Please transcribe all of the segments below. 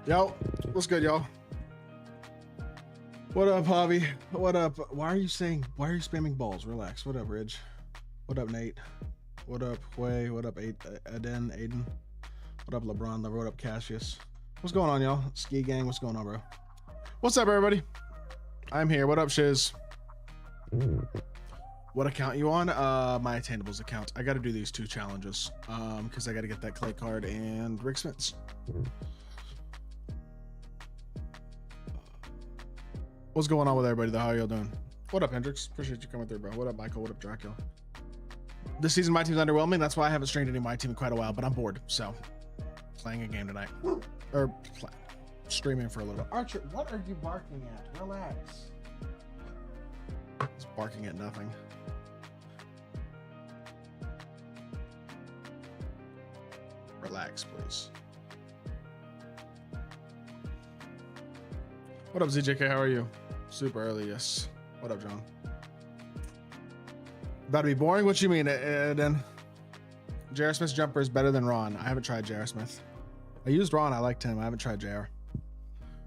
Yo, what's good, y'all? What up, Javi? What up? Why are you spamming balls? Relax. What up, Ridge? What up, Nate? What up, Huey? What up, Aiden? What up, LeBron? What up, Cassius? What's going on, y'all? Ski Gang, what's going on, bro? What's up, everybody? I'm here. What up, Shiz? What account you on? My Attainables account. I got to do these 2 challenges because I got to get that clay card and Rick Smiths. What's going on with everybody though? How y'all doing? What up, Hendrix? Appreciate you coming through, bro. What up, Michael? What up, Dracula? This season, my team's underwhelming. That's why I haven't streamed any of my team in quite a while, but I'm bored. So, playing a game tonight. Or, streaming for a little bit. Archer, what are you barking at? Relax. He's barking at nothing. Relax, please. What up, ZJK? How are you? Super early, yes. What up, John? About to be boring? What you mean, Eden? J.R. Smith's jumper is better than Ron. I haven't tried J.R. Smith. I used Ron. I liked him. I haven't tried J.R.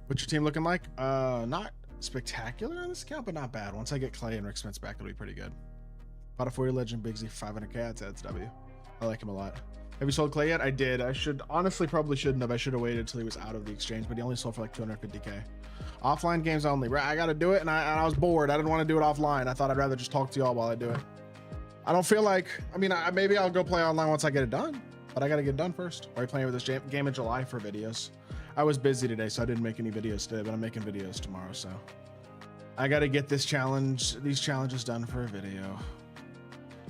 What's your team looking like? Not spectacular on this account, but not bad. Once I get Clay and Rick Smith's back, it'll be pretty good. Bought a 40 Legend Big Z 500k. That's W. I like him a lot. Have you sold Clay yet? I did. I should honestly probably shouldn't have. I should have waited until he was out of the exchange, but he only sold for like 250k. Offline games only. Right, I got to do it, and I was bored. I didn't want to do it offline. I thought I'd rather just talk to y'all while I do it. I don't feel like. I mean, maybe I'll go play online once I get it done, but I got to get it done first. Are you playing with this game in July for videos? I was busy today, so I didn't make any videos today, but I'm making videos tomorrow. So I got to get these challenges done for a video.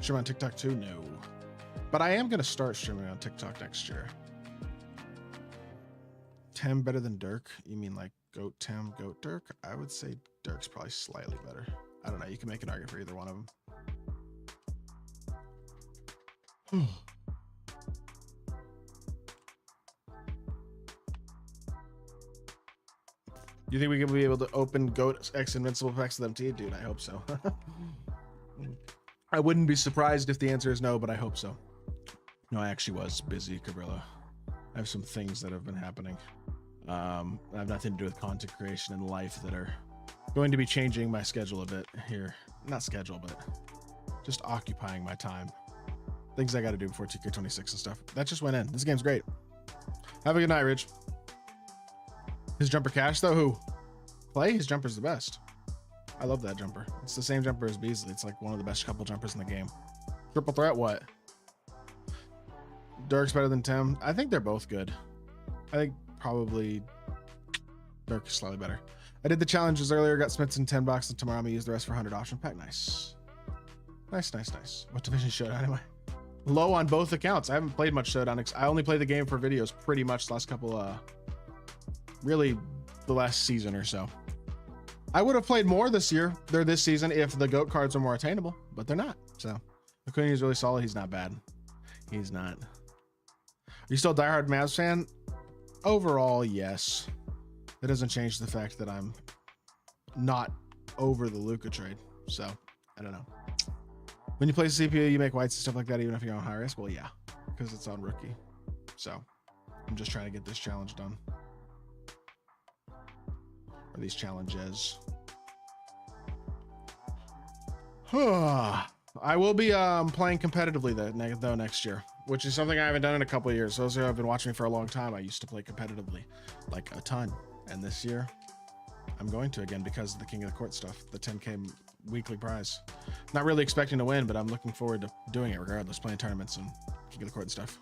Stream on TikTok too? No. But I am going to start streaming on TikTok next year. Tim better than Dirk? You mean like Goat Tim, Goat Dirk? I would say Dirk's probably slightly better. I don't know. You can make an argument for either one of them. You think we can be able to open Goat X Invincible packs with MT? Dude, I hope so. I wouldn't be surprised if the answer is no, but I hope so. No, I actually was busy, Cabrilla. I have some things that have been happening. I have nothing to do with content creation and life that are going to be changing my schedule a bit here. Not schedule, but just occupying my time. Things I got to do before TK26 and stuff. That just went in. This game's great. Have a good night, Rich. His jumper cash, though? Who? Play? His jumper's the best. I love that jumper. It's the same jumper as Beasley. It's like one of the best couple jumpers in the game. Triple threat, what? Dirk's better than Tim. I think they're both good. I think probably Dirk is slightly better. I did the challenges earlier, got Smiths in 10 bucks, and tomorrow I'm gonna use the rest for 100 option pack. Nice. Nice. What division Showdown am I? Low on both accounts. I haven't played much Showdown. I only play the game for videos pretty much the last couple, really the last season or so. I would have played more this season if the GOAT cards were more attainable, but they're not. So McQueen is really solid. He's not bad. He's not. Are you still a diehard Mavs fan? Overall, yes. It doesn't change the fact that I'm not over the Luka trade. So I don't know. When you play CPU, you make whites and stuff like that, even if you're on high risk. Well, yeah, because it's on rookie. So I'm just trying to get this challenge done. Or these challenges. I will be playing competitively though next year, which is something I haven't done in a couple of years. Those who have been watching me for a long time, I used to play competitively, like a ton. And this year, I'm going to again because of the King of the Court stuff, the 10K weekly prize. Not really expecting to win, but I'm looking forward to doing it regardless, playing tournaments and King of the Court and stuff.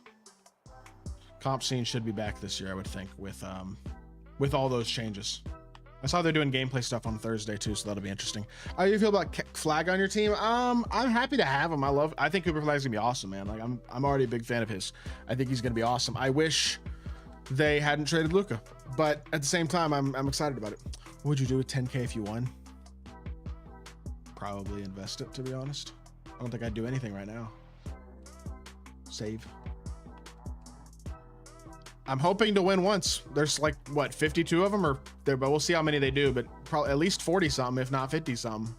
Comp scene should be back this year, I would think, with all those changes. I saw they're doing gameplay stuff on Thursday too, so that'll be interesting. How do you feel about Flag on your team? I'm happy to have him. I think Cooper Flag's gonna be awesome, man. Like I'm already a big fan of his. I think he's gonna be awesome. I wish they hadn't traded Luka, but at the same time, I'm excited about it. What would you do with 10K if you won? Probably invest it, to be honest. I don't think I'd do anything right now. Save. I'm hoping to win once. There's like what, 52 of them or there, but we'll see how many they do, but probably at least 40 something, if not 50 something.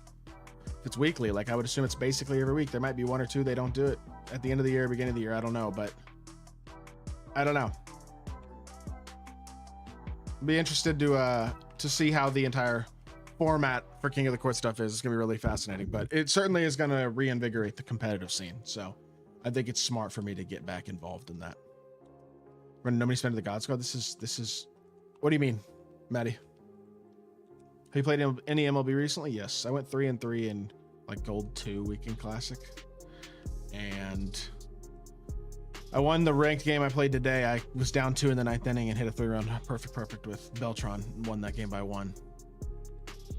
If it's weekly, like I would assume it's basically every week. There might be one or two they don't do it at the end of the year, beginning of the year. I don't know, but I don't know. Be interested to see how the entire format for King of the Court stuff is. It's gonna be really fascinating, but it certainly is gonna reinvigorate the competitive scene. So I think it's smart for me to get back involved in that. When nobody spent the God Squad. This is. What do you mean, Maddie? Have you played any MLB recently? Yes, I went 3-3 in like Gold 2 Weekend Classic, and I won the ranked game I played today. I was down 2 in the 9th inning and hit a 3-run perfect with Beltron and won that game by 1.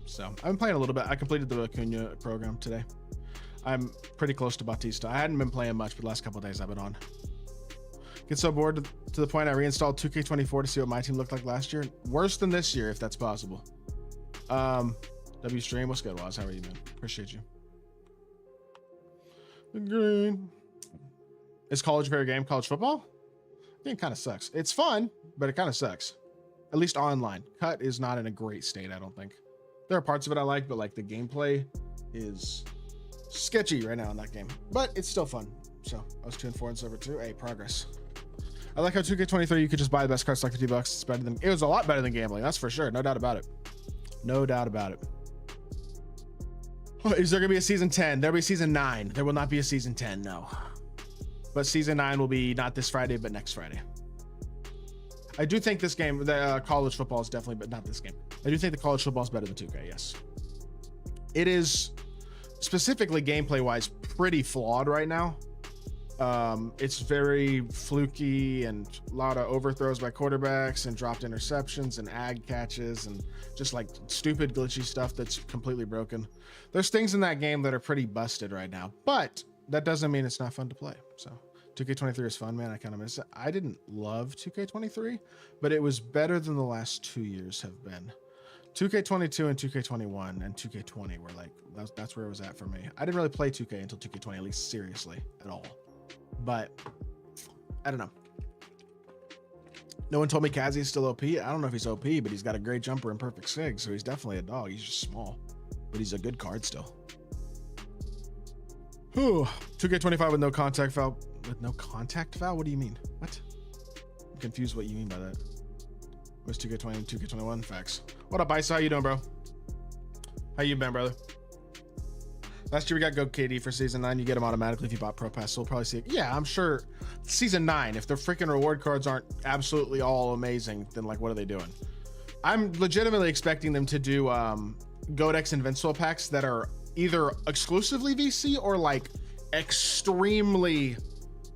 So I've been playing a little bit. I completed the Acuna program today. I'm pretty close to Bautista. I hadn't been playing much, but the last couple of days I've been on. Get so bored to the point I reinstalled 2K24 to see what my team looked like last year. Worse than this year, if that's possible. W Stream, what's good, Waz? How are you, man? Appreciate you. Green. Is college a fair game? College football? I think it kind of sucks. It's fun, but it kind of sucks. At least online. Cut is not in a great state, I don't think. There are parts of it I like, but like the gameplay is sketchy right now in that game. But it's still fun. So I was 2-4 in server 2. Hey, progress. I like how 2K23 you could just buy the best cards for like $50. It's better than, it was a lot better than gambling, that's for sure. No doubt about it. No doubt about it. Is there gonna be a season 10? There'll be season 9. There will not be a season 10, no. But season 9 will be not this Friday, but next Friday. I do think this game, the college football is definitely, but not this game. I do think the college football is better than 2K, yes. It is specifically gameplay wise pretty flawed right now. It's very fluky and a lot of overthrows by quarterbacks and dropped interceptions and ag catches and just like stupid glitchy stuff that's completely broken. There's things in that game that are pretty busted right now, but that doesn't mean it's not fun to play. So 2K23 is fun, man. I kind of miss it. I didn't love 2K23, but it was better than the last 2 years have been. 2K22 and 2K21 and 2K20 were like, that's where it was at for me. I didn't really play 2K until 2K20, at least seriously at all. But I don't know. No one told me Kazi is still OP. I don't know if he's OP, but he's got a great jumper and perfect sig, so he's definitely a dog. He's just small, but he's a good card still. Whew. 2K25 with no contact foul. With no contact foul? What do you mean? What? I'm confused what you mean by that. What's 2K20 and 2K21? Facts. What up, Ice? How you doing, bro? How you been, brother? Last year we got Go KD for season 9. You get him automatically if you bought Pro Pass. So we'll probably see it. Yeah, I'm sure season 9. If the freaking reward cards aren't absolutely all amazing, then like, what are they doing? I'm legitimately expecting them to do Godex Invincible packs that are either exclusively VC or like extremely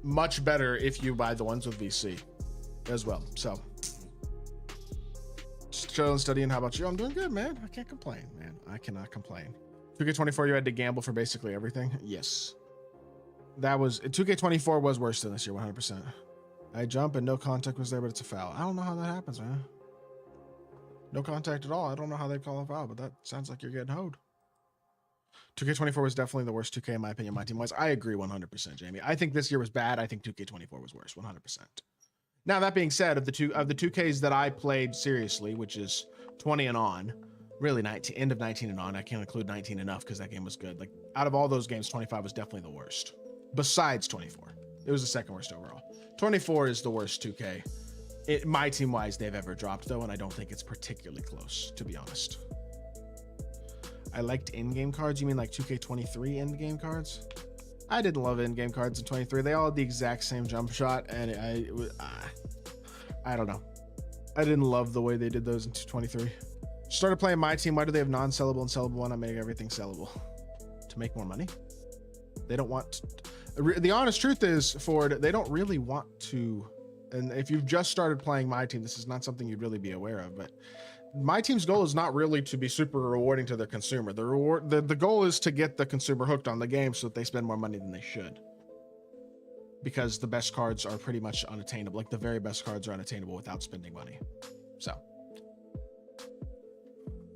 much better if you buy the ones with VC as well. So just chilling, studying. How about you? I'm doing good, man. I can't complain, man. I cannot complain. 2K24, you had to gamble for basically everything. Yes, that was 2K24 was worse than this year, 100%. I jump and no contact was there, but it's a foul. I don't know how that happens, man. No contact at all. I don't know how they call a foul, but that sounds like you're getting hoed. 2K24 was definitely the worst 2K in my opinion. My team was. I agree 100%, Jamie. I think this year was bad. I think 2K24 was worse, 100%. Now that being said, of the 2Ks that I played seriously, which is 20 and on, really 19, end of 19 and on. I can't include 19 enough because that game was good. Like out of all those games, 25 was definitely the worst. Besides 24, it was the second worst overall. 24 is the worst 2K, my team wise, they've ever dropped though, and I don't think it's particularly close, to be honest. I liked in-game cards. You mean like 2K23 in-game cards? I didn't love in-game cards in 23. They all had the exact same jump shot, and I don't know. I didn't love the way they did those in 23. Started playing my team. Why do they have non-sellable and sellable one? I make everything sellable to make more money. They don't want to, the honest truth is, Ford, they don't really want to. And if you've just started playing my team, this is not something you'd really be aware of, but my team's goal is not really to be super rewarding to their consumer. The goal is to get the consumer hooked on the game so that they spend more money than they should, because the best cards are pretty much unattainable. Like the very best cards are unattainable without spending money. So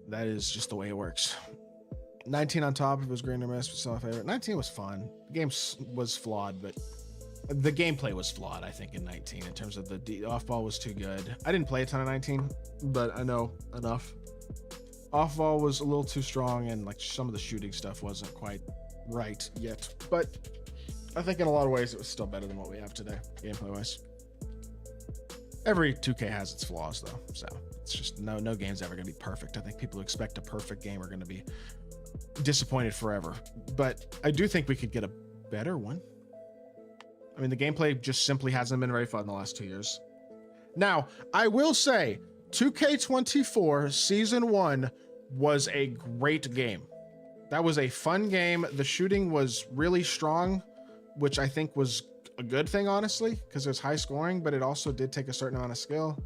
that is just the way it works. 19 on top, if it was green or miss, was still my favorite. 19 was fun. The game was flawed, but the gameplay was flawed, I think, in 19 in terms of the off-ball was too good. I didn't play a ton of 19, but I know enough. Off-ball was a little too strong, and like some of the shooting stuff wasn't quite right yet. But I think in a lot of ways it was still better than what we have today, gameplay-wise. Every 2K has its flaws though, so it's just no game's ever gonna be perfect. I think people who expect a perfect game are gonna be disappointed forever. But I do think we could get a better one. I mean, the gameplay just simply hasn't been very fun the last 2 years. Now, I will say 2K24 Season 1 was a great game. That was a fun game. The shooting was really strong, which I think was a good thing, honestly, because it was high scoring, but it also did take a certain amount of skill.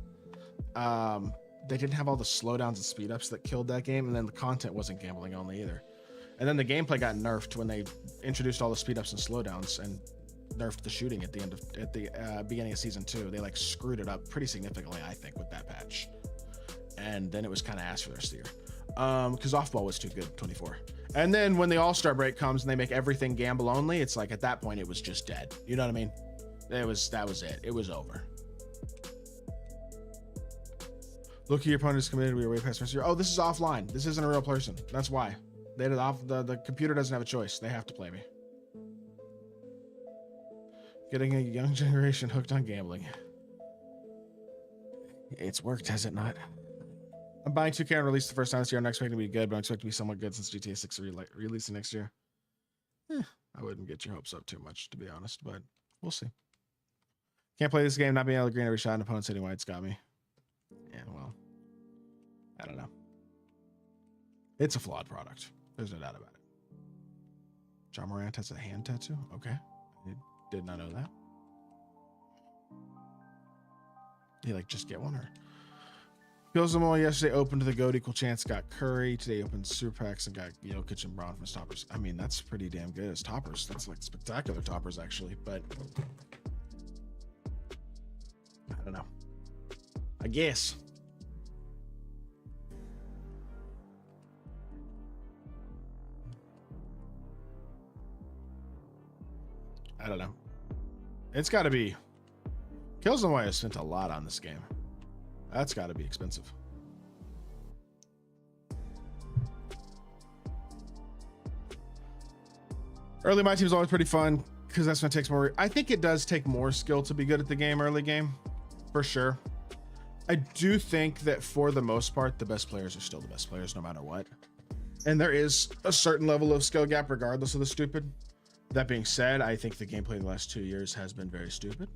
They didn't have all the slowdowns and speed ups that killed that game, and then the content wasn't gambling only either. And then the gameplay got nerfed when they introduced all the speed ups and slowdowns and nerfed the shooting at the beginning of Season 2. They like screwed it up pretty significantly, I think, with that patch. And then it was kind of ass for the rest of the year. Because off-ball was too good, 24. And then when the All-Star break comes and they make everything gamble only, it's like at that point it was just dead. You know what I mean? That was it. It was over. Look at your opponent's committed. We are way past first year. Oh, this is offline. This isn't a real person. That's why. They had it off. The computer doesn't have a choice. They have to play me. Getting a young generation hooked on gambling. It's worked, has it not? I'm buying 2K on release the first time this year. I'm not expecting to be good, but I'm expecting to be somewhat good since GTA 6 releasing next year. I wouldn't get your hopes up too much, to be honest, but we'll see. Can't play this game not being able to green every shot and opponents hitting white's got me. Yeah, well, I don't know. It's a flawed product. There's no doubt about it. John Morant has a hand tattoo? Okay. I did not know that. Did he like just get one or? Kills them all yesterday, opened to the GOAT, equal chance, got Curry. Today opened Super Packs and got Jokic and Braun from his toppers. I mean, that's pretty damn good as toppers. That's like spectacular toppers, actually. But I don't know. I guess. I don't know. It's got to be. Killzone has spent a lot on this game. That's got to be expensive. Early MyTEAM is always pretty fun because that's when it takes more. I think it does take more skill to be good at the game early game, for sure. I do think that for the most part, the best players are still the best players no matter what. And there is a certain level of skill gap regardless of the stupid. That being said, I think the gameplay in the last 2 years has been very stupid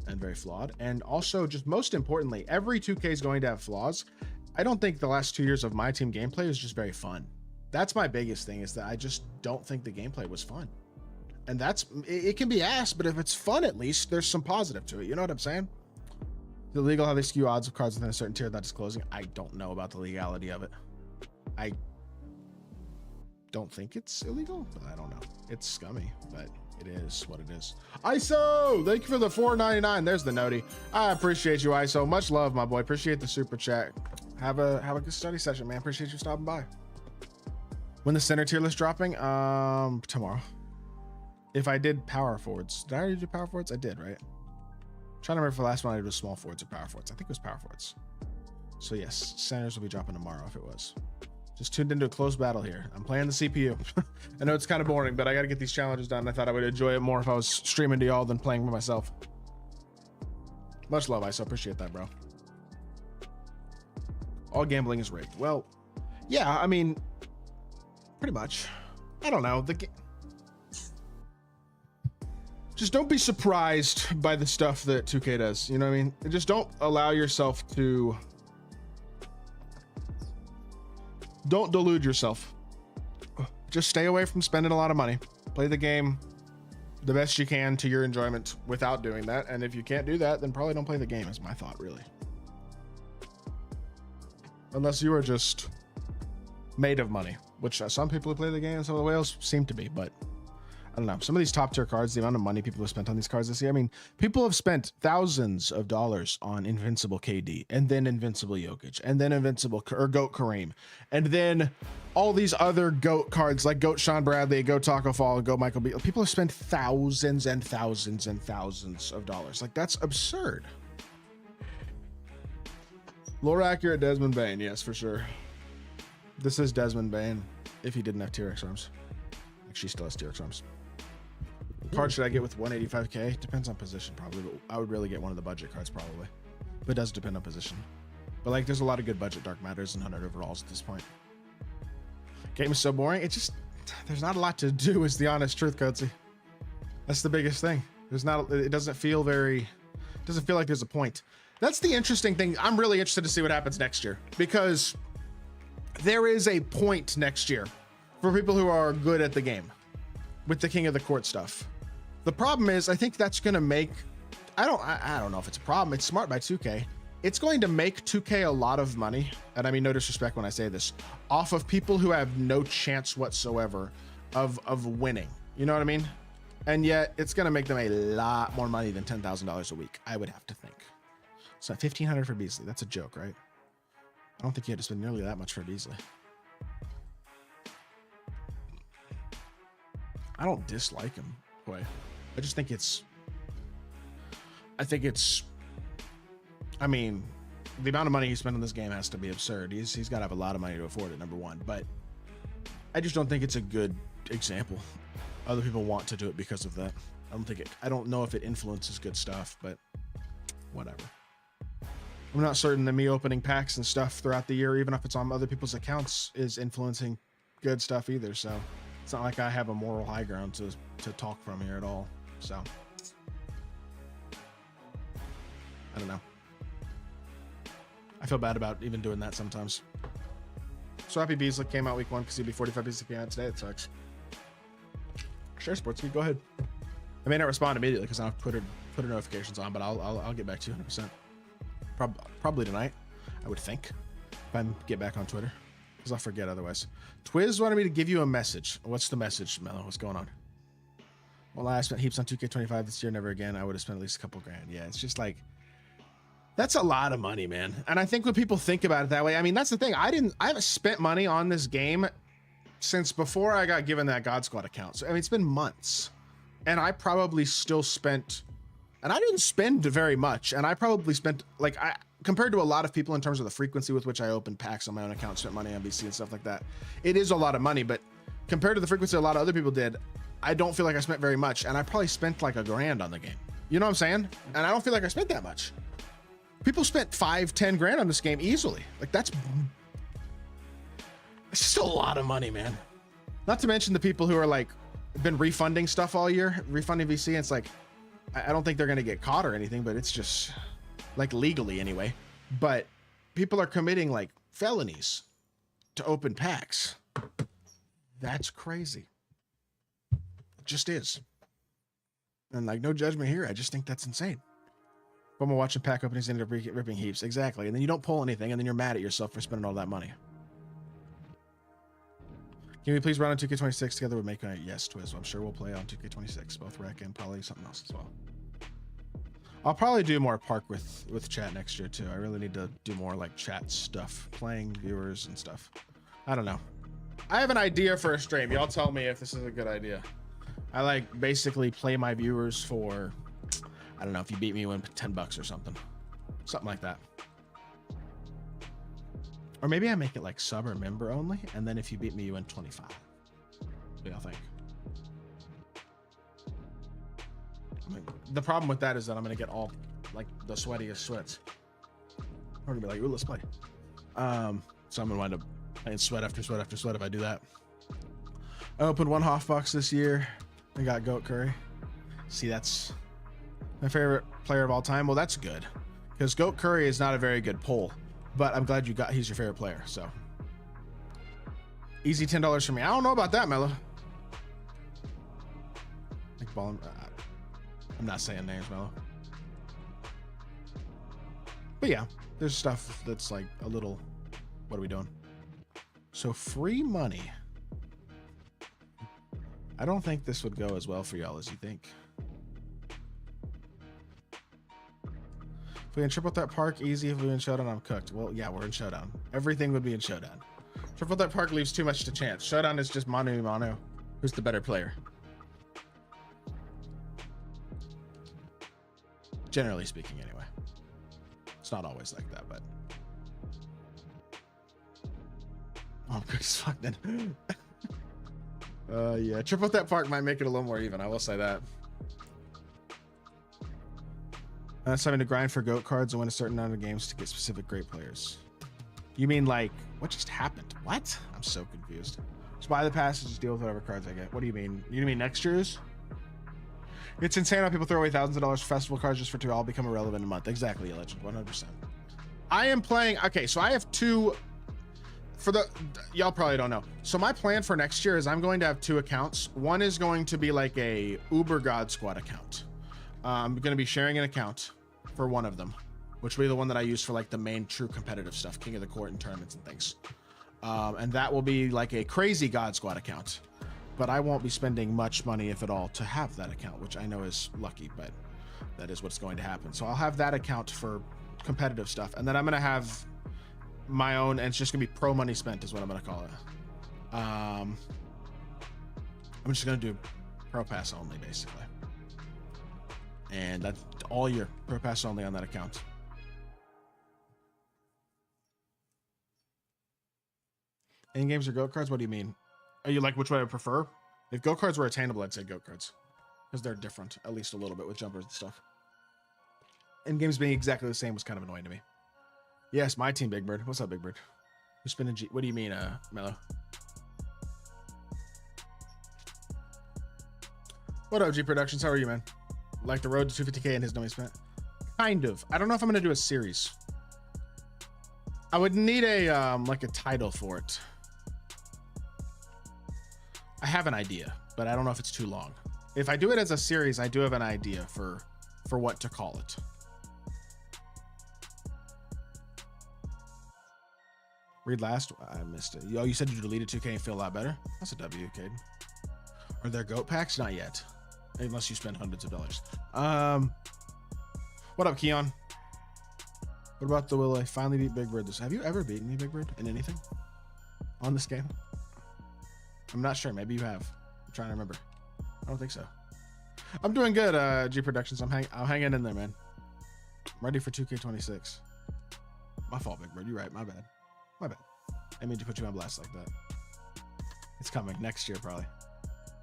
and very flawed. And also, just most importantly, every 2K is going to have flaws. I don't think the last 2 years of MyTEAM gameplay is just very fun. That's my biggest thing, is that I just don't think the gameplay was fun. And it can be ass, but if it's fun, at least there's some positive to it. You know what I'm saying? Is it illegal how they skew odds of cards within a certain tier without disclosing? I don't know about the legality of it. I don't think it's illegal, but I don't know. It's scummy, but it is what it is. ISO, thank you for the $4.99. There's the noti. I appreciate you, ISO. Much love, my boy. Appreciate the super chat. Have a good study session, man. Appreciate you stopping by. When the center tier list dropping? Tomorrow. If I did power forwards, did I already do power forwards? I did, right? I'm trying to remember if the last one I did was small forwards or power forwards. I think it was power forwards. So yes, centers will be dropping tomorrow if it was. Just tuned into a close battle here. I'm playing the CPU. I know it's kind of boring, but I got to get these challenges done. I thought I would enjoy it more if I was streaming to y'all than playing by myself. Much love, ISO. Appreciate that, bro. All gambling is rigged. Well, yeah, I mean, pretty much. I don't know. Just don't be surprised by the stuff that 2K does. You know what I mean? Just don't allow yourself to... Don't delude yourself. Just stay away from spending a lot of money. Play the game the best you can to your enjoyment without doing that. And if you can't do that, then probably don't play the game, is my thought, really. Unless you are just made of money, which some people who play the game and some of the whales seem to be, but I don't know. Some of these top tier cards, the amount of money people have spent on these cards this year. I mean, people have spent thousands of dollars on Invincible KD, and then Invincible Jokic, and then Invincible or GOAT Kareem, and then all these other GOAT cards like GOAT Sean Bradley, GOAT Taco Fall, GOAT Michael B. People have spent thousands and thousands and thousands of dollars. Like, that's absurd. Lore accurate Desmond Bain, yes, for sure. This is Desmond Bain if he didn't have T-Rex arms. Like, she still has T-Rex arms. Card should I get with 185k? Depends on position, probably, but I would really get one of the budget cards, probably. But it does depend on position. But like, there's a lot of good budget Dark Matters and 100 overalls at this point. Game is so boring. It just, there's not a lot to do is the honest truth, Coatsy. That's the biggest thing. It doesn't feel like there's a point. That's the interesting thing. I'm really interested to see what happens next year, because there is a point next year for people who are good at the game with the King of the Court stuff. The problem is, I think that's going to make, I don't know if it's a problem. It's smart by 2K. It's going to make 2K a lot of money. And I mean, no disrespect when I say this, off of people who have no chance whatsoever of winning. You know what I mean? And yet it's going to make them a lot more money than $10,000 a week, I would have to think. So $1,500 for Beasley. That's a joke, right? I don't think you had to spend nearly that much for Beasley. I don't dislike him. Boy, I just think I mean, the amount of money he spent on this game has to be absurd. He's got to have a lot of money to afford it, number one. But I just don't think it's a good example. Other people want to do it because of that. I don't know if it influences good stuff, but whatever. I'm not certain that me opening packs and stuff throughout the year, even if it's on other people's accounts, is influencing good stuff either. So it's not like I have a moral high ground to talk from here at all. So I don't know. I feel bad about even doing that sometimes. So Happy Beasley came out week 1 because he'd be 45 Beasley came out today. It sucks. Sure, Sportskeep, go ahead. I may not respond immediately because I don't have Twitter notifications on, but I'll get back to you 100%. Probably tonight, I would think, if I get back on Twitter, because I'll forget otherwise. Twiz wanted me to give you a message. What's the message, Mello? What's going on? Well, I spent heaps on 2K25 this year, never again. I would have spent at least a couple grand. Yeah, it's just like, that's a lot of money, man. And I think when people think about it that way, I mean, that's the thing. I haven't spent money on this game since before I got given that God Squad account. So, I mean, it's been months. And I probably still spent, and I didn't spend very much. And I probably spent, like, compared to a lot of people in terms of the frequency with which I opened packs on my own account, spent money on BC and stuff like that, it is a lot of money. But compared to the frequency a lot of other people did, I don't feel like I spent very much. And I probably spent like $1,000 on the game. You know what I'm saying? And I don't feel like I spent that much. People spent 5-10 grand on this game easily. Like, it's just a lot of money, man. Not to mention the people who are like been refunding stuff all year, refunding VC. And it's like, I don't think they're going to get caught or anything, but it's just like legally anyway. But people are committing like felonies to open packs. That's crazy. It just is. And like, no judgment here. I just think that's insane. But we're watching pack openings and end up ripping heaps. Exactly. And then you don't pull anything, and then you're mad at yourself for spending all that money. Can we please run on 2K26 together with Make Night? Yes, Twiz. I'm sure we'll play on 2K26, both rec and probably something else as well. I'll probably do more park with chat next year too. I really need to do more like chat stuff, playing viewers and stuff. I don't know. I have an idea for a stream. Y'all tell me if this is a good idea. I like basically play my viewers for, I don't know, if you beat me, you win $10 or something like that. Or maybe I make it like sub or member only, and then if you beat me, you win 25. What do y'all think? I mean, the problem with that is that I'm gonna get all like the sweatiest sweats. I'm gonna be like, ooh, let's play. So I'm gonna wind up playing sweat after sweat after sweat if I do that. I opened one Hoff box this year. I got Goat Curry. See, that's my favorite player of all time. Well, that's good, because Goat Curry is not a very good pull, but I'm glad he's your favorite player. So easy $10 for me. I don't know about that, Mello. Like ball. I'm not saying names, Mello. But yeah, there's stuff that's like a little. What are we doing? So free money. I don't think this would go as well for y'all as you think. If we can triple that park easy, if we're in Showdown, I'm cooked. Well, yeah, we're in Showdown. Everything would be in Showdown. Triple that park leaves too much to chance. Showdown is just mano a mano. Who's the better player? Generally speaking, anyway. It's not always like that, but. Oh, I'm good as fuck then. Yeah, triple that park might make it a little more even. I will say that. That's having to grind for GOAT cards and win a certain number of games to get specific great players. You mean like, what just happened? What? I'm so confused. Just buy the pass and just deal with whatever cards I get. What do you mean? You mean next year's? It's insane how people throw away thousands of dollars for festival cards just for to all become irrelevant in a month. Exactly, Legend, 100%. I am playing, okay, so I have two, for the, y'all probably don't know. So my plan for next year is I'm going to have 2 accounts. One is going to be like a Uber God Squad account. I'm going to be sharing an account for one of them, which will be the one that I use for like the main true competitive stuff, King of the Court and tournaments and things. And that will be like a crazy God Squad account, but I won't be spending much money, if at all, to have that account, which I know is lucky, but that is what's going to happen. So I'll have that account for competitive stuff, and then I'm going to have my own, and it's just going to be pro money spent is what I'm going to call it. I'm just going to do pro pass only, basically. And that's all year, pro pass only on that account. In games or GOAT cards? What do you mean? Are you like which way I prefer? If GOAT cards were attainable, I'd say GOAT cards, because they're different, at least a little bit with jumpers and stuff. And games being exactly the same was kind of annoying to me. Yes, my team, Big Bird. What's up, Big Bird? You're spinning G. What do you mean, Mello? What up, G Productions? How are you, man? Like the road to 250K and his no spent? Kind of. I don't know if I'm gonna do a series. I would need a like a title for it. I have an idea, but I don't know if it's too long. If I do it as a series, I do have an idea for what to call it. Read last. I missed it. Oh, you said you deleted 2K and feel a lot better. That's a W, kid. Are there GOAT packs? Not yet, unless you spend hundreds of dollars. What up, Keon? What about the will I finally beat Big Bird? Have you ever beaten me, Big Bird, in anything on this game? I'm not sure. Maybe you have. I'm trying to remember. I don't think so. I'm doing good, G Productions. I'm hanging in there, man. I'm ready for 2K26. My fault, Big Bird. You're right. My bad. My bad. I mean to put you on blast like that. It's coming next year, probably.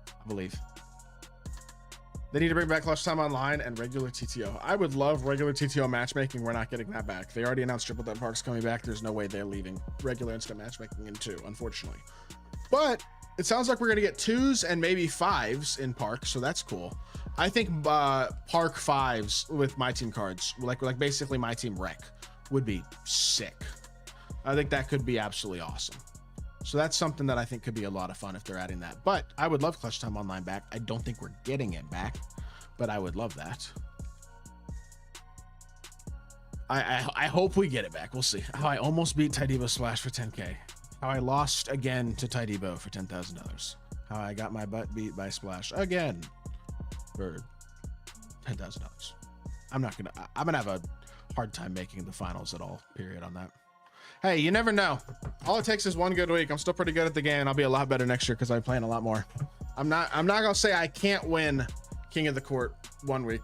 I believe. They need to bring back Clutch Time Online and regular TTO. I would love regular TTO matchmaking. We're not getting that back. They already announced Triple Threat Park's coming back. There's no way they're leaving regular instant matchmaking in 2, unfortunately. But it sounds like we're going to get 2s and maybe 5s in Park, so that's cool. I think Park 5s with MyTEAM cards, like basically MyTEAM Rec, would be sick. I think that could be absolutely awesome. So that's something that I think could be a lot of fun if they're adding that. But I would love Clutch Time Online back. I don't think we're getting it back, but I would love that. I hope we get it back. We'll see. How I almost beat Tydeebo Splash for 10K. How I lost again to Tydeebo for $10,000. How I got my butt beat by Splash again for $10,000. I'm gonna have a hard time making the finals at all, period, on that. Hey, you never know. All it takes is one good week. I'm still pretty good at the game, and I'll be a lot better next year because I'm playing a lot more. I'm not gonna say I can't win King of the Court one week.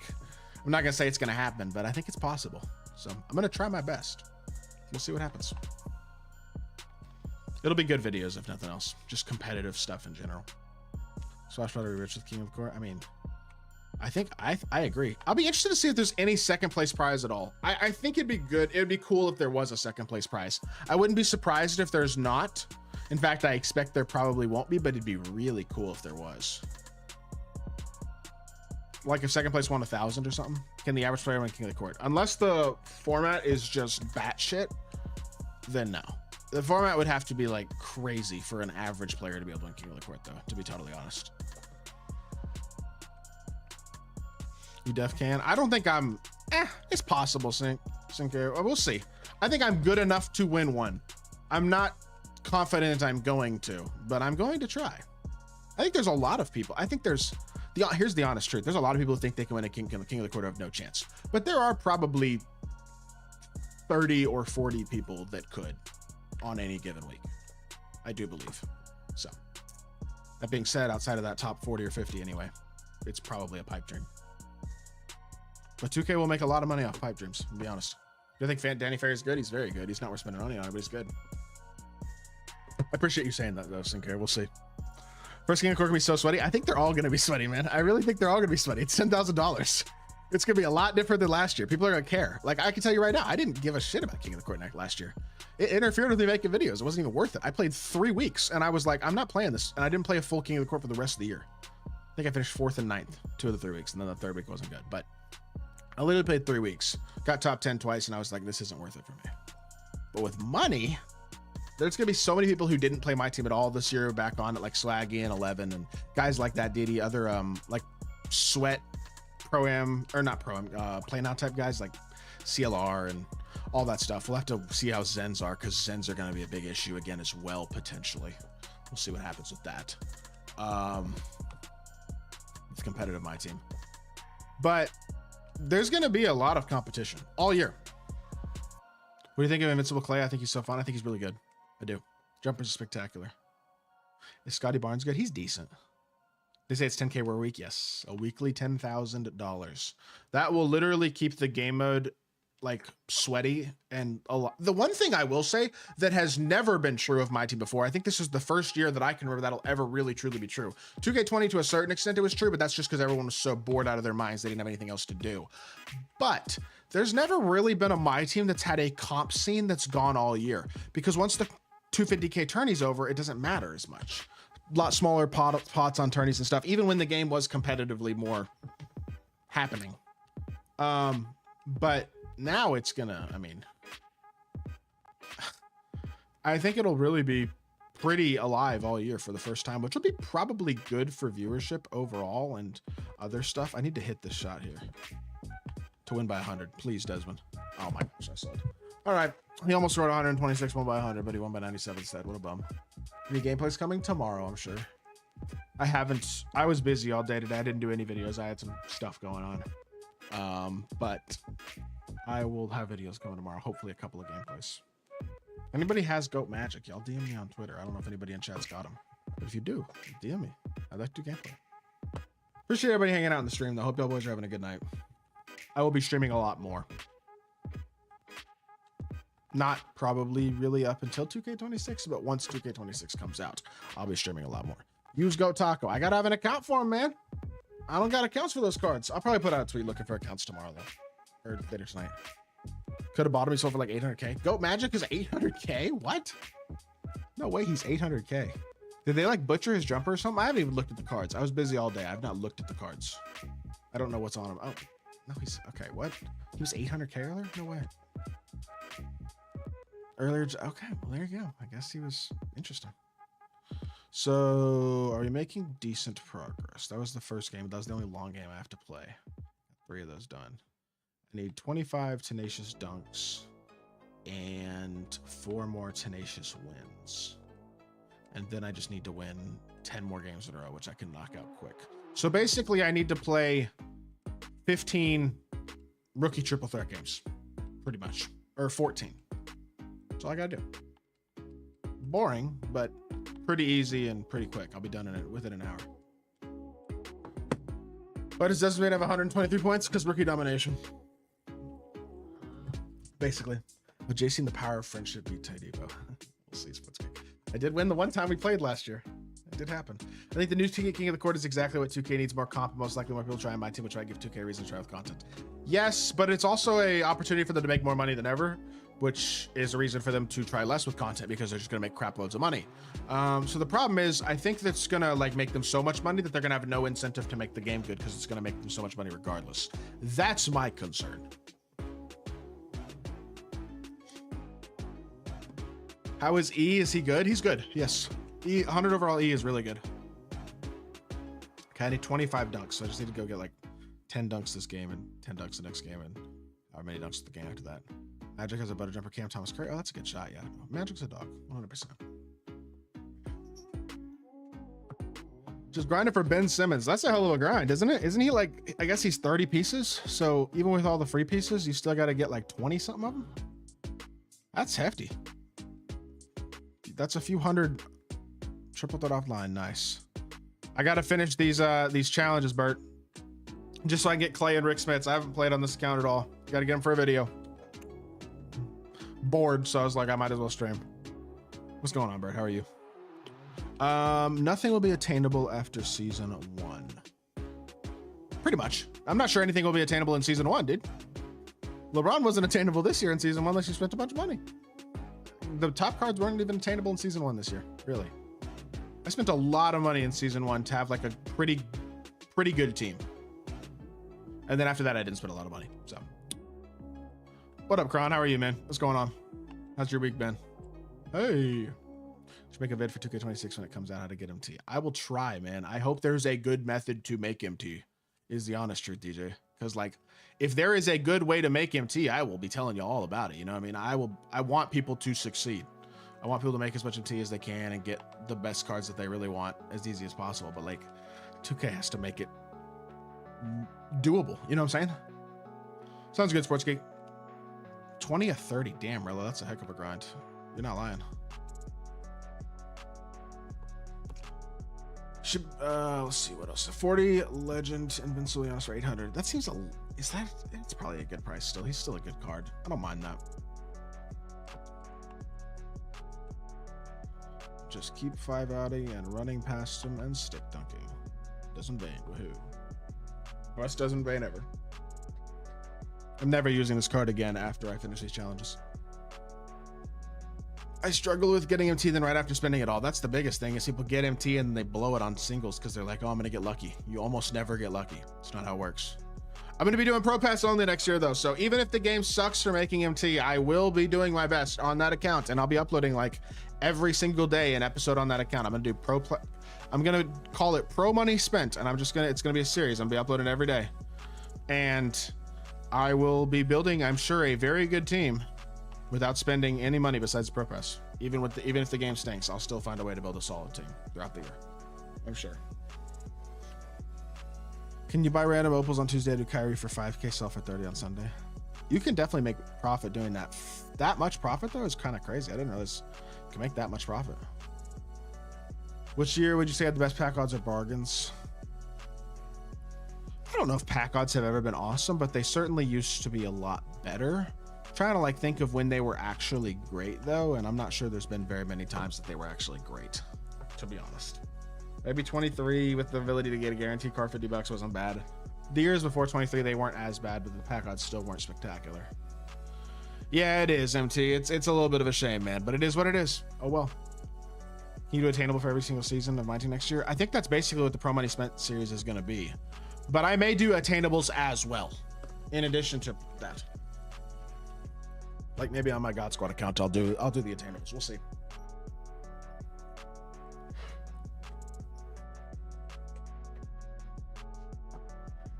I'm not gonna say it's gonna happen, but I think it's possible. So I'm gonna try my best. We'll see what happens. It'll be good videos if nothing else. Just competitive stuff in general. Splash Brother rich with King of the Court. I mean, I think I agree. I'll be interested to see if there's any second place prize at all. I think it'd be good. It'd be cool if there was a second place prize. I wouldn't be surprised if there's not. In fact, I expect there probably won't be, but it'd be really cool if there was. Like if second place won 1,000 or something. Can the average player win King of the Court? Unless the format is just batshit, then no. The format would have to be like crazy for an average player to be able to win King of the Court, though, to be totally honest. You def can. I don't think I'm it's possible, Sync. We'll see. I think I'm good enough to win one. I'm not confident I'm going to, but I'm going to try. I think there's a lot of people. I think there's here's the honest truth. There's a lot of people who think they can win a King of the Court have no chance, but there are probably 30 or 40 people that could on any given week. I do believe. So that being said, outside of that top 40 or 50 anyway, it's probably a pipe dream. But 2K will make a lot of money off pipe dreams, to be honest. Do you think Danny Ferry is good? He's very good. He's not worth spending money on it, but he's good. I appreciate you saying that, though, Sinclair. We'll see. First King of Court can be so sweaty. I think they're all going to be sweaty, man. I really think they're all going to be sweaty. It's $10,000. It's gonna be a lot different than last year. People are gonna care. Like, I can tell you right now, I didn't give a shit about King of the Court last year. It interfered with me making videos. It wasn't even worth it. I played 3 weeks and I was like, I'm not playing this. And I didn't play a full King of the Court for the rest of the year. I think I finished 4th and 9th 2 of the 3 weeks, and then the 3rd week wasn't good. But I literally played 3 weeks, got top 10 twice, and I was like, this isn't worth it for me. But with money, there's gonna be so many people who didn't play my team at all this year back on it, like Swaggy and 11 and guys like that, Didi, other like Sweat, Pro-Am, or not Pro-Am, Play Now type guys like CLR and all that stuff. We'll have to see how Zens are, because Zens are gonna be a big issue again as well, potentially. We'll see what happens with that. It's competitive, my team. But there's gonna be a lot of competition all year. What do you think of Invincible Clay? I think he's so fun. I think he's really good. I do. Jumpers are spectacular. Is Scotty Barnes good? He's decent. They say it's 10K per week. Yes. A weekly $10,000. That will literally keep the game mode like sweaty and a lot. The one thing I will say that has never been true of my team before, I think this is the first year that I can remember that'll ever really truly be true. 2K20 to a certain extent it was true, but that's just because everyone was so bored out of their minds they didn't have anything else to do. But there's never really been a my team that's had a comp scene that's gone all year, because once the 250K tourney's over, it doesn't matter as much. A lot smaller pots on tourneys and stuff, even when the game was competitively more happening. But now it's gonna, I mean, I think it'll really be pretty alive all year for the first time, which will be probably good for viewership overall and other stuff. I need to hit this shot here to win by 100. Please, Desmond. Oh my gosh, I saw it. All right. He almost wrote 126, won by 100, but he won by 97 instead. What a bum. Any gameplays coming tomorrow, I'm sure. I was busy all day today. I didn't do any videos. I had some stuff going on. But I will have videos coming tomorrow. Hopefully a couple of gameplays. Anybody has Goat Magic, y'all DM me on Twitter. I don't know if anybody in chat's got them, but if you do, DM me. I'd like to do gameplay. Appreciate everybody hanging out in the stream though. Hope y'all boys are having a good night. I will be streaming a lot more. Not probably really up until 2K26, but once 2K26 comes out, I'll be streaming a lot more. Use Goat Taco. I gotta have an account for him, man. I don't got accounts for those cards. I'll probably put out a tweet looking for accounts tomorrow though, or later tonight. Could have bought him sold for like 800K. Goat Magic is 800K? What? No way he's 800K. Did they like butcher his jumper or something? I haven't even looked at the cards. I was busy all day. I've not looked at the cards. I don't know what's on him. Oh, no, he's okay. What? He was 800K earlier? No way. Earlier, okay, well, there you go. I guess he was interesting. So, are we making decent progress? That was the first game. That was the only long game I have to play. 3 of those done. I need 25 tenacious dunks and 4 more tenacious wins. And then I just need to win 10 more games in a row, which I can knock out quick. So basically, I need to play 15 rookie triple threat games, pretty much, or 14. That's all I gotta do. Boring, but pretty easy and pretty quick. I'll be done in it within an hour. Why does Desmond have 123 points? Because rookie domination. Basically. But JC, the power of friendship beat Tydevo. We'll see. I did win the one time we played last year. It did happen. I think the new 2K King of the Court is exactly what 2K needs. More comp, most likely more people try, and my team will try to give 2K a reason to try with content. Yes, but it's also a opportunity for them to make more money than ever, which is a reason for them to try less with content because they're just gonna make crap loads of money. So the problem is, I think that's gonna like make them so much money that they're gonna have no incentive to make the game good because it's gonna make them so much money regardless. That's my concern. How is E? Is he good? He's good. Yes. E 100 overall E is really good. Okay, I need 25 dunks, so I just need to go get like 10 dunks this game and 10 dunks the next game and however many dunks the game after that. Magic has a better jumper. Cam Thomas Curry. Oh, that's a good shot. Yeah, Magic's a dog. 100%. Just grinding for Ben Simmons. That's a hell of a grind, isn't it? Isn't he like? I guess he's 30 pieces. So even with all the free pieces, you still got to get like 20 something of them. That's hefty. That's a few hundred. Triple threat offline. Nice. I got to finish these challenges, Bert. Just so I can get Clay and Rick Smiths. I haven't played on this account at all. Got to get them for a video. Bored, so I was like, I might as well stream. What's going on, Bert? How are you? Nothing will be attainable after season 1. pretty much. I'm not sure anything will be attainable in season 1, dude. LeBron wasn't attainable this year in season 1 unless you spent a bunch of money. The top cards weren't even attainable in season 1 this year, really. I spent a lot of money in season 1 to have like a pretty good team. And then after that, I didn't spend a lot of money, so. What up, Kron? How are you, man? What's going on? How's your week been? Hey. Should make a vid for 2K26 when it comes out, how to get MT. I will try, man. I hope there's a good method to make MT, is the honest truth, DJ. Because, like, if there is a good way to make MT, I will be telling you all about it. You know what I mean? I want people to succeed. I want people to make as much MT as they can and get the best cards that they really want as easy as possible. But, like, 2K has to make it doable. You know what I'm saying? Sounds good, Sports Geek. 20 or 30. Damn, Rilla, that's a heck of a grind. You're not lying. Should, let's see what else. 40 Legend Invincibilianos for 800. That seems it's probably a good price still. He's still a good card. I don't mind that. Just keep 5-outing and running past him and stick dunking. Doesn't Vayne, woohoo. West doesn't Vayne ever. I'm never using this card again after I finish these challenges. I struggle with getting MT then right after spending it all. That's the biggest thing is people get MT and they blow it on singles because they're like, oh, I'm going to get lucky. You almost never get lucky. It's not how it works. I'm going to be doing Pro Pass only next year, though. So even if the game sucks for making MT, I will be doing my best on that account. And I'll be uploading like every single day an episode on that account. I'm going to do I'm going to call it Pro Money Spent. And it's going to be a series. I'm going to be uploading every day. And I will be building, I'm sure, a very good team without spending any money besides Pro Pass. Even if the game stinks, I'll still find a way to build a solid team throughout the year. I'm sure. Can you buy random opals on Tuesday to Kyrie for 5K, sell for 30 on Sunday? You can definitely make profit doing that. That much profit though is kind of crazy. I didn't realize you can make that much profit. Which year would you say had the best pack odds or bargains? I don't know if pack odds have ever been awesome, but they certainly used to be a lot better. I'm trying to like think of when they were actually great though, and I'm not sure there's been very many times that they were actually great, to be honest. Maybe 23 with the ability to get a guaranteed card, $50 wasn't bad. The years before 23 they weren't as bad, but the pack odds still weren't spectacular. Yeah, it is, MT. It's a little bit of a shame, man, but it is what it is. Oh well. Can you do attainable for every single season of MyTEAM next year? I think that's basically what the Pro Money Spent series is going to be. But I may do attainables as well, in addition to that. Like maybe on my God Squad account, I'll do the attainables. We'll see.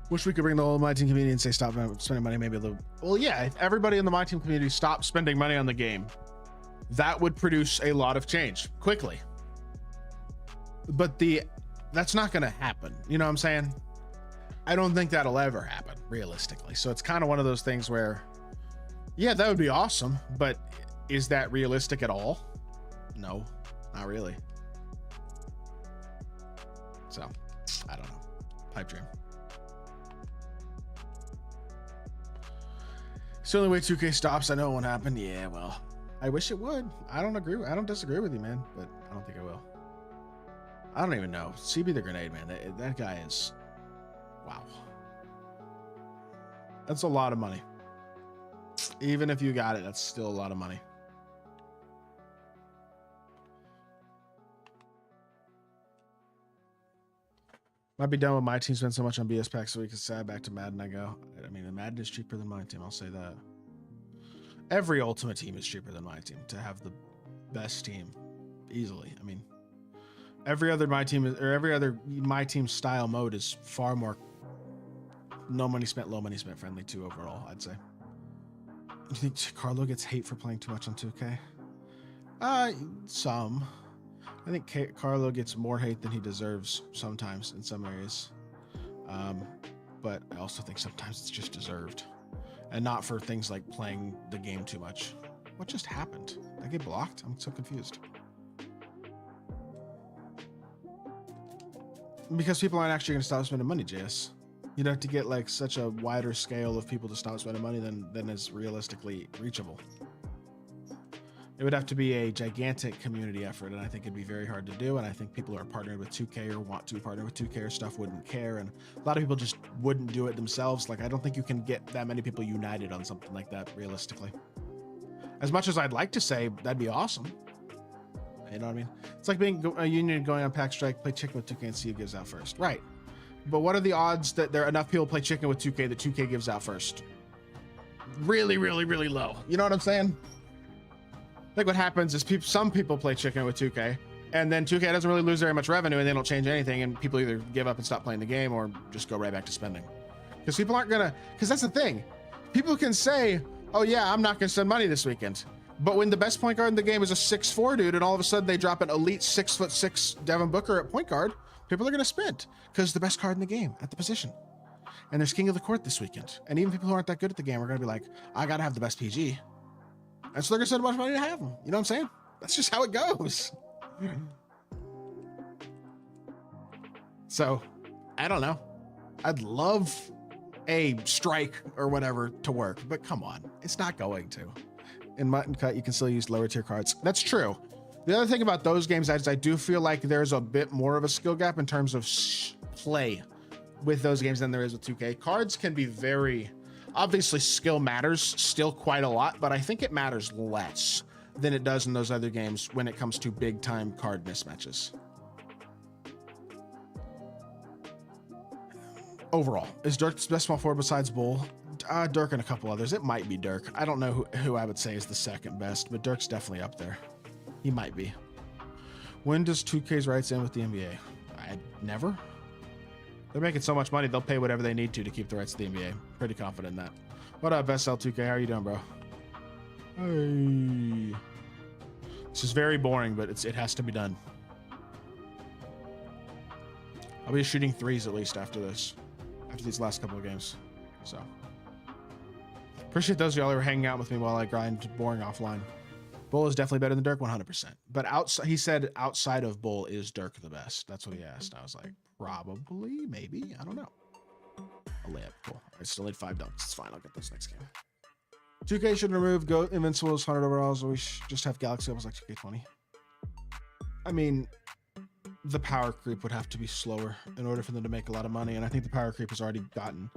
Wish we could bring the whole MyTEAM community and say stop spending money. Maybe a little. Well, yeah. If everybody in the MyTEAM community stopped spending money on the game, that would produce a lot of change quickly. But that's not going to happen. You know what I'm saying? I don't think that'll ever happen realistically. So it's kind of one of those things where, yeah, that would be awesome, but is that realistic at all? No, not really. So I don't know. Pipe dream. It's the only way 2K stops. I know it won't happen. Yeah, well, I wish it would. I don't disagree with you, man, but I don't think I will. I don't even know. CB the Grenade, man. That guy is, wow. That's a lot of money. Even if you got it, that's still a lot of money. Might be done with my team. Spend so much on BS packs so we can sad back to Madden. I go. I mean, the Madden is cheaper than my team. I'll say that. Every Ultimate Team is cheaper than my team to have the best team easily. I mean, every other my team style mode is far more no money spent, low money spent friendly too overall, I'd say. Do you think Carlo gets hate for playing too much on 2K? Some. I think Carlo gets more hate than he deserves sometimes in some areas. But I also think sometimes it's just deserved. And not for things like playing the game too much. What just happened? Did I get blocked? I'm so confused. Because people aren't actually going to stop spending money, JS. You'd have to get like such a wider scale of people to stop spending money than is realistically reachable. It would have to be a gigantic community effort, and I think it'd be very hard to do. And I think people who are partnered with 2K or want to partner with 2K or stuff wouldn't care, and a lot of people just wouldn't do it themselves. Like, I don't think you can get that many people united on something like that realistically. As much as I'd like to say that'd be awesome, you know what I mean? It's like being a union going on Pack Strike, play chicken with 2K and see who gives out first, right? But what are the odds that there are enough people play chicken with 2K that 2K gives out first? Really, really, really low. You know what I'm saying? I think what happens is some people play chicken with 2K, and then 2K doesn't really lose very much revenue, and they don't change anything, and people either give up and stop playing the game or just go right back to spending. Because people aren't gonna, because that's the thing. People can say, oh yeah, I'm not gonna spend money this weekend. But when the best point guard in the game is a 6'4" dude, and all of a sudden they drop an elite 6'6" Devin Booker at point guard, people are gonna spend, because the best card in the game at the position. And there's King of the Court this weekend. And even people who aren't that good at the game are gonna be like, I gotta have the best PG. And so they're gonna spend a bunch of money to have them. You know what I'm saying? That's just how it goes. So, I don't know. I'd love a strike or whatever to work, but come on, it's not going to. In Mutton Cut, you can still use lower tier cards. That's true. The other thing about those games is I do feel like there's a bit more of a skill gap in terms of play with those games than there is with 2K. Cards can be very... Obviously, skill matters still quite a lot, but I think it matters less than it does in those other games when it comes to big-time card mismatches. Overall, is Dirk the best small forward besides Bull? Dirk and a couple others. It might be Dirk. I don't know who I would say is the second best, but Dirk's definitely up there. He might be. When does 2K's rights end with the NBA? Never. They're making so much money, they'll pay whatever they need to keep the rights to the NBA. Pretty confident in that. What up, SL2K? How are you doing, bro? Hey. This is very boring, but it has to be done. I'll be shooting threes at least after this. After these last couple of games. So. Appreciate those of y'all who are hanging out with me while I grind boring offline. Bull is definitely better than Dirk, 100%. But outside, he said outside of Bull, is Dirk the best? That's what he asked. I was like, probably, maybe. I don't know. A layup, cool. I still need 5 dunks. It's fine. I'll get this next game. 2K should remove GOAT Invincibles 100 overalls, or we should just have Galaxy levels like 2K20. I mean, the power creep would have to be slower in order for them to make a lot of money, and I think the power creep has already gotten...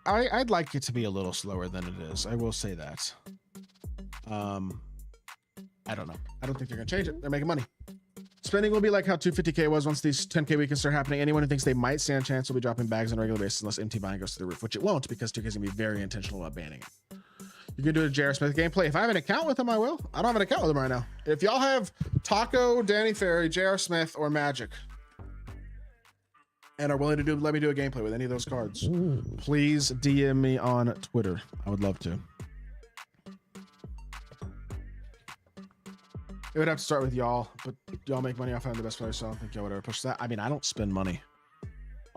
I'd like it to be a little slower than it is. I will say that. I don't know. I don't think they're gonna change it. They're making money. Spending will be like how 250K was once these 10K weekends start happening. Anyone who thinks they might stand a chance will be dropping bags on a regular basis unless MT buying goes to the roof, which it won't, because 2K is gonna be very intentional about banning it. You can do a J.R. Smith gameplay. If I have an account with him, I will. I don't have an account with him right now. If y'all have Taco, Danny Ferry, J.R. Smith, or Magic, and are willing to let me do a gameplay with any of those cards, please DM me on Twitter. I would love to. It would have to start with y'all, but y'all make money off having the best player, so I don't think y'all would ever push that. I mean, I don't spend money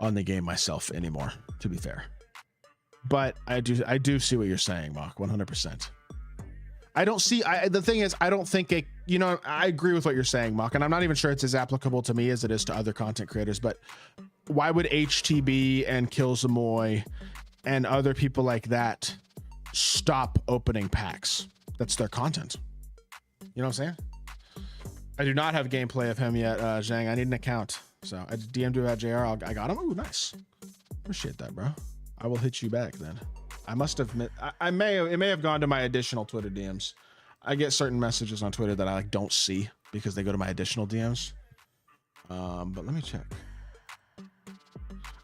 on the game myself anymore, to be fair. But I do see what you're saying, Mock, 100%. I don't see, the thing is, I don't think I agree with what you're saying, Mock, and I'm not even sure it's as applicable to me as it is to other content creators, but why would HTB and Killzamoy and other people like that stop opening packs? That's their content. You know what I'm saying? I do not have gameplay of him yet, Zhang. I need an account. So I DM'd you about JR. I got him. Ooh, nice. Appreciate that, bro. I will hit you back then. I must have, it may have gone to my additional Twitter DMs. I get certain messages on Twitter that I don't see because they go to my additional DMs. But let me check.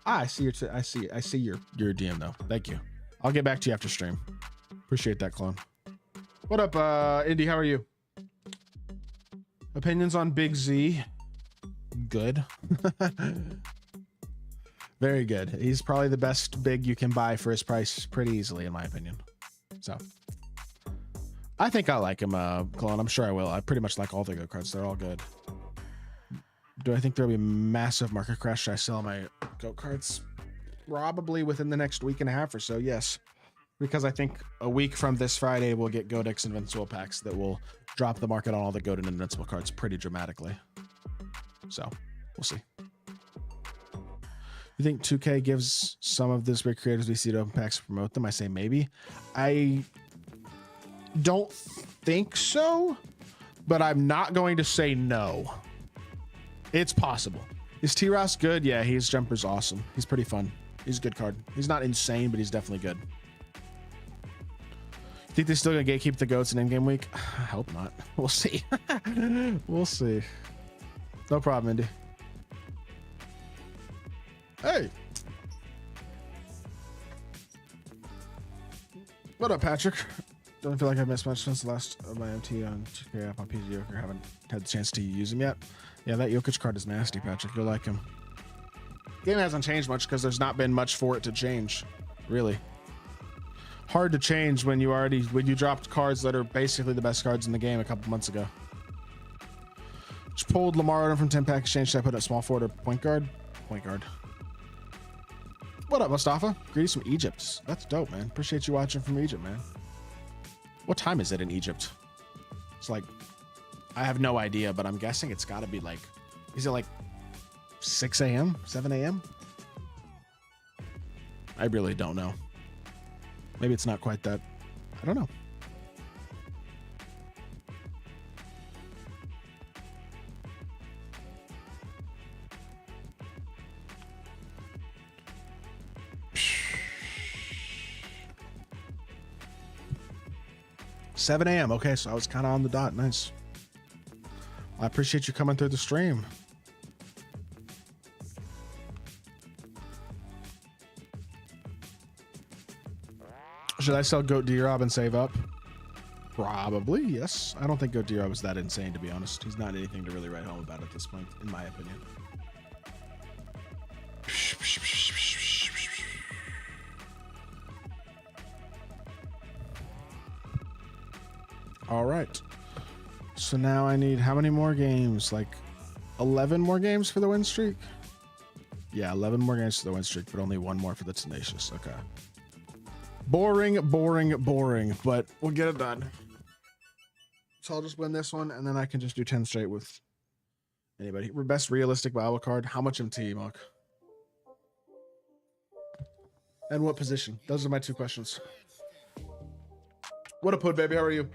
I see your DM though. Thank you. I'll get back to you after stream. Appreciate that, clone. What up, Indy? How are you? Opinions on Big Z? Good. Very good. He's probably the best big you can buy for his price pretty easily, in my opinion. So I think I like him, Clone. I'm sure I will. I pretty much like all the GOAT cards. They're all good. Do I think there'll be a massive market crash? Should I sell my GOAT cards? Probably within the next week and a half or so, yes. Because I think a week from this Friday, we'll get GOAT Invincible packs that will drop the market on all the GOAT and Invincible cards pretty dramatically. So, we'll see. You think 2K gives some of this big creators VC to open packs to promote them? I say maybe. I don't think so. but I'm not going to say no. It's possible. Is T-Ross good? Yeah, his jumper's awesome. He's pretty fun. He's a good card. He's not insane, but he's definitely good. Think they're still gonna gatekeep the goats in in-game week? I hope not. We'll see. We'll see. No problem, Indy. Hey. What up, Patrick? Don't feel like I've missed much since the last of my MT on 2K app on PC Joker. Haven't had the chance to use him yet. Yeah, that Jokic card is nasty, Patrick. You'll like him. Game hasn't changed much because there's not been much for it to change, really. Hard to change when you dropped cards that are basically the best cards in the game a couple months ago. Just pulled Lamar from 10 pack exchange. Should I put a small forward or point guard? Point guard. What up, Mustafa? Greetings from Egypt. That's dope, man. Appreciate you watching from Egypt, man. What time is it in Egypt? It's like, I have no idea, but I'm guessing it's got to be like, is it like 6 a.m., 7 a.m.? I really don't know. Maybe it's not quite that. I don't know. $7 a.m. Okay, so I was kind of on the dot. Nice. I appreciate you coming through the stream. Should I sell Goat D-Rob and save up? Probably, yes. I don't think Goat D-Rob is that insane, to be honest. He's not anything to really write home about at this point, in my opinion. All right. So now I need how many more games? Like 11 more games for the win streak? Yeah, 11 more games for the win streak, but only one more for the Tenacious. Okay. Boring, boring, boring, but we'll get it done. So I'll just win this one, and then I can just do 10 straight with anybody. Best realistic Bible card. How much MT, Mark? And what position? Those are my two questions. What up, Hood, baby? How are you?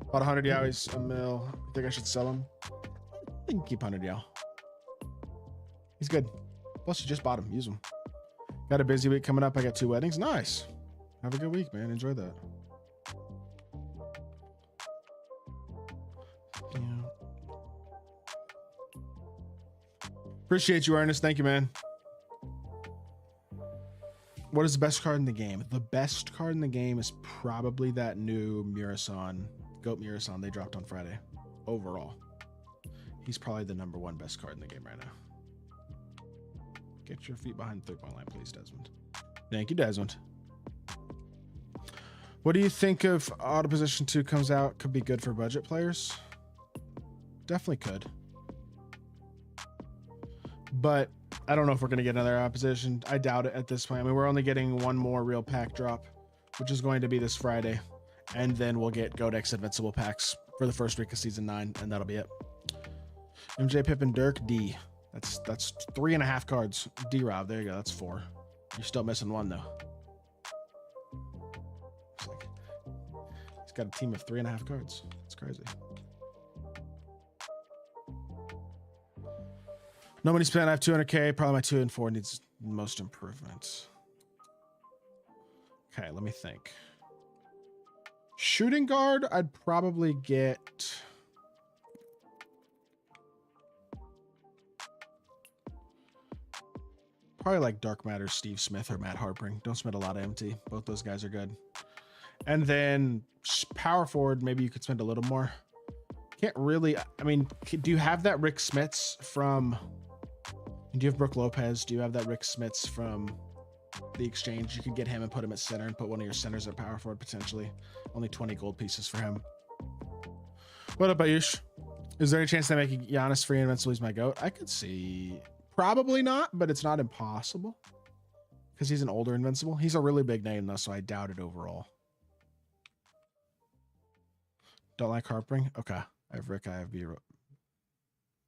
About 100 yowies, a mil. Think I should sell him? I can keep 100 yow. He's good. Plus, you just bought him. Use him. Got a busy week coming up. I got 2 weddings. Nice. Have a good week, man. Enjoy that. Yeah. Appreciate you, Ernest. Thank you, man. What is the best card in the game? The best card in the game is probably that new Murasan, Goat Murasan they dropped on Friday. Overall, he's probably the #1 best card in the game right now. Get your feet behind the 3-point line, please, Desmond. Thank you, Desmond. What do you think of Auto Position 2 comes out? Could be good for budget players. Definitely could. But I don't know if we're going to get another opposition. I doubt it at this point. I mean, we're only getting one more real pack drop, which is going to be this Friday. And then we'll get Godex Invincible packs for the first week of Season 9, and that'll be it. MJ, Pippen, Dirk, D. That's 3.5 cards. D-Rob, there you go. That's 4. You're still missing 1, though. It's like, he's got a team of 3.5 cards. It's crazy. No money spent. I have 200K. Probably my 2 and 4 needs most improvements. Okay, let me think. Shooting guard, I'd probably get... Probably like Dark Matter, Steve Smith, or Matt Harpring. Don't spend a lot of MT. Both those guys are good. And then power forward, maybe you could spend a little more. Can't really... I mean, do you have that Rick Smits from... Do you have Brooke Lopez? Do you have that Rick Smits from the exchange? You could get him and put him at center and put one of your centers at power forward potentially. Only 20 gold pieces for him. What up, Ayush? Is there any chance they make Giannis free invincible? He's my GOAT? I could see. Probably not, but it's not impossible. Because he's an older invincible. He's a really big name though, so I doubt it overall. Don't like Harpring? Okay. I have Rick, I have B.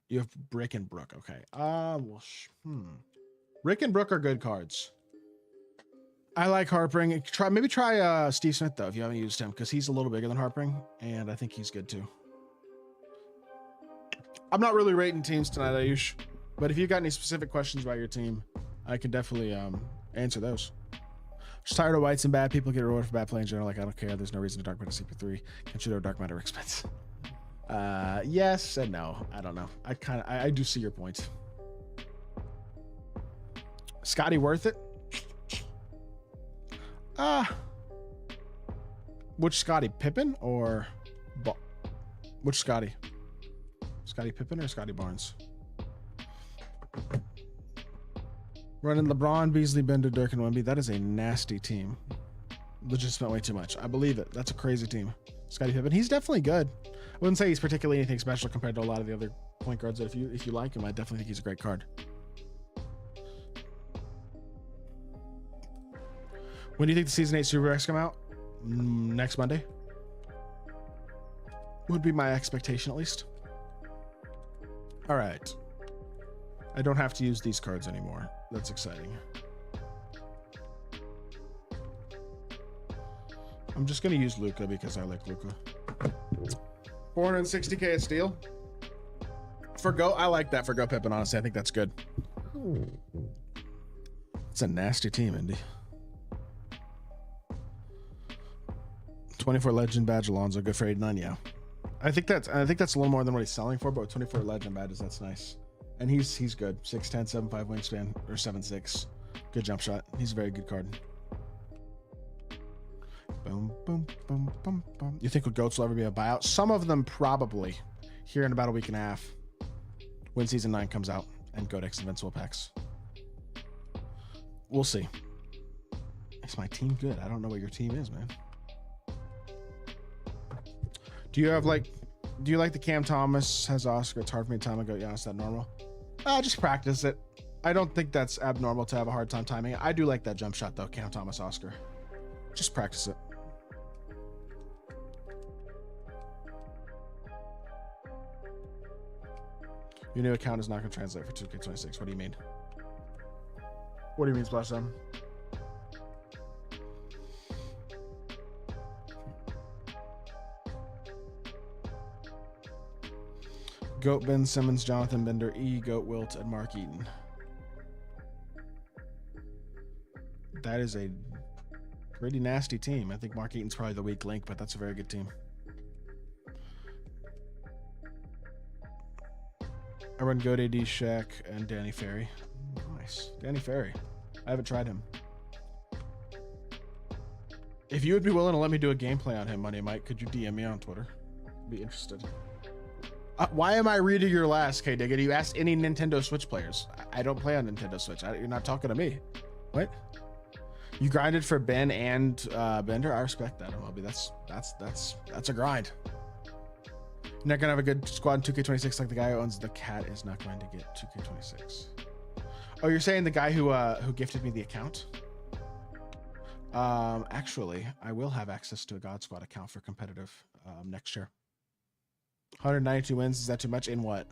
You have Rick and Brooke. Okay. Well, Rick and Brooke are good cards. I like Harpring. Maybe try Steve Smith though if you haven't used him, because he's a little bigger than Harpring, and I think he's good too. I'm not really rating teams tonight, Ayush, but if you got any specific questions about your team, I can definitely answer those. Just tired of whites and bad people get rewarded for bad play in general. Like, I don't care. There's no reason to dark matter CP3. Consider dark matter expense. Yes and no. I don't know. I do see your point. Scotty worth it? Which Scotty? Pippen or which Scotty? Scotty Pippen or Scotty Barnes? Running LeBron, Beasley, Bender, Dirk, and Wemby. That is a nasty team. Legit spent way too much. I believe it. That's a crazy team. Scotty Pippen. He's definitely good. I wouldn't say he's particularly anything special compared to a lot of the other point guards. That if you like him, I definitely think he's a great card. When do you think the Season 8 Super X come out? Next Monday. Would be my expectation, at least. All right. I don't have to use these cards anymore. That's exciting. I'm just going to use Luka because I like Luka. 460k a steal. For Go, I like that for Go Pippen, honestly. I think that's good. It's a nasty team, Indy. 24 Legend badge Alonzo, good for 89, yeah. I think that's a little more than what he's selling for, but with 24 Legend badges, that's nice. And he's good. 6'10", 7'5" wingspan, or 7'6". Good jump shot. He's a very good card. Boom, boom, boom, boom, boom. You think GOATs will ever be a buyout? Some of them probably. Here in about a week and a half. When Season 9 comes out and GOAT Invincible packs. We'll see. Is my team good? I don't know what your team is, man. Do you like the Cam Thomas has Oscar? It's hard for me to time ago. Yeah, is that normal? Just practice it. I don't think that's abnormal to have a hard time timing it. I do like that jump shot though, Cam Thomas Oscar. Just practice it. Your new account is not going to translate for 2K26. What do you mean? What do you mean, Splash Them? Goat, Ben Simmons, Jonathan Bender, E, Goat, Wilt, and Mark Eaton. That is a pretty nasty team. I think Mark Eaton's probably the weak link, but that's a very good team. I run Goat, AD, Shaq, and Danny Ferry. Nice. Danny Ferry. I haven't tried him. If you would be willing to let me do a gameplay on him, Money Mike, could you DM me on Twitter? I'd be interested. Why am I reading your last, K-Diggity? You asked any Nintendo Switch players. I don't play on Nintendo Switch. You're not talking to me. What? You grinded for Ben and Bender? I respect that, MLB. That's a grind. You're not gonna have a good squad in 2K26 like the guy who owns the cat is not going to get 2K26. Oh, you're saying the guy who gifted me the account? Actually, I will have access to a God Squad account for competitive next year. 192 wins. Is that too much? In what?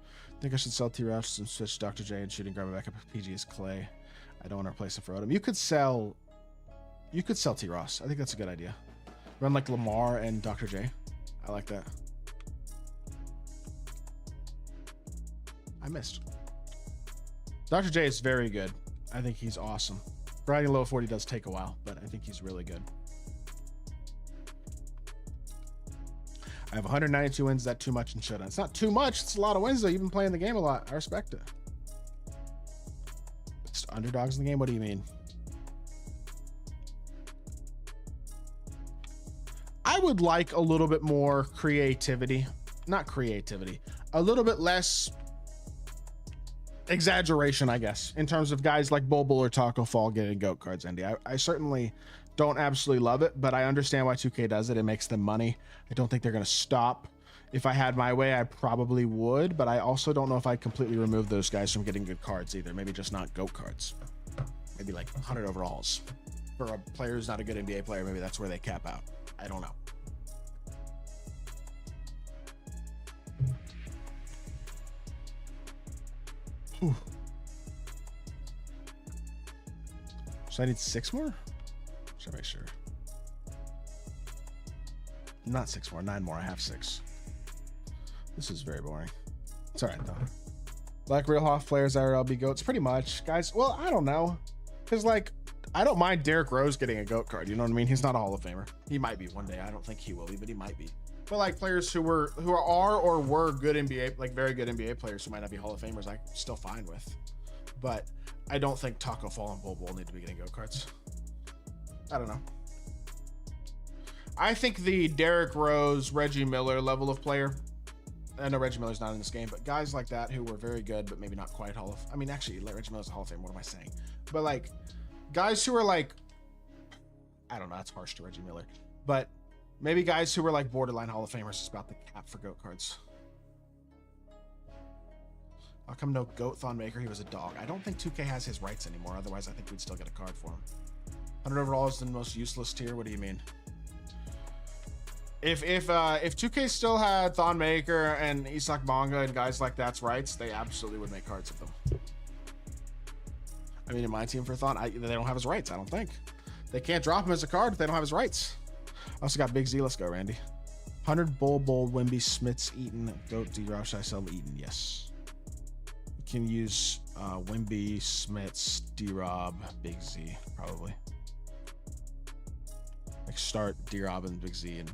I think I should sell T-Ross and switch Dr. J and shoot and grab a backup of PG's Clay. I don't want to replace him for Odom. You could sell T-Ross. I think that's a good idea. Run like Lamar and Dr. J. I like that. I missed. Dr. J is very good. I think he's awesome. Riding low 40 does take a while, but I think he's really good. I have 192 wins. Is that too much in Showdown? It's not too much. It's a lot of wins, though. You've been playing the game a lot. I respect it. It's underdogs in the game? What do you mean? I would like a little bit more creativity. Not creativity. A little bit less exaggeration, I guess, in terms of guys like Bulbul or Taco Fall getting GOAT cards, Andy. I certainly don't absolutely love it, but I understand why 2K does it. It makes them money. I don't think they're going to stop. If I had my way, I probably would, but I also don't know if I'd completely remove those guys from getting good cards either. Maybe just not GOAT cards. Maybe like 100 overalls. For a player who's not a good NBA player, maybe that's where they cap out. I don't know. Whew. So I need 6 more? Should I make sure? Not 6 more, 9 more. I have 6. This is very boring. It's all right though. Like real Hoff players are LB goats, pretty much, guys. Well, I don't know, because like I don't mind Derrick Rose getting a goat card. You know what I mean? He's not a Hall of Famer. He might be one day. I don't think he will be, but he might be. But like players who are or were good NBA, like very good NBA players who might not be Hall of Famers, I'm still fine with. But I don't think Taco Fall and Bol Bol need to be getting goat cards. I don't know. I think the Derrick Rose, Reggie Miller level of player. I know Reggie Miller's not in this game, but guys like that who were very good, but maybe not quite Hall of. I mean, actually, Reggie Miller's a Hall of Fame. What am I saying? But like, guys who are like, I don't know. That's harsh to Reggie Miller, but maybe guys who were like borderline Hall of Famers is about the cap for goat cards. How come no goat Thon Maker? He was a dog. I don't think 2K has his rights anymore. Otherwise, I think we'd still get a card for him. 100 overall is the most useless tier. What do you mean? If 2K still had Thon Maker and Isak Bonga and guys like that's rights, they absolutely would make cards of them. I mean, in my team for Thon, they don't have his rights. I don't think they can't drop him as a card if they don't have his rights. I also got Big Z. Let's go, Randy. 100 Bol Bol, Wimby, Smits, Eaton, Goat, D-Rob. Should I sell Eaton? Yes. You can use Wimby, Smits, D-Rob, Big Z, probably. Like start D-Rob and Big Z and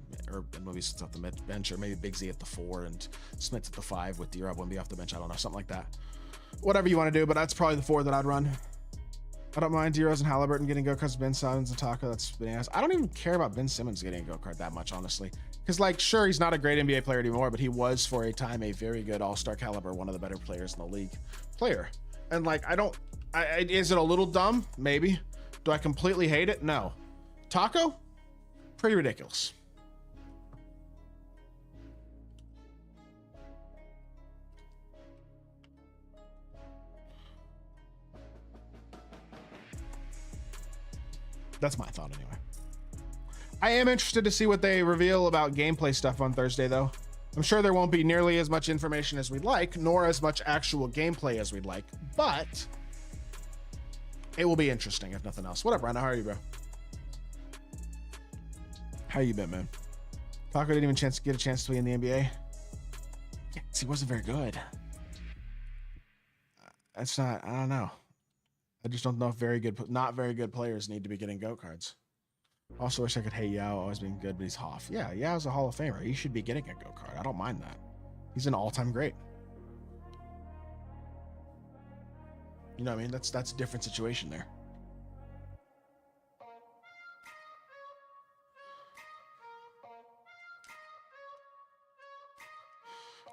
maybe Smits off the bench, or maybe Big Z at the 4 and Smits at the 5 with D-Rob, Wimby off the bench. I don't know, something like that. Whatever you want to do, but that's probably the 4 that I'd run. I don't mind D-Rose and Halliburton getting go cards. Ben Simmons and Taco, that's bananas. I don't even care about Ben Simmons getting a go card that much, honestly. Because, like, sure, he's not a great NBA player anymore, but he was for a time a very good all-star caliber, one of the better players in the league player. And, like, is it a little dumb? Maybe. Do I completely hate it? No. Taco? Pretty ridiculous. That's my thought anyway. I am interested to see what they reveal about gameplay stuff on Thursday, though. I'm sure there won't be nearly as much information as we'd like, nor as much actual gameplay as we'd like, but it will be interesting, if nothing else. What up, Rhino? How are you, bro? How you been, man? Taco didn't even get a chance to be in the NBA. Yes, he wasn't very good. That's not, I don't know. I just don't know if not very good players need to be getting GOAT cards. Also wish I could, hey, Yao, always been good, but he's Hoff. Yeah, Yao's a Hall of Famer. He should be getting a GOAT card. I don't mind that. He's an all-time great. You know what I mean? That's a different situation there.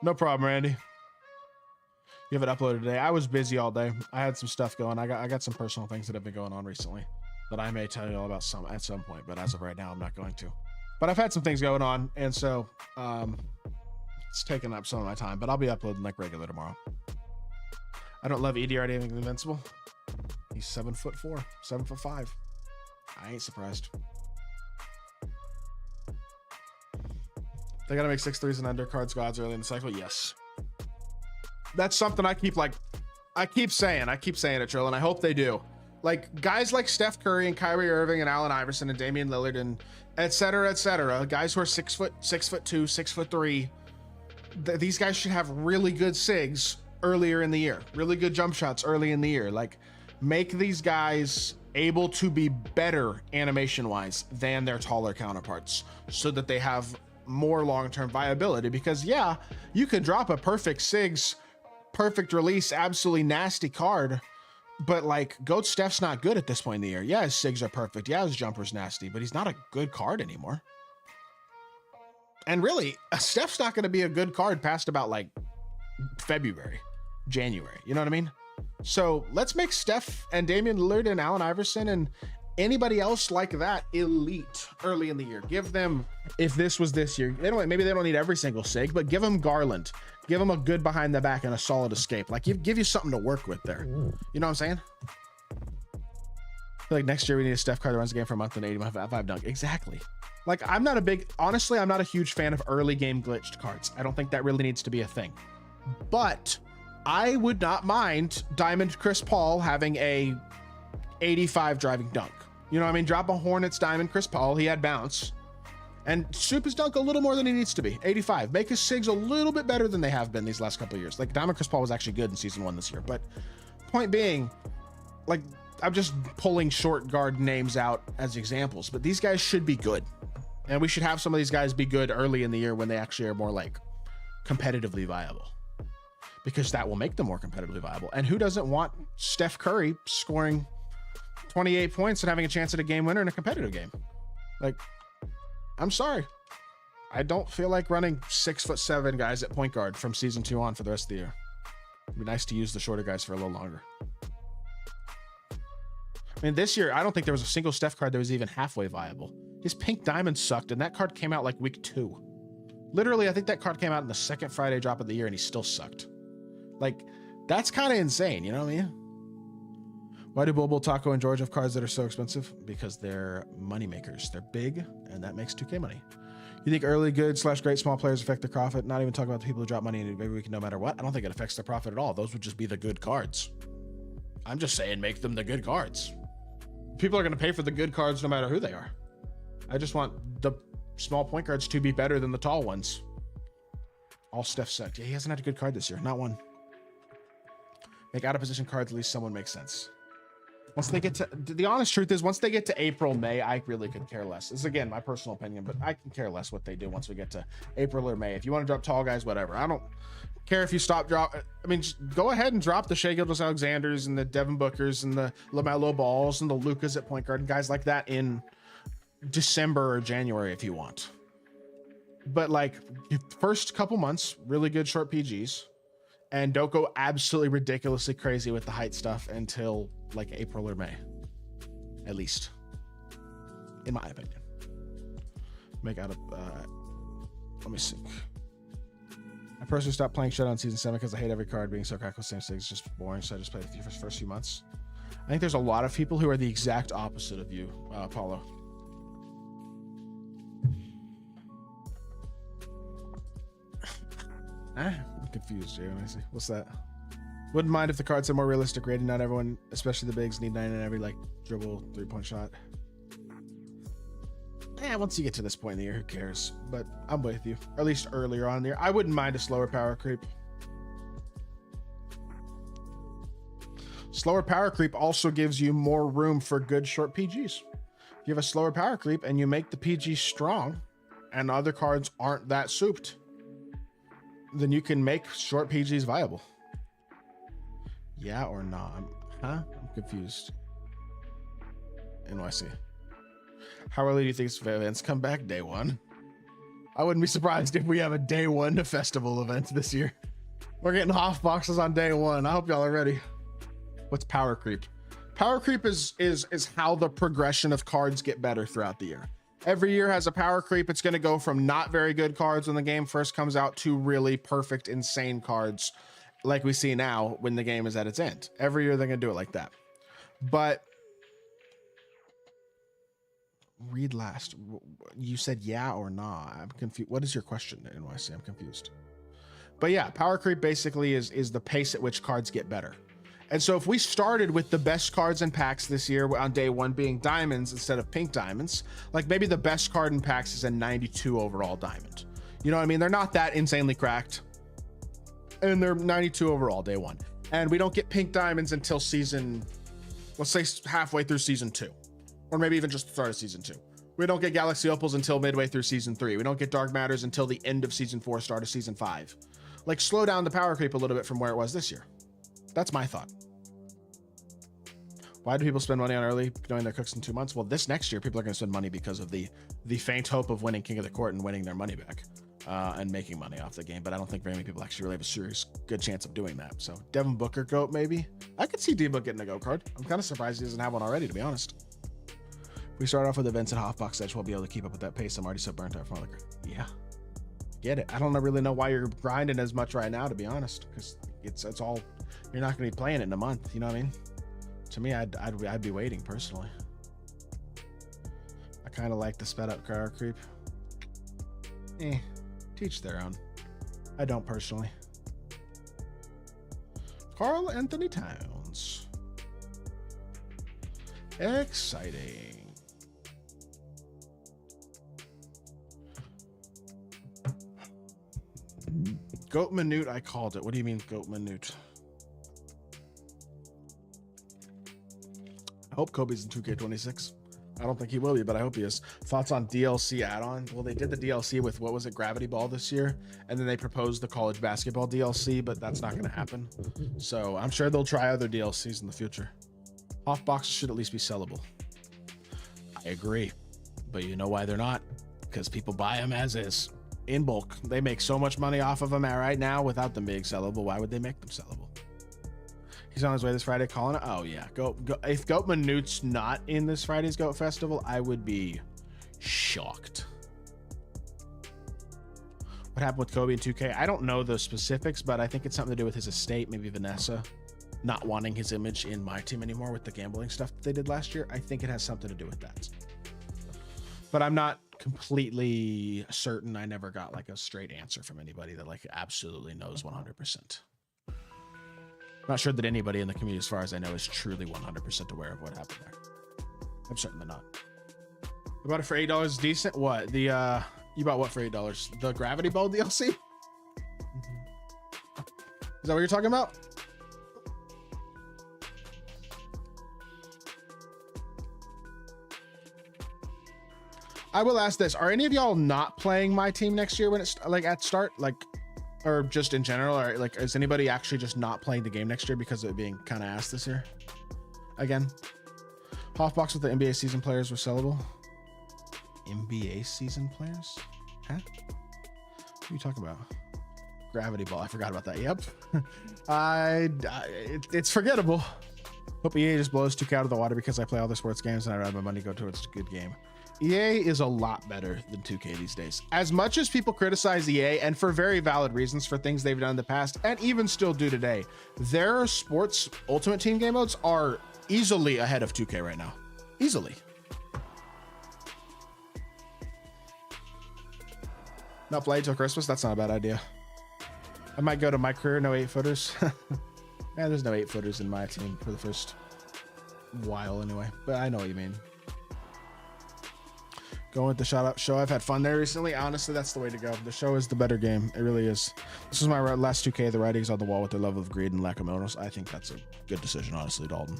No problem, Randy. You have it uploaded today. I was busy all day. I had some stuff going. I got some personal things that have been going on recently that I may tell you all about at some point, but as of right now, I'm not going to. But I've had some things going on, and so it's taking up some of my time, but I'll be uploading like regular tomorrow. I don't love EDR being invincible. He's 7'4", 7'5". I ain't surprised. They gotta make 6 3s and under cards gods early in the cycle. Yes. That's something I keep saying it, Trill, and I hope they do. Like guys like Steph Curry and Kyrie Irving and Allen Iverson and Damian Lillard and et cetera, guys who are 6'2", 6'3". These guys should have really good SIGs earlier in the year, really good jump shots early in the year. Like make these guys able to be better animation wise than their taller counterparts so that they have more long-term viability. Because yeah, you could drop a perfect SIGs, perfect release, absolutely nasty card, but like GOAT Steph's not good at this point in the year. Yeah, his SIGs are perfect. Yeah, his jumper's nasty, but he's not a good card anymore. And really, Steph's not going to be a good card past about like February, January. You know what I mean? So let's make Steph and Damian Lillard and Allen Iverson and anybody else like that elite early in the year. Give them, if this was this year, maybe they don't need every single SIG, but give them Garland. Give them a good behind the back and a solid escape. Like give you something to work with there. You know what I'm saying? I feel like next year we need a Steph card that runs the game for a month and 85 dunk. Exactly. Like honestly, I'm not a huge fan of early game glitched cards. I don't think that really needs to be a thing. But I would not mind Diamond Chris Paul having a 85 driving dunk. You know what I mean? Drop a Hornets Diamond Chris Paul. He had bounce. And Soup is dunk a little more than he needs to be. 85. Make his SIGs a little bit better than they have been these last couple of years. Like, Diamond Chris Paul was actually good in season 1 this year. But point being, like, I'm just pulling short guard names out as examples. But these guys should be good. And we should have some of these guys be good early in the year when they actually are more, like, competitively viable. Because that will make them more competitively viable. And who doesn't want Steph Curry scoring 28 points and having a chance at a game winner in a competitive game? Like, I'm sorry. I don't feel like running 6'7" guys at point guard from season 2 on for the rest of the year. It'd be nice to use the shorter guys for a little longer. I mean, this year, I don't think there was a single Steph card that was even halfway viable. His pink diamond sucked, and that card came out like week 2. Literally, I think that card came out in the second Friday drop of the year, and he still sucked. Like, that's kind of insane, you know what I mean? Why do Bobo, Taco, and George have cards that are so expensive? Because they're money makers. They're big, and that makes 2K money. You think early good / great small players affect their profit? Not even talking about the people who drop money in every week no matter what. I don't think it affects their profit at all. Those would just be the good cards. I'm just saying make them the good cards. People are going to pay for the good cards no matter who they are. I just want the small point guards to be better than the tall ones. All Steph sucked. Yeah, he hasn't had a good card this year. Not one. Make out of position cards, at least someone makes sense. Once they get to, the honest truth is, once they get to April, May, I really could care less. This is, again, my personal opinion, but I can care less what they do once we get to April or May. If you want to drop tall guys, whatever. I don't care if you stop drop. I mean, just go ahead and drop the Shai Gilgeous-Alexanders and the Devin Bookers and the LaMelo Balls and the Lucas at point guard and guys like that in December or January if you want. But like, first couple months, really good short PGs. And don't go absolutely ridiculously crazy with the height stuff until like April or May, at least, in my opinion. Make out of, let me see. I personally stopped playing Showdown Season 7 because I hate every card being so crackle same thing. It's just boring, so I just played it for the first few months. I think there's a lot of people who are the exact opposite of you, Paulo. I'm confused, Jay, when I see. What's that? Wouldn't mind if the cards are more realistic rating. Not everyone, especially the bigs, need 9 in every like dribble 3-point shot. Once you get to this point in the year, who cares? But I'm with you. Or at least earlier on in the year. I wouldn't mind a slower power creep. Slower power creep also gives you more room for good short PGs. If you have a slower power creep and you make the PG strong and other cards aren't that souped, then you can make short PGs viable. Yeah or not? I'm confused. NYC. How early do you think events come back? Day 1. I wouldn't be surprised if we have a day 1 festival event this year. We're getting half boxes on day 1. I hope y'all are ready. What's power creep? Power creep is how the progression of cards get better throughout the year. Every year has a power creep. It's going to go from not very good cards when the game first comes out to really perfect, insane cards like we see now when the game is at its end. Every year they're going to do it like that. But read last. You said yeah or nah. I'm confused. What is your question, NYC? I'm confused. But yeah, power creep basically is the pace at which cards get better. And so if we started with the best cards in packs this year on day 1 being diamonds instead of pink diamonds, like maybe the best card in packs is a 92 overall diamond. You know what I mean? They're not that insanely cracked. And they're 92 overall day 1. And we don't get pink diamonds until season, let's say halfway through season 2. Or maybe even just the start of season 2. We don't get Galaxy Opals until midway through season 3. We don't get Dark Matters until the end of season 4, start of season 5. Like, slow down the power creep a little bit from where it was this year. That's my thought. Why do people spend money on early knowing they're cooks in 2 months? Well, this next year, people are going to spend money because of the faint hope of winning King of the Court and winning their money back and making money off the game. But I don't think very many people actually really have a serious good chance of doing that. So Devin Booker GOAT, maybe. I could see D-Book getting a GOAT card. I'm kind of surprised he doesn't have one already, to be honest. We start off with events at Halfbox Edge. We'll be able to keep up with that pace. I'm already so burnt out from all the... Yeah. Get it. I don't really know why you're grinding as much right now, to be honest, because it's all... You're not going to be playing it in a month. You know what I mean? To me, I'd be waiting personally. I kind of like the sped up car creep. Teach their own. I don't personally. Carl Anthony Towns. Exciting. Goat Minute, I called it. What do you mean, Goat Minute? I hope Kobe's in 2K26. I don't think he will be, but I hope he is. Thoughts on DLC add-on? Well, they did the DLC with, what was it, Gravity Ball this year, and then they proposed the college basketball DLC, but that's not going to happen. So I'm sure they'll try other DLCs in the future. Off boxes should at least be sellable. I agree, but you know why they're not? Because people buy them as is, in bulk. They make so much money off of them right now without them being sellable. Why would they make them sellable? He's on his way this Friday calling it. Oh yeah, go. If Goat Minute's not in this Friday's Goat Festival, I would be shocked. What happened with Kobe in 2K? I don't know the specifics, but I think it's something to do with his estate, maybe Vanessa not wanting his image in MyTEAM anymore with the gambling stuff that they did last year. I think it has something to do with that. But I'm not completely certain. I never got like a straight answer from anybody that like absolutely knows 100%. Not sure that anybody in the community, as far as I know, is truly 100% aware of what happened there. I'm certainly not. I bought it for $8. Decent. What? The you bought what for $8? The Gravity Ball DLC? Is that what you're talking about? I will ask this: are any of y'all not playing MyTEAM next year when it's like at start, like? Or just in general, or like, is anybody actually just not playing the game next year because of it being kind of ass this year? Again, Hoffbox with the NBA season players were sellable. NBA season players? Huh? What are you talking about? Gravity Ball. I forgot about that. Yep. It's forgettable. Hope EA just blows 2K out of the water because I play all the sports games and I'd rather my money go towards a good game. EA is a lot better than 2K these days. As much as people criticize EA, and for very valid reasons for things they've done in the past, and even still do today, their sports Ultimate Team game modes are easily ahead of 2K right now. Easily. Not play till Christmas? That's not a bad idea. I might go to my career, no 8-footers. Yeah, there's no 8-footers in my team for the first while anyway, but I know what you mean. Going with the show. I've had fun there recently. Honestly, that's the way to go. The show is the better game. It really is. This is my last 2K. The writing's on the wall with their level of greed and lack of morals. I think that's a good decision, honestly, Dalton.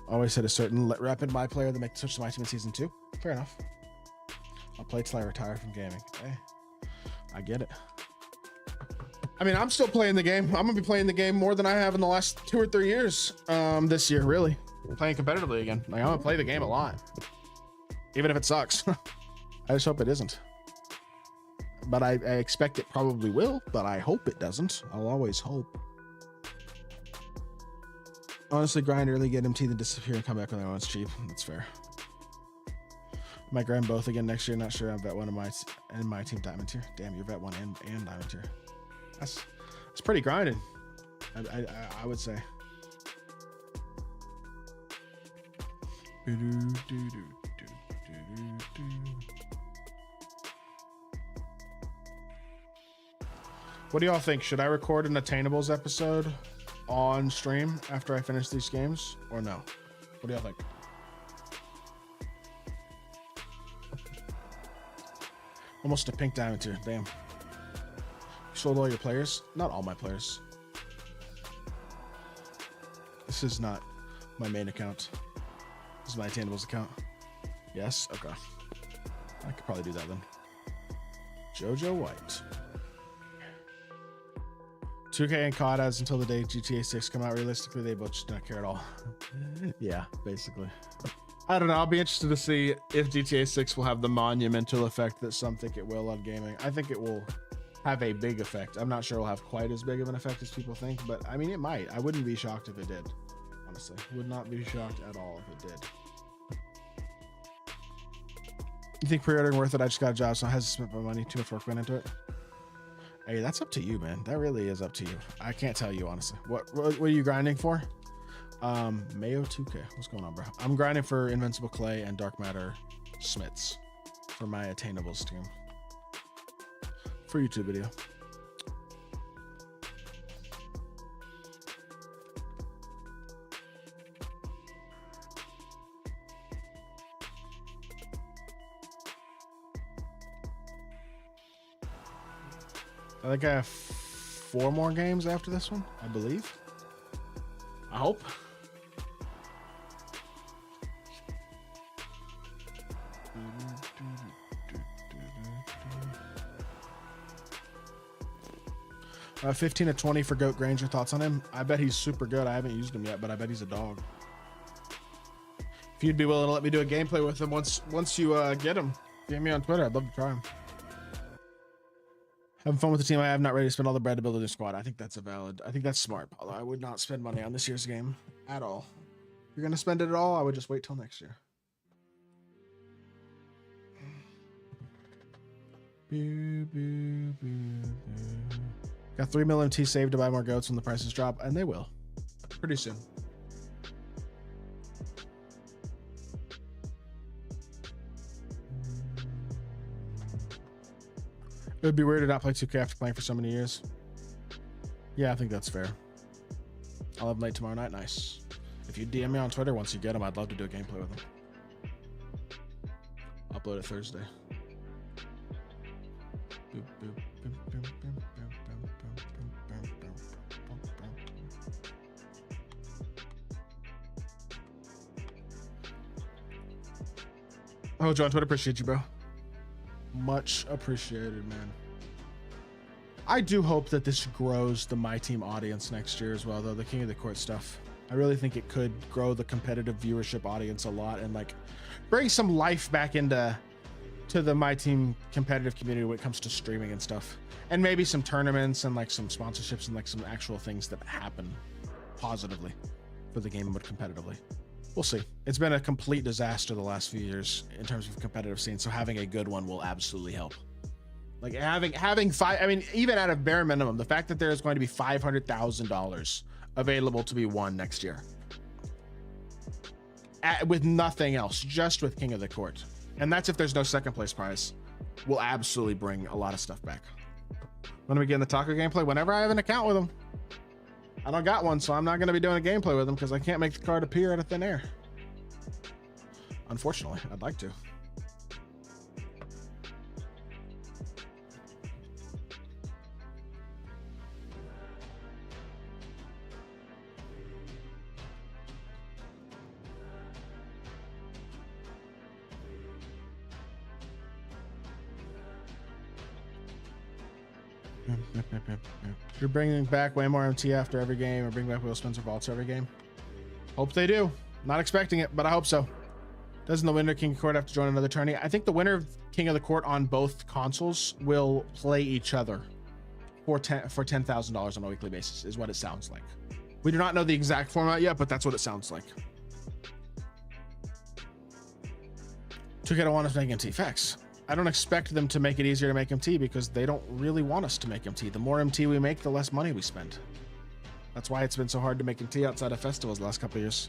Always hit a certain rapid my player that makes switch to my team in season 2. Fair enough. I'll play till I retire from gaming. Hey, I get it. I mean, I'm still playing the game. I'm gonna be playing the game more than I have in the last 2 or 3 years. This year, really. Playing competitively again. Like, I'm gonna play the game a lot. Even if it sucks. I just hope it isn't. But I expect it probably will, but I hope it doesn't. I'll always hope. Honestly, grind early, get MT, then disappear and come back when I want it's cheap. That's fair. Might grind both again next year. Not sure. I'm vet 1 in my team diamond tier. Damn, you're vet 1 and diamond tier. That's pretty grinding. I would say. What do y'all think? Should I record an Attainables episode on stream after I finish these games or no? What do y'all think? Almost a pink diamond tier. Damn. You sold all your players? Not all my players. This is not my main account. This is my Attainables account. Yes? Okay. I could probably do that then. Jojo White. 2K and COD as until the day GTA 6 come out. Realistically, they both just don't care at all. Yeah, basically. I don't know. I'll be interested to see if GTA 6 will have the monumental effect that some think it will on gaming. I think it will have a big effect. I'm not sure it'll have quite as big of an effect as people think, but I mean, it might. I wouldn't be shocked if it did. Honestly, would not be shocked at all if it did. You think pre-ordering worth it? I just got a job, so I hasn't spent my money. Too much work went into it. Hey, that's up to you, man. That really is up to you. I can't tell you, honestly. What are you grinding for? Mayo 2K. What's going on, bro? I'm grinding for Invincible Clay and Dark Matter Smiths for my Attainables team. For YouTube video. I think I have 4 more games after this one, I believe. I hope. Uh, 15 to 20 for Goat Granger. Thoughts on him? I bet he's super good. I haven't used him yet, but I bet he's a dog. If you'd be willing to let me do a gameplay with him once you get him, DM me on Twitter. I'd love to try him. Having fun with the team I have, not ready to spend all the bread to build a new squad. I think that's I think that's smart, Paulo. I would not spend money on this year's game at all. If you're gonna spend it at all, I would just wait till next year. Got 3 million T saved to buy more goats when the prices drop, and they will pretty soon. It would be weird to not play 2K after playing for so many years. Yeah, I think that's fair. I'll have him late tomorrow night. Nice. If you DM me on Twitter once you get him, I'd love to do a gameplay with him. Upload it Thursday. Oh, John, Twitter, appreciate you, bro. Much appreciated, man. I do hope that this grows the MyTEAM audience next year as well, though, the King of the Court stuff. I really think it could grow the competitive viewership audience a lot and like bring some life back into the MyTEAM competitive community when it comes to streaming and stuff. And maybe some tournaments and like some sponsorships and like some actual things that happen positively for the game but competitively. We'll see. It's been a complete disaster the last few years in terms of competitive scene, so having a good one will absolutely help. Like having five, I mean, even at a bare minimum, the fact that there is going to be $500,000 available to be won next year with nothing else, just with King of the Court. And that's if there's no second place prize, will absolutely bring a lot of stuff back. When we get in the Taco gameplay, whenever I have an account with him. I don't got one, so I'm not going to be doing a gameplay with him because I can't make the card appear out of thin air. Unfortunately, I'd like to. You're bringing back way more MT after every game, or bring back wheel spins or vaults every game. Hope they do. Not expecting it, but I hope so. Doesn't the winner of King of the Court have to join another tourney? I think the winner of King of the Court on both consoles will play each other for $10,000 on a weekly basis, is what it sounds like. We do not know the exact format yet, but that's what it sounds like. 2K don't want us making MT. Facts. I don't expect them to make it easier to make MT because they don't really want us to make MT. The more MT we make, the less money we spend. That's why it's been so hard to make MT outside of festivals the last couple of years.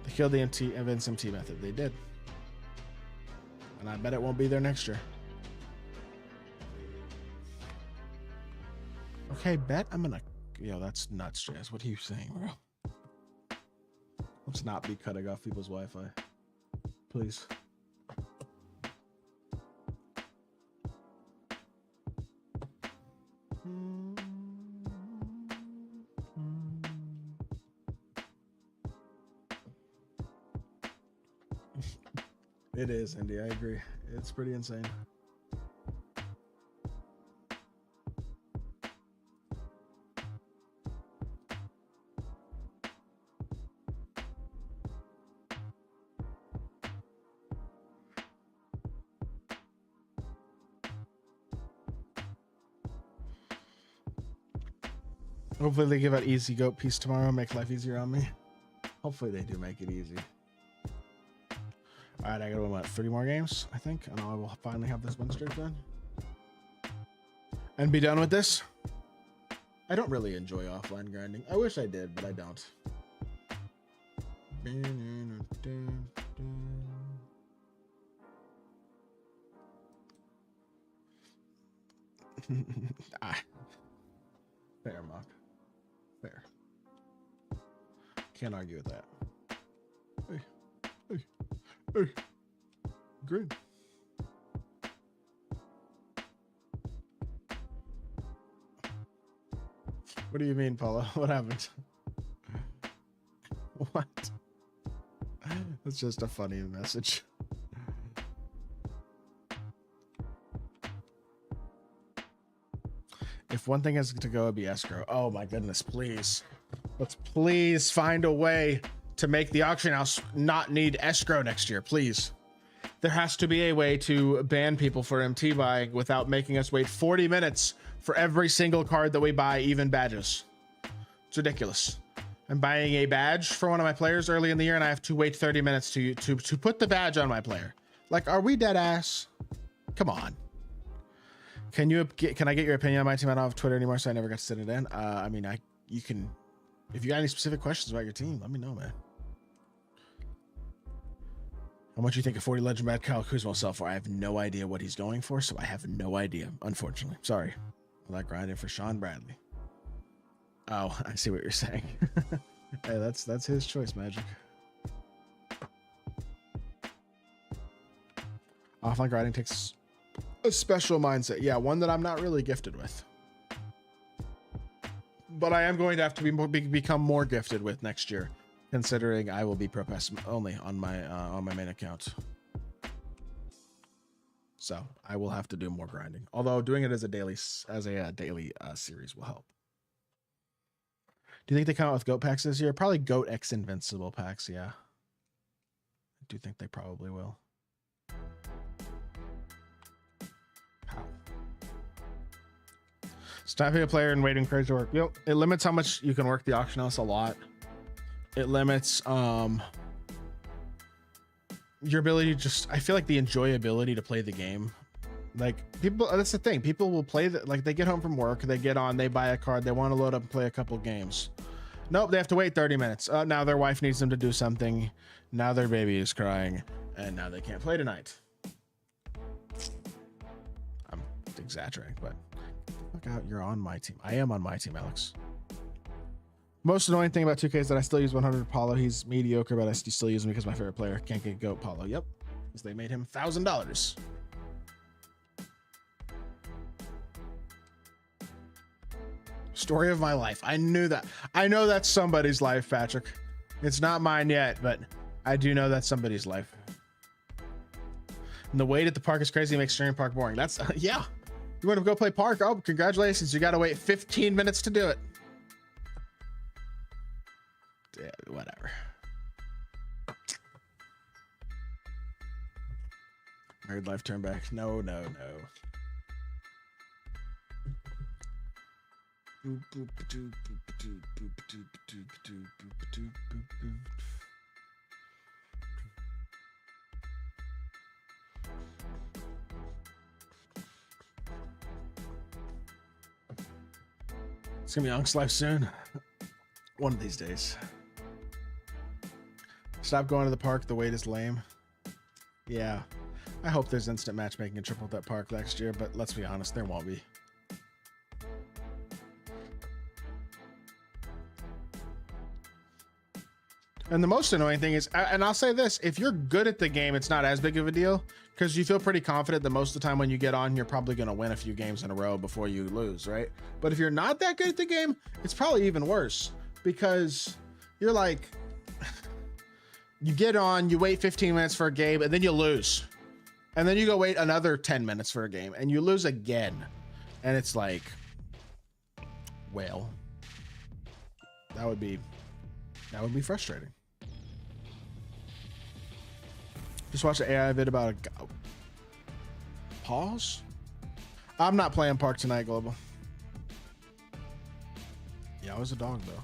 They killed the MT events MT method. They did. And I bet it won't be there next year. Okay, bet I'm gonna... Yo, that's nuts, Jazz. What are you saying, bro? Let's not be cutting off people's Wi-Fi. Please. It is, Andy. I agree. It's pretty insane. Hopefully they give out easy goat piece tomorrow, make life easier on me. Hopefully they do make it easy. All right, I got about 3 more games, I think, and I will finally have this win streak done and be done with this. I don't really enjoy offline grinding. I wish I did, but I don't. Fair, Mock. Fair. Can't argue with that. Hey. Green. What do you mean, Paula? What happened? What? It's just a funny message. If one thing has to go, it'd be escrow. Oh my goodness, please. Let's please find a way to make the auction house not need escrow next year, please. There has to be a way to ban people for MT buying without making us wait 40 minutes for every single card that we buy, even badges. It's ridiculous. I'm buying a badge for one of my players early in the year and I have to wait 30 minutes to put the badge on my player. Like, are we dead ass? Come on. Can I get your opinion on my team? I don't have Twitter anymore, so I never got to sit it in. I mean, you can, if you got any specific questions about your team, let me know, man. How much you think a 40 legend Mad Kyle Kuzma will sell for? I have no idea what he's going for, so I have no idea, unfortunately. Sorry. I like grinding for Sean Bradley. Oh, I see what you're saying. Hey, that's his choice, Magic. Offline grinding takes a special mindset. Yeah, one that I'm not really gifted with. But I am going to have to become more gifted with next year, considering I will be pro pass only on my main account. So I will have to do more grinding. Although doing it as a daily series will help. Do you think they come out with GOAT packs this year? Probably GOAT X Invincible packs, yeah. I do think they probably will. How? Stopping a player and waiting for it to work. Yep. It limits how much you can work the auction house a lot. It limits your ability to just, I feel like the enjoyability to play the game. Like people, that's the thing. People will play like they get home from work, they get on, they buy a card, they want to load up and play a couple games. Nope, they have to wait 30 minutes. Now their wife needs them to do something. Now their baby is crying, and now they can't play tonight. I'm exaggerating, but look out, you're on my team. I am on my team, Alex. Most annoying thing about 2K is that I still use 100 Paulo. He's mediocre, but I still use him because my favorite player can't get GOAT Paulo. Yep, because they made him $1,000. Story of my life. I knew that. I know that's somebody's life, Patrick. It's not mine yet, but I do know that's somebody's life. And the wait at the park is crazy. It makes streaming park boring. That's yeah. You want to go play park? Oh, congratulations. You got to wait 15 minutes to do it. Yeah, whatever. Married life turn back. No. It's gonna be Unk's life soon. One of these days. Stop going to the park. The wait is lame. Yeah. I hope there's instant matchmaking and triple at that park next year, but let's be honest, there won't be. And the most annoying thing is, and I'll say this, if you're good at the game, it's not as big of a deal because you feel pretty confident that most of the time when you get on, you're probably going to win a few games in a row before you lose, right? But if you're not that good at the game, it's probably even worse because you're like, you get on, you wait 15 minutes for a game, and then you lose. And then you go wait another 10 minutes for a game, and you lose again. And it's like, well, that would be frustrating. Just watched an AI vid about a pause. I'm not playing Park tonight, Global. Yeah, I was a dog though.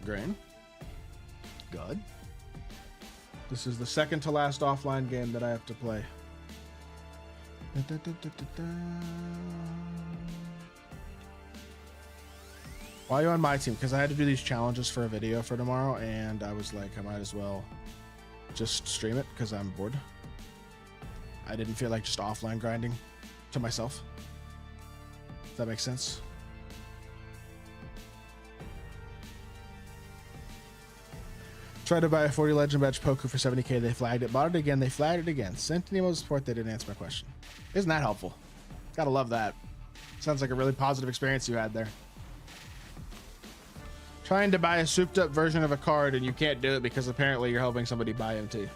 Green. Good. This is the second to last offline game that I have to play. Why are you on my team? Because I had to do these challenges for a video for tomorrow, and I was like, I might as well just stream it because I'm bored. I didn't feel like just offline grinding to myself. If that makes sense. Tried to buy a 40 Legend Badge Poku for 70k. They flagged it. Bought it again. They flagged it again. Sent an email to support. They didn't answer my question. Isn't that helpful? Gotta love that. Sounds like a really positive experience you had there. Trying to buy a souped up version of a card and you can't do it because apparently you're helping somebody buy MT. How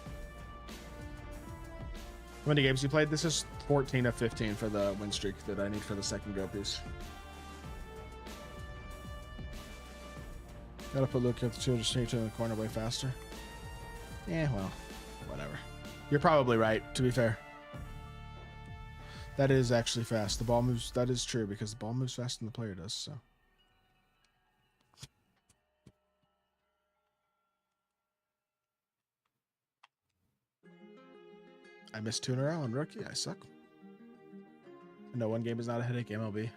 many games you played? This is 14 of 15 for the win streak that I need for the second go piece. Gotta put Luke at the 2 to sneak in the corner way faster. Yeah, well, whatever. You're probably right, to be fair. That is actually fast. The ball moves. That is true because the ball moves faster than the player does, so. I missed 2 in a row on rookie. I suck. No, one game is not a headache. MLB.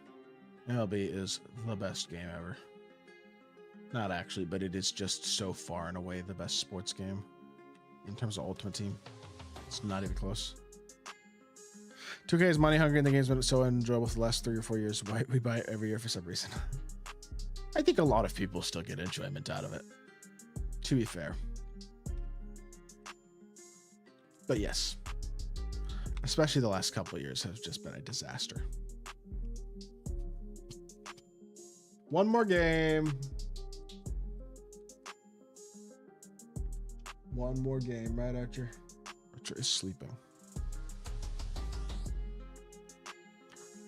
MLB is the best game ever. Not actually, but it is just so far and away the best sports game in terms of Ultimate Team. It's not even close. 2K is money hungry and the game's been so enjoyable for the last 3 or 4 years. Why we buy it every year for some reason. I think a lot of people still get enjoyment out of it, to be fair. But yes, especially the last couple of years have just been a disaster. One more game. One more game, right, Archer? Archer is sleeping.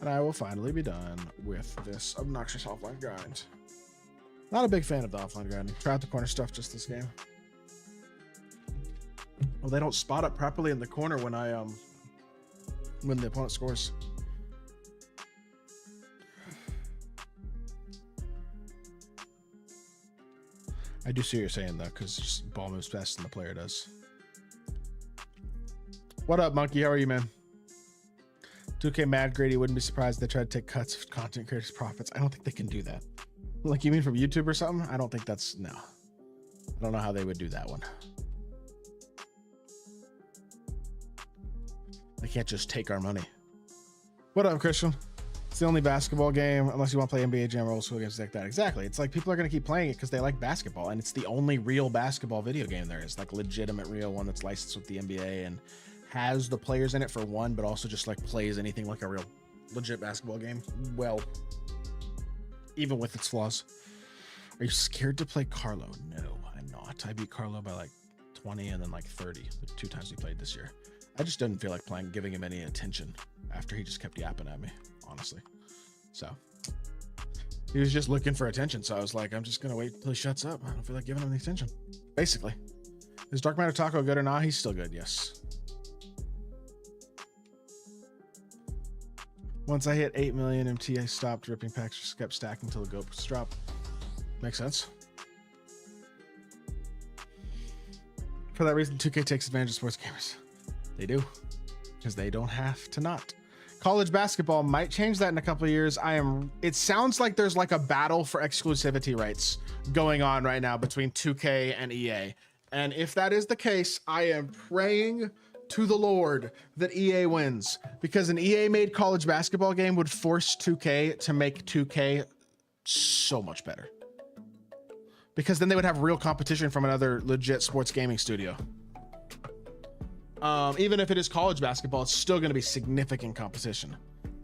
And I will finally be done with this obnoxious offline grind. Not a big fan of the offline grinding. Try out the corner stuff just this game. Well, they don't spot up properly in the corner when when the opponent scores. I do see what you're saying though, because ball moves faster than the player does. What up, Monkey? How are you, man? 2K mad Grady wouldn't be surprised if they tried to take cuts of content creators' profits. I don't think they can do that. Like, you mean from YouTube or something? I don't think that's, no. I don't know how they would do that one. They can't just take our money. What up, Christian? It's the only basketball game, unless you want to play NBA Jam or old school games like that. Exactly. It's like people are going to keep playing it because they like basketball, and it's the only real basketball video game there is. Like, legitimate real one that's licensed with the NBA and has the players in it for one, but also just like plays anything like a real legit basketball game. Well, even with its flaws. Are you scared to play Carlo? No, I'm not. I beat Carlo by like 20 and then like 30 the 2 times we played this year. I just didn't feel like giving him any attention after he just kept yapping at me, honestly. So he was just looking for attention. So I was like, I'm just going to wait until he shuts up. I don't feel like giving him the attention. Basically. Is Dark Matter Taco good or not? He's still good. Yes. Once I hit 8 million MT, I stopped ripping packs, just kept stacking until the ghosts drop. Makes sense. For that reason, 2K takes advantage of sports gamers. They do, because they don't have to not. College basketball might change that in a couple of years. It sounds like there's like a battle for exclusivity rights going on right now between 2K and EA. And if that is the case, I am praying to the Lord that EA wins, because an EA made college basketball game would force 2K to make 2K so much better, because then they would have real competition from another legit sports gaming studio. Even if it is college basketball, it's still going to be significant competition,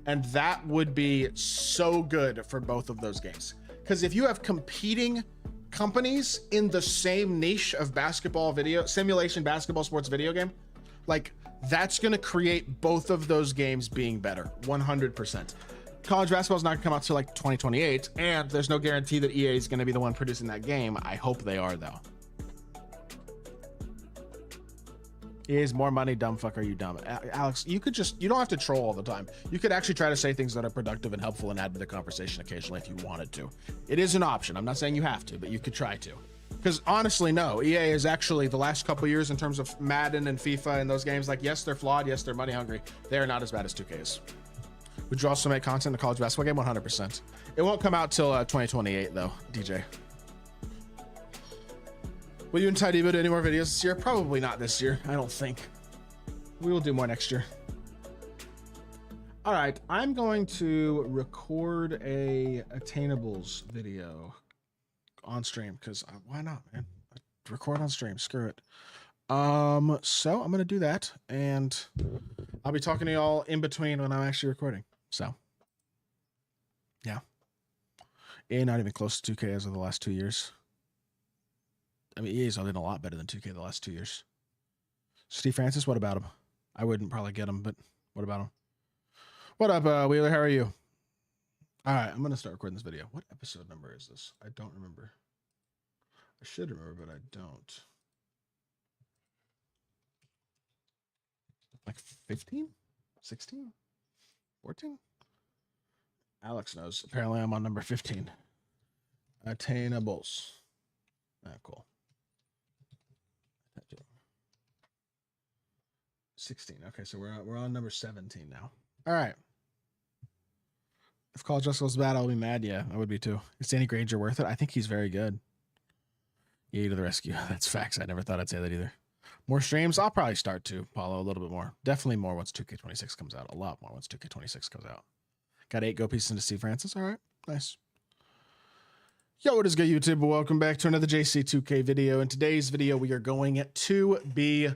and that would be so good for both of those games. Because if you have competing companies in the same niche of basketball video simulation, basketball sports video game, like, that's going to create both of those games being better 100%. College basketball is not going to come out till like 2028, and there's no guarantee that EA is going to be the one producing that game. I hope they are, though. EA's more money, dumb fuck. Are you dumb? Alex, you don't have to troll all the time. You could actually try to say things that are productive and helpful and add to the conversation occasionally if you wanted to. It is an option. I'm not saying you have to, but you could try to. Because honestly, no, EA is actually, the last couple years in terms of Madden and FIFA and those games, like, yes, they're flawed. Yes, they're money hungry. They are not as bad as 2K is. Would you also make content in the college basketball game? 100%. It won't come out till 2028 though, DJ. Will you and Ty do any more videos this year? Probably not this year. I don't think. We will do more next year. All right, I'm going to record a attainables video on stream, because why not, man? record on stream. Screw it. So I'm gonna do that, and I'll be talking to y'all in between when I'm actually recording. So, yeah. EA not even close to 2K as of the last 2 years. I mean, EA's done a lot better than 2K the last 2 years. Steve Francis, what about him? I wouldn't probably get him, but what about him? What up, Wheeler? How are you? All right, I'm gonna start recording this video. What episode number is this? I don't remember. I should remember, but I don't. Like 15? 16? 14? Alex knows. Apparently I'm on number 15. Attainables. Ah, cool. 16. Okay, so we're on number 17 now. All right. If Call Just was bad, I'll be mad. Yeah, I would be too. Is Danny Granger worth it? I think he's very good. Yay to the rescue. That's facts. I never thought I'd say that either. More streams? I'll probably start to, Paulo, a little bit more. Definitely more once 2K26 comes out. A lot more once 2K26 comes out. Got 8 go pieces into Steve Francis. All right. Nice. Yo, what is good, YouTube? Welcome back to another JC2K video. In today's video, we are going to be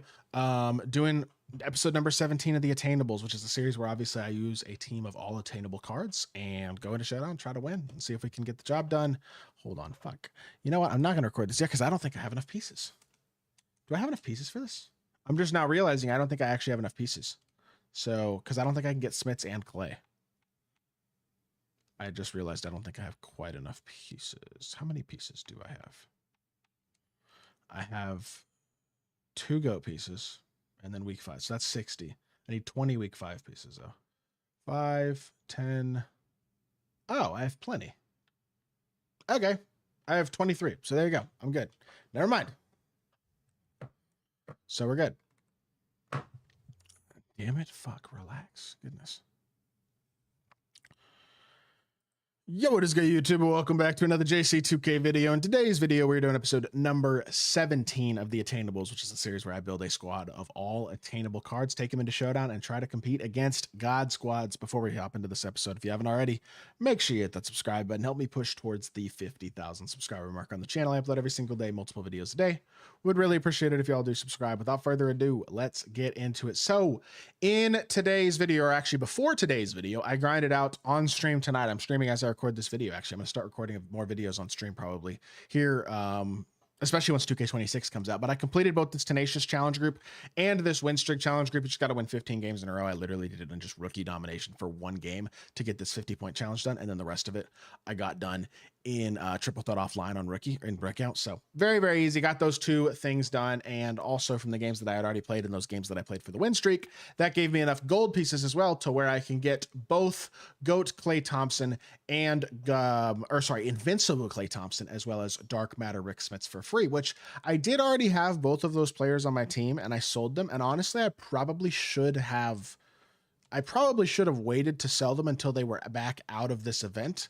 doing episode number 17 of the Attainables, which is a series where obviously I use a team of all attainable cards and go into Showdown, try to win, and see if we can get the job done. Hold on. Fuck. You know what? I'm not going to record this yet because I don't think I have enough pieces. Do I have enough pieces for this? I'm just now realizing I don't think I actually have enough pieces. So, because I don't think I can get Smits and Clay. I just realized I don't think I have quite enough pieces. How many pieces do I have? I have 2 goat pieces and then week 5. So that's 60. I need 20 week 5 pieces though. 5, 10. Oh, I have plenty. Okay. I have 23. So there you go. I'm good. Never mind. So we're good. Damn it. Fuck. Relax. Goodness. Yo, what is good, YouTube? Welcome back to another JC2K video. In today's video, we're doing episode number 17 of the Attainables, which is a series where I build a squad of all attainable cards, take them into Showdown, and try to compete against God squads. Before we hop into this episode, if you haven't already, make sure you hit that subscribe button. Help me push towards the 50,000 subscriber mark on the channel. I upload every single day, multiple videos a day. Would really appreciate it if y'all do subscribe. Without further ado, let's get into it. So in today's video, or actually before today's video, I grinded out on stream tonight. I'm streaming as I record this video. Actually, I'm going to start recording more videos on stream probably here, especially once 2K26 comes out. But I completed both this Tenacious Challenge group and this Win Streak Challenge group. You just got to win 15 games in a row. I literally did it in just rookie domination for 1 game to get this 50-point challenge done. And then the rest of it I got done in Triple Threat offline on rookie in breakout. So very, very easy. Got those 2 things done. And also from the games that I had already played and those games that I played for the win streak, that gave me enough gold pieces as well to where I can get both GOAT Clay Thompson and, Invincible Clay Thompson, as well as Dark Matter Rick Smits for free, which I did already have both of those players on my team and I sold them. And honestly, I probably should have waited to sell them until they were back out of this event,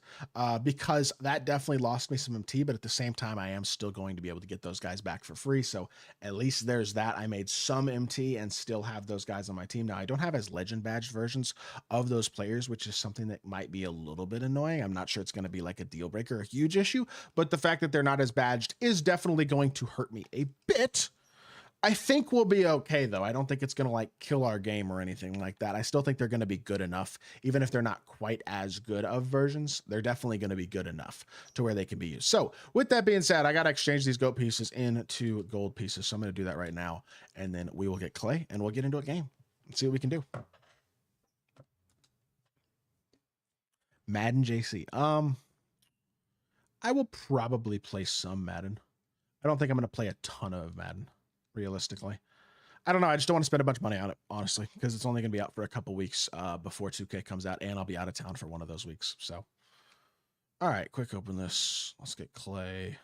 because that definitely lost me some MT, but at the same time, I am still going to be able to get those guys back for free. So at least there's that. I made some MT and still have those guys on my team. Now I don't have as legend badged versions of those players, which is something that might be a little bit annoying. I'm not sure it's going to be like a deal breaker, a huge issue, but the fact that they're not as badged is definitely going to hurt me a bit. I think we'll be okay, though. I don't think it's going to like kill our game or anything like that. I still think they're going to be good enough. Even if they're not quite as good of versions, they're definitely going to be good enough to where they can be used. So with that being said, I got to exchange these goat pieces into gold pieces. So I'm going to do that right now. And then we will get Clay and we'll get into a game and see what we can do. Madden JC. I will probably play some Madden. I don't think I'm going to play a ton of Madden. Realistically, I don't know. I just don't want to spend a bunch of money on it, honestly, because it's only going to be out for a couple weeks before 2K comes out, and I'll be out of town for one of those weeks. So, all right, quick open this. Let's get Clay.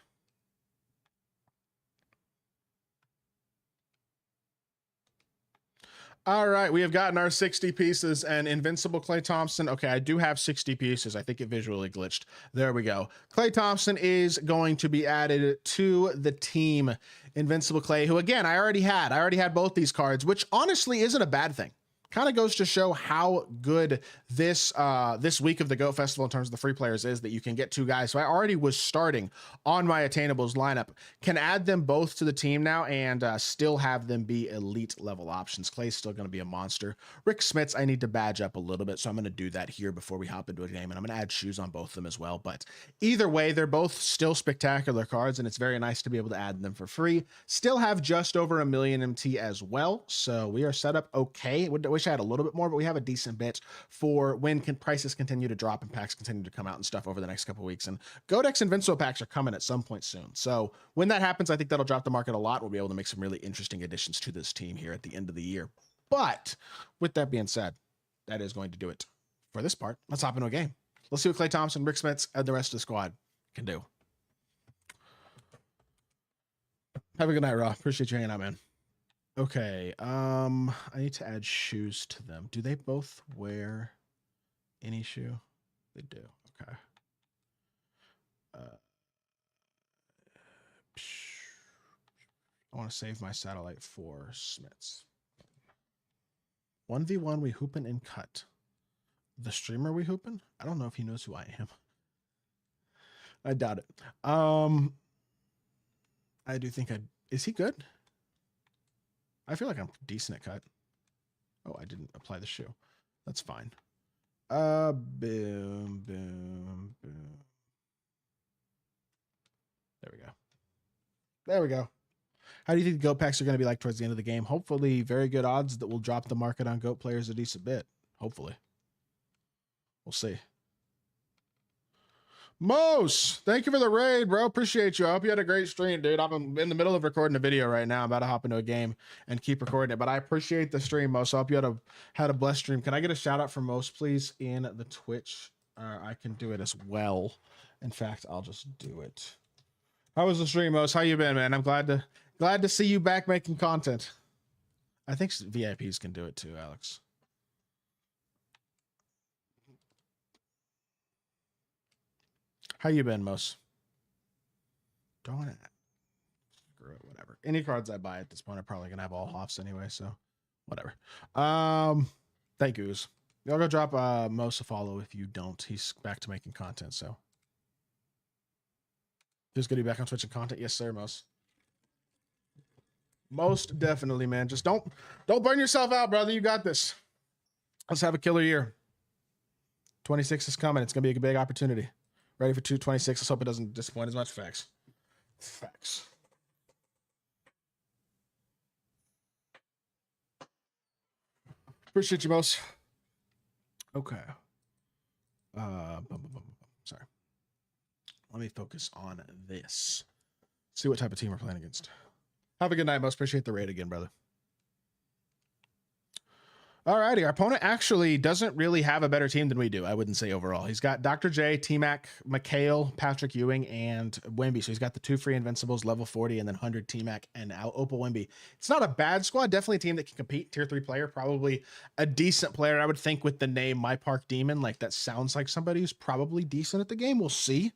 All right, we have gotten our 60 pieces and Invincible Clay Thompson. Okay, I do have 60 pieces. I think it visually glitched. There we go. Clay Thompson is going to be added to the team. Invincible Clay, who again, I already had both these cards, which honestly isn't a bad thing. kind of goes to show how good this this week of the GOAT Festival in terms of the free players is, that you can get 2 guys. So I already was starting on my attainables lineup, can add them both to the team now and still have them be elite level options. Clay's still going to be a monster. Rick Smits, I need to badge up a little bit, so I'm going to do that here before we hop into a game, and I'm going to add shoes on both of them as well. But either way, they're both still spectacular cards, and it's very nice to be able to add them for free. Still have just over 1 million MT as well, so we are set up okay. Wish I had a little bit more, but we have a decent bit for when prices continue to drop and packs continue to come out and stuff over the next couple weeks. And Godex and Vinso packs are coming at some point soon, so when that happens, I think that'll drop the market a lot. We'll be able to make some really interesting additions to this team here at the end of the year. But with that being said, that is going to do it for this part. Let's hop into a game. Let's see what Klay Thompson, Rick Smits, and the rest of the squad can do. Have a good night, Raw. Appreciate you hanging out, man. Okay, I need to add shoes to them. Do they both wear any shoe? They do. Okay. I want to save my satellite for Smits. 1v1, we hoopin' and cut. The streamer we hoopin'? I don't know if he knows who I am. I doubt it. I do think is he good? I feel like I'm decent at cut. Oh, I didn't apply the shoe. That's fine. Boom, boom, boom. There we go. There we go. How do you think the GOAT packs are going to be like towards the end of the game? Hopefully very good odds that will drop the market on GOAT players a decent bit. Hopefully. We'll see. Mos, thank you for the raid, bro. Appreciate you. I hope you had a great stream, dude. I'm in the middle of recording a video right now. I'm about to hop into a game and keep recording it, but I appreciate the stream, Mos. I hope you had a blessed stream. Can I get a shout out from Mos, please, in the Twitch? I can do it as well. In fact, I'll just do it. How was the stream, Mos? How you been, man? I'm glad to see you back making content. I think VIPs can do it too, Alex. How you been, Mos? Don't want to screw it, whatever. Any cards I buy at this point are probably gonna have all Hoffs anyway, so whatever. Thank yous. Y'all go drop Mos a follow if you don't. He's back to making content, so. Just gonna be back on Twitch and content. Yes, sir, Mos. Most definitely, man. Just don't burn yourself out, brother. You got this. Let's have a killer year. 26 is coming. It's gonna be a big opportunity. Ready for 226. Let's hope it doesn't disappoint as much. Facts. Facts. Appreciate you, Mos. Okay. Sorry. Let me focus on this. See what type of team we're playing against. Have a good night, Mos. Appreciate the raid again, brother. Alrighty, our opponent actually doesn't really have a better team than we do, I wouldn't say overall. He's got Dr. J, T-Mac, McHale, Patrick Ewing, and Wemby. So he's got the 2 free Invincibles, level 40, and then 100 T-Mac and Opal Wemby. It's not a bad squad, definitely a team that can compete. Tier 3 player, probably a decent player, I would think, with the name My Park Demon. Like, that sounds like somebody who's probably decent at the game. We'll see.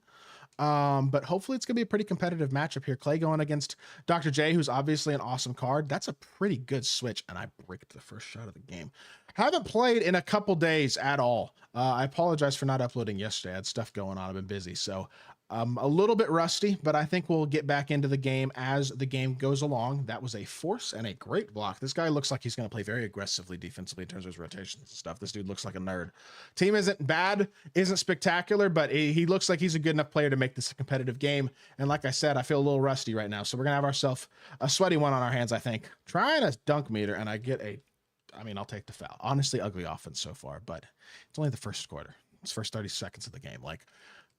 But hopefully it's gonna be a pretty competitive matchup here. Clay going against Dr. J, who's obviously an awesome card. That's a pretty good switch, and I bricked the first shot of the game. Haven't played in a couple days at all. I apologize for not uploading yesterday. I had stuff going on. I've been busy, so a little bit rusty, but I think we'll get back into the game as the game goes along. That was a force and a great block. This guy looks like he's going to play very aggressively defensively in terms of his rotations and stuff. This dude looks like a nerd. Team isn't bad, isn't spectacular, but he looks like he's a good enough player to make this a competitive game. And like I said, I feel a little rusty right now, so we're going to have ourselves a sweaty one on our hands, I think. Trying to dunk meter, and I get I'll take the foul. Honestly, ugly offense so far, but it's only the first quarter. It's first 30 seconds of the game. Like,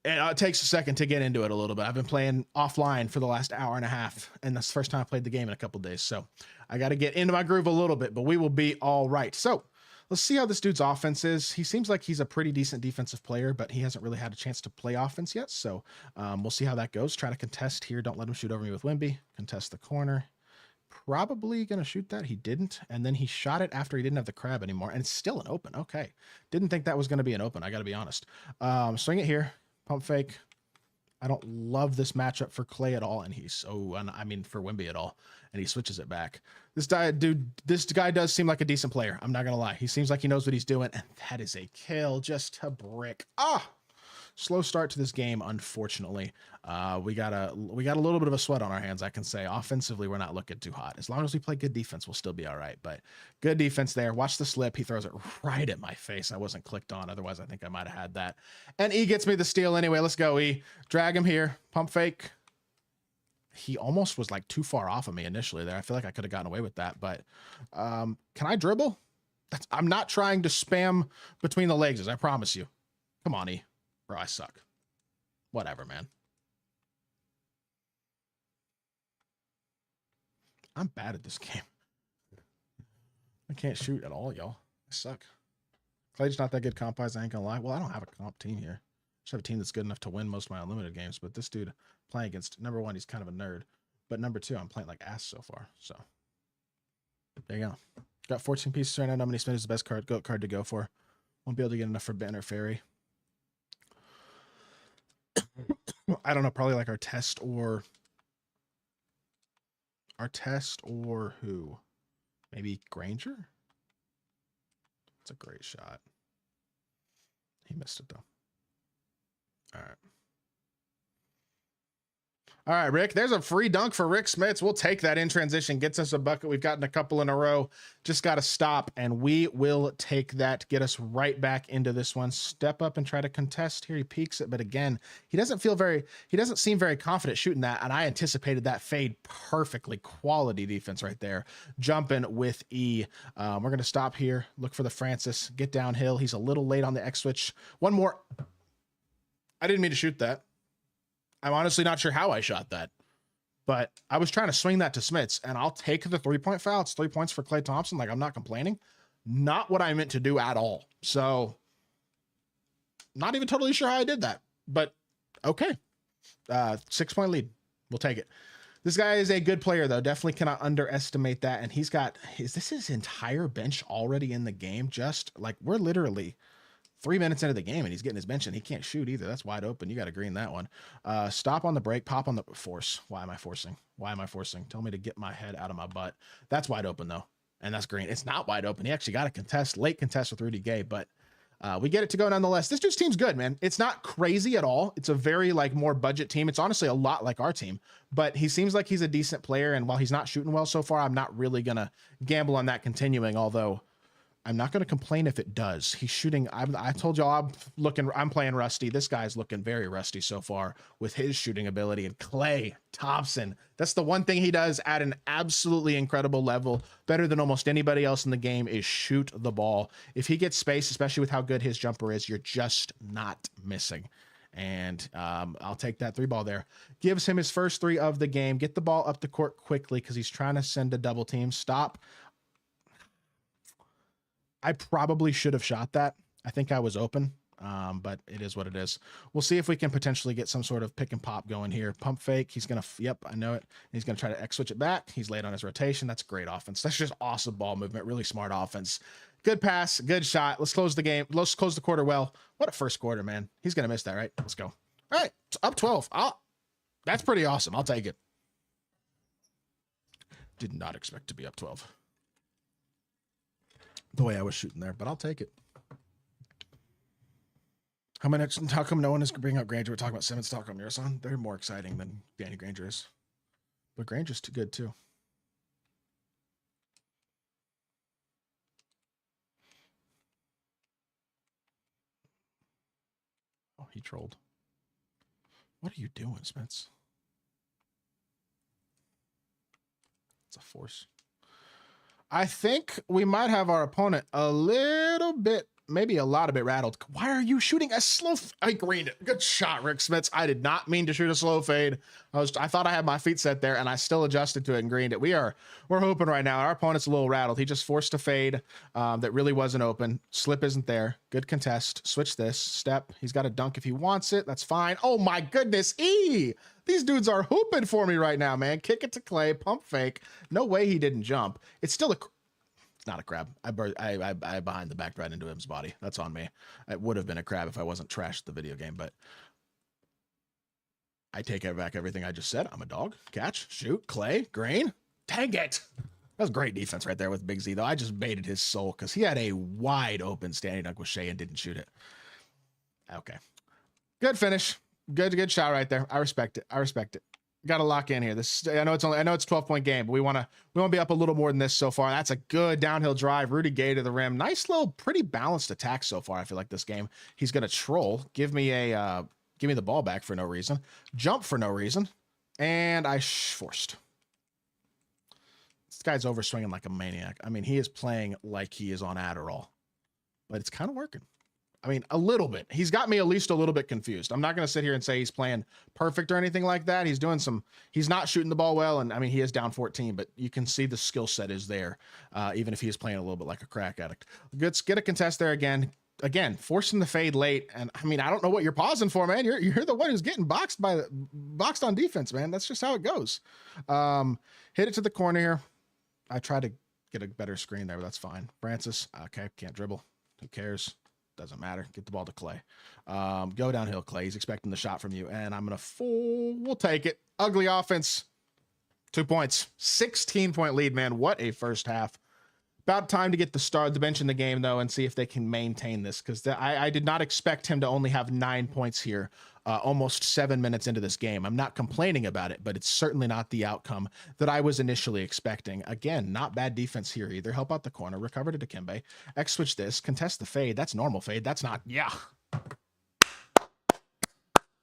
it takes a second to get into it a little bit. I've been playing offline for the last hour and a half, and that's the first time I played the game in a couple days. So I got to get into my groove a little bit, but we will be all right. So let's see how this dude's offense is. He seems like he's a pretty decent defensive player, but he hasn't really had a chance to play offense yet. So we'll see how that goes. Try to contest here. Don't let him shoot over me with Wemby. Contest the corner. Probably going to shoot that. He didn't. And then he shot it after he didn't have the crab anymore. And it's still an open. Okay. Didn't think that was going to be an open. I got to be honest. Swing it here. Pump fake. I don't love this matchup for Clay at all, and he's so, I mean, for Wimby at all, and he switches it back. This guy does seem like a decent player. I'm not gonna lie. He seems like he knows what he's doing, and that is a kill, just a brick. Ah, slow start to this game, unfortunately. We got a little bit of a sweat on our hands, I can say. Offensively, we're not looking too hot. As long as we play good defense, we'll still be all right. But good defense there. Watch the slip. He throws it right at my face. I wasn't clicked on. Otherwise, I think I might have had that. And E gets me the steal anyway. Let's go, E. Drag him here. Pump fake. He almost was like too far off of me initially there. I feel like I could have gotten away with that. But can I dribble? I'm not trying to spam between the legs, I promise you. Come on, E. Bro, I suck. Whatever, man. I'm bad at this game. I can't shoot at all, y'all. I suck. Clay's not that good comp-wise, I ain't gonna lie. Well, I don't have a comp team here. I just have a team that's good enough to win most of my unlimited games, but this dude playing against, number one, he's kind of a nerd. But number two, I'm playing like ass so far. So there you go. Got 14 pieces right now. Nominee Smith is the best goat card to go for. Won't be able to get enough for Ben or Fairy. I don't know, probably like our test or who? Maybe Granger? It's a great shot. He missed it though. All right. All right, Rick, there's a free dunk for Rick Smits. We'll take that in transition. Gets us a bucket. We've gotten a couple in a row. Just got to stop, and we will take that. Get us right back into this one. Step up and try to contest here. He peeks it, but again, he doesn't seem very confident shooting that, and I anticipated that fade perfectly. Quality defense right there. Jumping with E. We're going to stop here. Look for the Francis. Get downhill. He's a little late on the X switch. One more. I didn't mean to shoot that. I'm honestly not sure how I shot that, but I was trying to swing that to Smits, and I'll take the 3-point foul. It's 3 points for Klay Thompson. Like, I'm not complaining. Not what I meant to do at all. So not even totally sure how I did that, but okay. 6-point lead. We'll take it. This guy is a good player, though. Definitely cannot underestimate that. And he's got, is this his entire bench already in the game? Just like, we're literally 3 minutes into the game and he's getting his bench and he can't shoot either. That's wide open. You got to green that one. Stop on the break, pop on the force. Why am I forcing? Why am I forcing? Tell me to get my head out of my butt. That's wide open though. And that's green. It's not wide open. He actually got a contest, late contest with Rudy Gay, but we get it to go nonetheless. This dude's team's good, man. It's not crazy at all. It's a very like more budget team. It's honestly a lot like our team, but he seems like he's a decent player. And while he's not shooting well so far, I'm not really going to gamble on that continuing. Although I'm not going to complain if it does. He's shooting. I told y'all I'm playing rusty. This guy's looking very rusty so far with his shooting ability. And Klay Thompson, that's the one thing he does at an absolutely incredible level, better than almost anybody else in the game, is shoot the ball. If he gets space, especially with how good his jumper is, you're just not missing. And I'll take that 3 ball there. Gives him his first 3 of the game. Get the ball up the court quickly because he's trying to send a double team. Stop. I probably should have shot that. I think I was open, but it is what it is. We'll see if we can potentially get some sort of pick and pop going here. Pump fake. He's going to, yep, I know it. He's going to try to X switch it back. He's late on his rotation. That's great offense. That's just awesome ball movement. Really smart offense. Good pass. Good shot. Let's close the game. Let's close the quarter well. What a first quarter, man. He's going to miss that, right? Let's go. All right. It's up 12. That's pretty awesome. I'll take it. Did not expect to be up 12. The way I was shooting there, but I'll take it. How come no one is bringing up Granger? We're talking about Simmons, talking about Mirasan. They're more exciting than Danny Granger is. But Granger's too good too. Oh, he trolled. What are you doing, Spence? It's a force. I think we might have our opponent a little bit, maybe a lot of it rattled. Why are you shooting a slow? I greened it. Good shot, Rick Smits. I did not mean to shoot a slow fade. I thought I had my feet set there and I still adjusted to it and greened it. We're hoping right now. Our opponent's a little rattled. He just forced a fade that really wasn't open. Slip isn't there. Good contest. Switch this. Step. He's got a dunk if he wants it. That's fine. Oh my goodness. E! These dudes are hooping for me right now, man. Kick it to Klay. Pump fake. No way he didn't jump. It's still it's not a crab. I behind the back right into his body. That's on me. It would have been a crab if I wasn't trashed the video game, but I take back everything I just said. I'm a dog. Catch, shoot, Clay, Green. Dang it. That was great defense right there with Big Z, though. I just baited his soul because he had a wide open standing dunk with Shea and didn't shoot it. Okay. Good finish. Good shot right there. I respect it. I respect it. Got to lock in here. I know it's 12-point game, but we want to be up a little more than this so far. That's a good downhill drive. Rudy Gay to the rim. Nice little, pretty balanced attack so far. I feel like this game. He's gonna troll. Give me the ball back for no reason. Jump for no reason, and I forced. This guy's overswinging like a maniac. I mean, he is playing like he is on Adderall, but it's kind of working. I mean, a little bit. He's got me at least a little bit confused. I'm not going to sit here and say he's playing perfect or anything like that. He's not shooting the ball well. And I mean, he is down 14, but you can see the skill set is there. Even if he is playing a little bit like a crack addict. Let's get a contest there again. Again, forcing the fade late. And I mean, I don't know what you're pausing for, man. You're the one who's getting boxed on defense, man. That's just how it goes. Hit it to the corner here. I tried to get a better screen there, but that's fine. Francis, okay, can't dribble. Who cares? Doesn't matter. Get the ball to Clay. Go downhill, Clay. He's expecting the shot from you. And I'm going to we'll take it. Ugly offense. 2 points. 16-point lead, man. What a first half. About time to get the bench in the game, though, and see if they can maintain this. Because I did not expect him to only have 9 points here almost 7 minutes into this game. I'm not complaining about it, but it's certainly not the outcome that I was initially expecting. Again, not bad defense here either. Help out the corner. Recover to Dikembe. X-switch this. Contest the fade. That's normal fade. That's not... Yeah.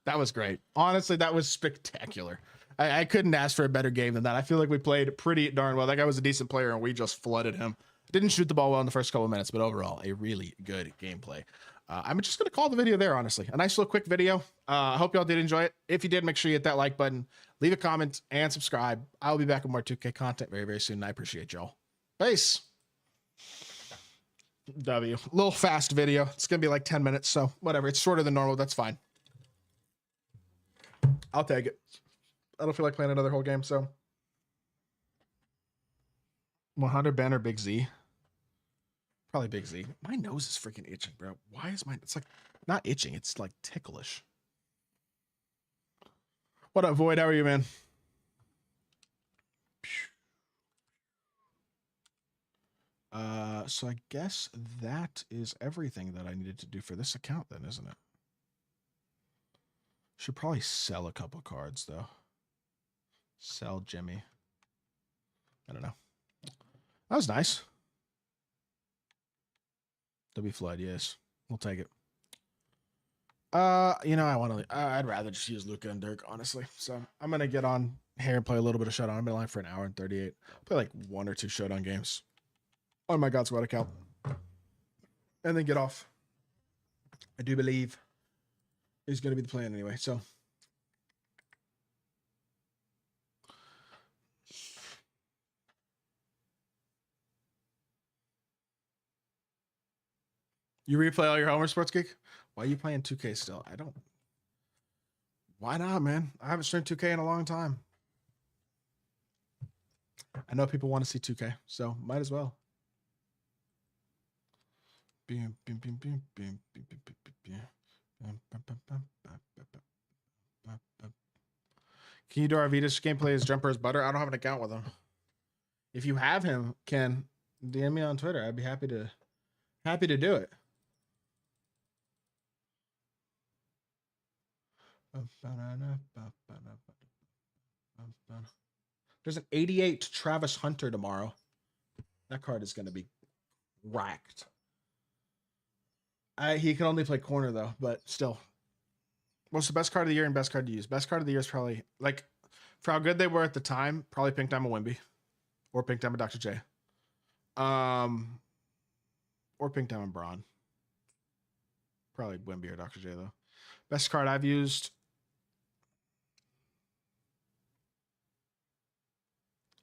That was great. Honestly, that was spectacular. I couldn't ask for a better game than that. I feel like we played pretty darn well. That guy was a decent player, and we just flooded him. Didn't shoot the ball well in the first couple of minutes, but overall, a really good gameplay. I'm just going to call the video there, honestly. A nice little quick video. I hope y'all did enjoy it. If you did, make sure you hit that like button, leave a comment, and subscribe. I'll be back with more 2K content very, very soon, and I appreciate y'all. Peace. W. Little fast video. It's going to be like 10 minutes, so whatever. It's shorter than normal. That's fine. I'll take it. I don't feel like playing another whole game, so. 100 Ben or Big Z? Probably Big Z. My nose is freaking itching, bro. Why is it's like not itching, it's like ticklish. What up, Void? How are you, man? So I guess that is everything that I needed to do for this account then, isn't it? Should probably sell a couple cards though. Sell Jimmy. I don't know. That was nice. W Flood, yes. We'll take it. You know, I'd rather just use Luka and Dirk, honestly. So I'm gonna get on here and play a little bit of Showdown. I've been live for an hour and 38. Play like 1 or 2 Showdown games on my God Squad account. And then get off. I do believe is gonna be the plan anyway, so. You replay all your Homer Sports Geek? Why are you playing 2K still? I don't. Why not, man? I haven't streamed 2K in a long time. I know people want to see 2K, so might as well. Can you do our Vitas gameplay as Jumper as Butter? I don't have an account with him. If you have him, Ken, DM me on Twitter. I'd be happy to do it. There's an 88 Travis Hunter tomorrow. That card is going to be racked. He can only play corner though, but still. What's the best card of the year and best card to use? Best card of the year is probably, like, for how good they were at the time, probably Pink Diamond Wemby. Or Pink Diamond Dr. J. Or Pink Diamond Braun. Probably Wemby or Dr. J though. Best card I've used.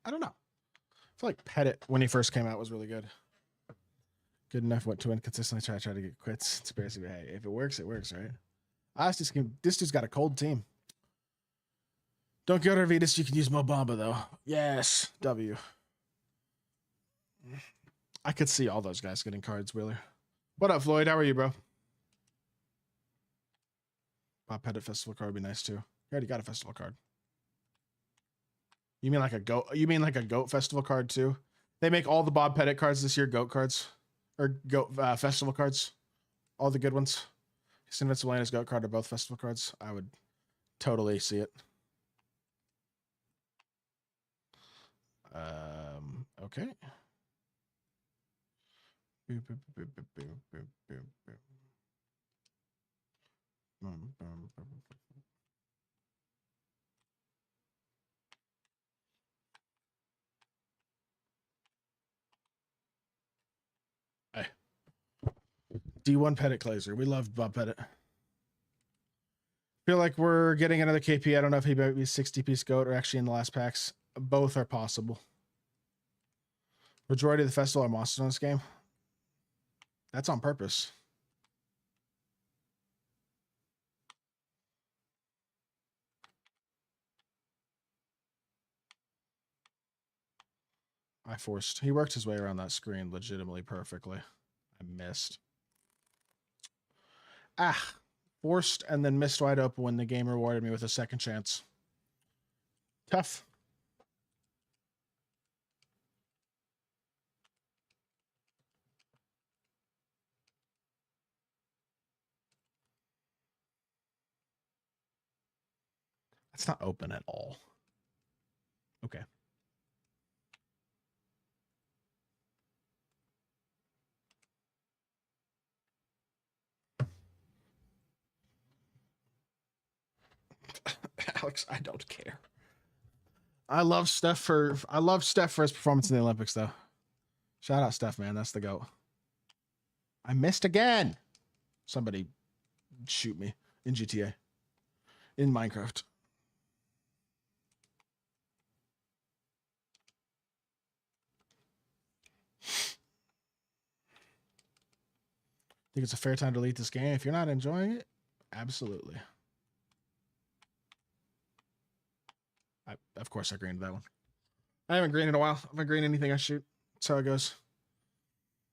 I don't know. I feel like Pettit when he first came out was really good. Good enough to win consistently. Try to get quits. It's basically, hey, if it works, right? This dude's got a cold team. Don't go to Arvidas. You can use Mobamba though. Yes, W. I could see all those guys getting cards, Wheeler. What up, Floyd? How are you, bro? Bob Pettit Festival card would be nice too. You already got a festival card. You mean like a goat? You mean like a goat festival card too? They make all the Bob Pettit cards this year goat cards or goat festival cards. All the good ones. His Invincible and his goat card are both festival cards. I would totally see it. Okay. Hey. D1 Pettit Glazer. We love Bob Pettit. Feel like we're getting another KP. I don't know if he might be 60-piece goat or actually in the last packs. Both are possible. Majority of the festival are monsters on this game. That's on purpose. I forced. He worked his way around that screen legitimately perfectly. I missed. Ah. Forced and then missed wide open when the game rewarded me with a second chance. Tough. That's not open at all. Okay. Alex, I don't care. I love Steph for his performance in the Olympics though. Shout out Steph, man. That's the GOAT. I missed again. Somebody shoot me in GTA. In Minecraft. Think it's a fair time to delete this game. If you're not enjoying it, absolutely. Of course I greened that one. I haven't greened in a while. I haven't greened anything I shoot. That's how it goes.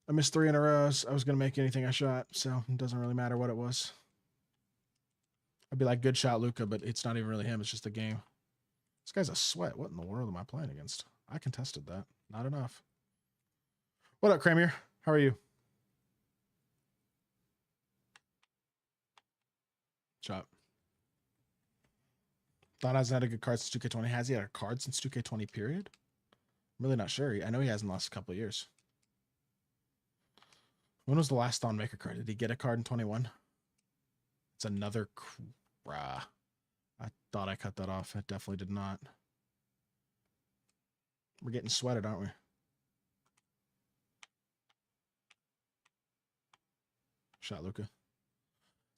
I missed 3 in a row. I was going to make anything I shot, so it doesn't really matter what it was. I'd be like, good shot, Luca, but it's not even really him. It's just the game. This guy's a sweat. What in the world am I playing against? I contested that. Not enough. What up, Kramer? How are you? Shot. Thought hasn't had a good card since 2K20. Has he had a card since 2K20, period? I'm really not sure. I know he has in the last couple of years. When was the last Thon Maker card? Did he get a card in 21? It's another... I thought I cut that off. It definitely did not. We're getting sweated, aren't we? Shot, Luca.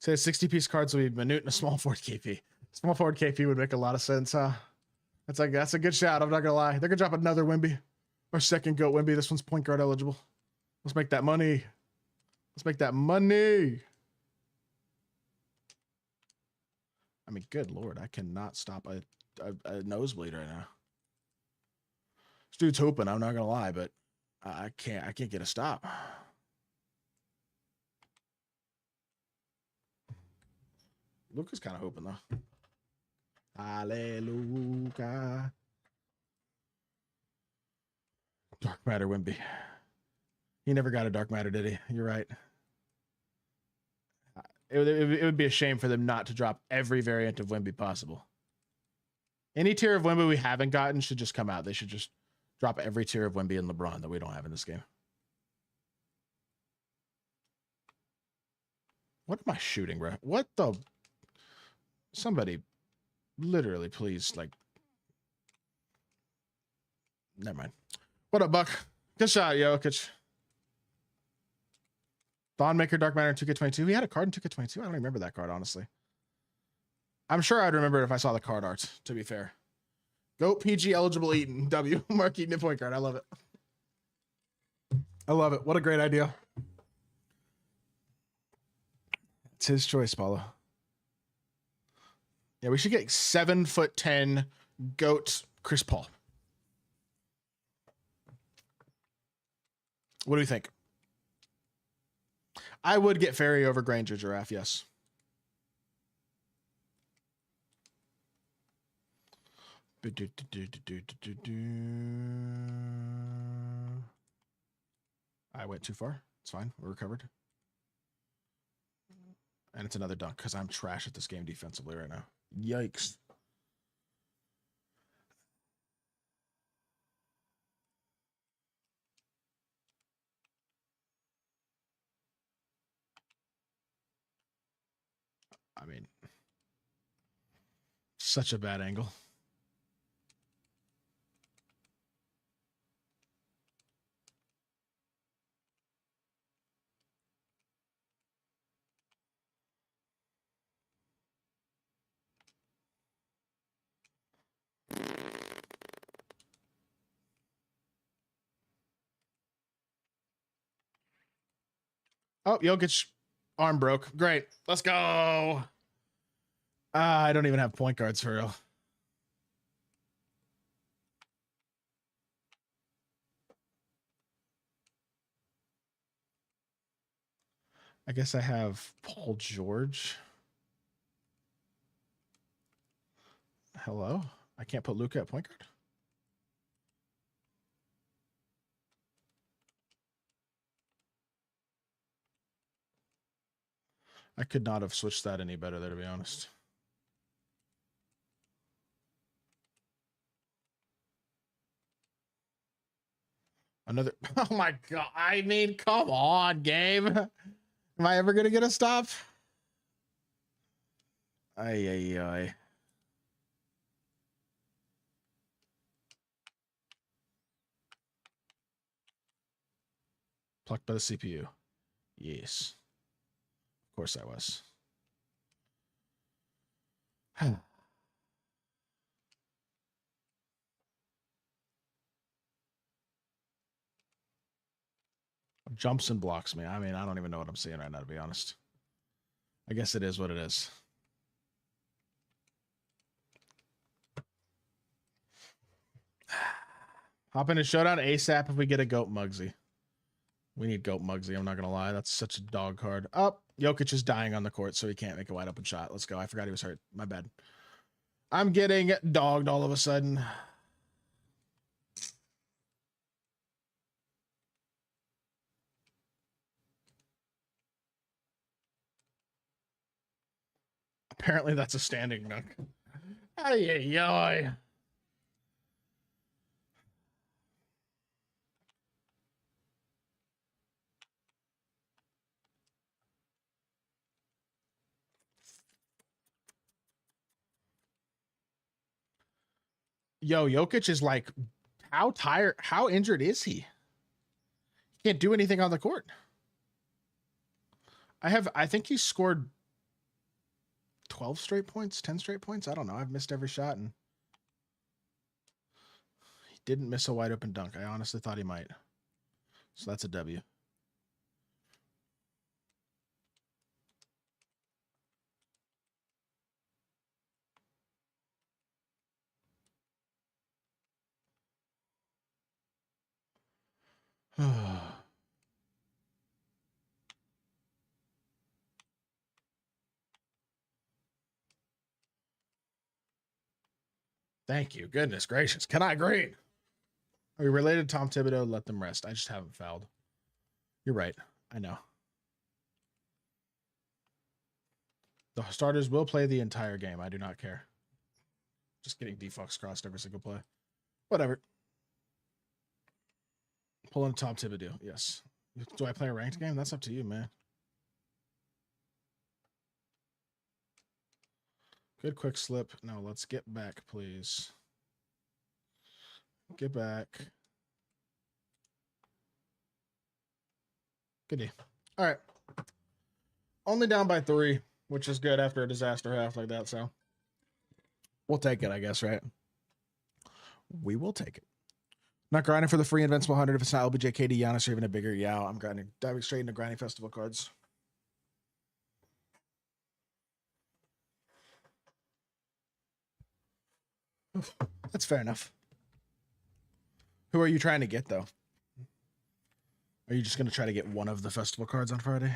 Say 60-piece cards will be Minute and a small forward KP. Small forward KP would make a lot of sense, huh? That's a good shout. I'm not gonna lie. They're gonna drop another Wimby. Our second GOAT Wimby. This one's point guard eligible. Let's make that money. Let's make that money. I mean, good Lord, I cannot stop a nosebleed right now. This dude's hooping, I'm not gonna lie, but I can't get a stop. Luca's kind of hooping though. Hallelujah. Dark Matter Wimby. He never got a Dark Matter, did he? You're right. It would be a shame for them not to drop every variant of Wimby possible. Any tier of Wimby we haven't gotten should just come out. They should just drop every tier of Wimby and LeBron that we don't have in this game. What am I shooting, bro? What the... Somebody... Literally, please, like... Never mind. What up, Buck? Good shot, Jokic. Thon Maker, Dark Matter in 2K22. He had a card in 2K22. I don't remember that card, honestly. I'm sure I'd remember it if I saw the card art, to be fair. GOAT PG eligible Eaton. W. Mark Eaton point card. I love it. I love it. What a great idea. It's his choice, Paulo. Yeah, we should get 7'10" GOAT Chris Paul. What do you think? I would get Ferry over Granger Giraffe, yes. I went too far. It's fine. We're recovered. And it's another dunk because I'm trash at this game defensively right now. Yikes. I mean, such a bad angle. Oh, Jokic arm broke. Great. Let's go. I don't even have point guards for real. I guess I have Paul George. Hello? I can't put Luka at point guard? I could not have switched that any better there, to be honest. Another. Oh my God. I mean, come on, game. Am I ever going to get a stop? Ay, ay, ay. Plucked by the CPU. Yes. Of course I was. Jumps and blocks me. I mean, I don't even know what I'm seeing right now, to be honest. I guess it is what it is. Hop into Showdown ASAP if we get a Goat Muggsy. We need Goat Muggsy, I'm not going to lie. That's such a dog card. Oh, Jokic is dying on the court, so he can't make a wide open shot. Let's go. I forgot he was hurt. My bad. I'm getting dogged all of a sudden. Apparently that's a standing dunk. Ay, ay, ay. Yo, Jokic is like, how tired, how injured is he? He can't do anything on the court. I think he scored 12 straight points, 10 straight points. I don't know. I've missed every shot and he didn't miss a wide open dunk. I honestly thought he might. So that's a W. Thank you. Goodness gracious. Can I agree? Are we related to Tom Thibodeau? Let them rest. I just haven't fouled. You're right. I know. The starters will play the entire game. I do not care. Just getting defucks crossed every single play. Whatever. Pulling Tom Thibodeau. Yes. Do I play a ranked game? That's up to you, man. Good quick slip. No, let's get back, please. Get back. Good day. All right. Only down by 3, which is good after a disaster half like that, so we'll take it, I guess, right? We will take it. Not grinding for the free Invincible 100 if it's not LBJ, KD, Giannis, or even a bigger Yao. I'm grinding, diving straight into grinding festival cards. That's fair enough. Who are you trying to get, though? Are you just going to try to get one of the festival cards on Friday?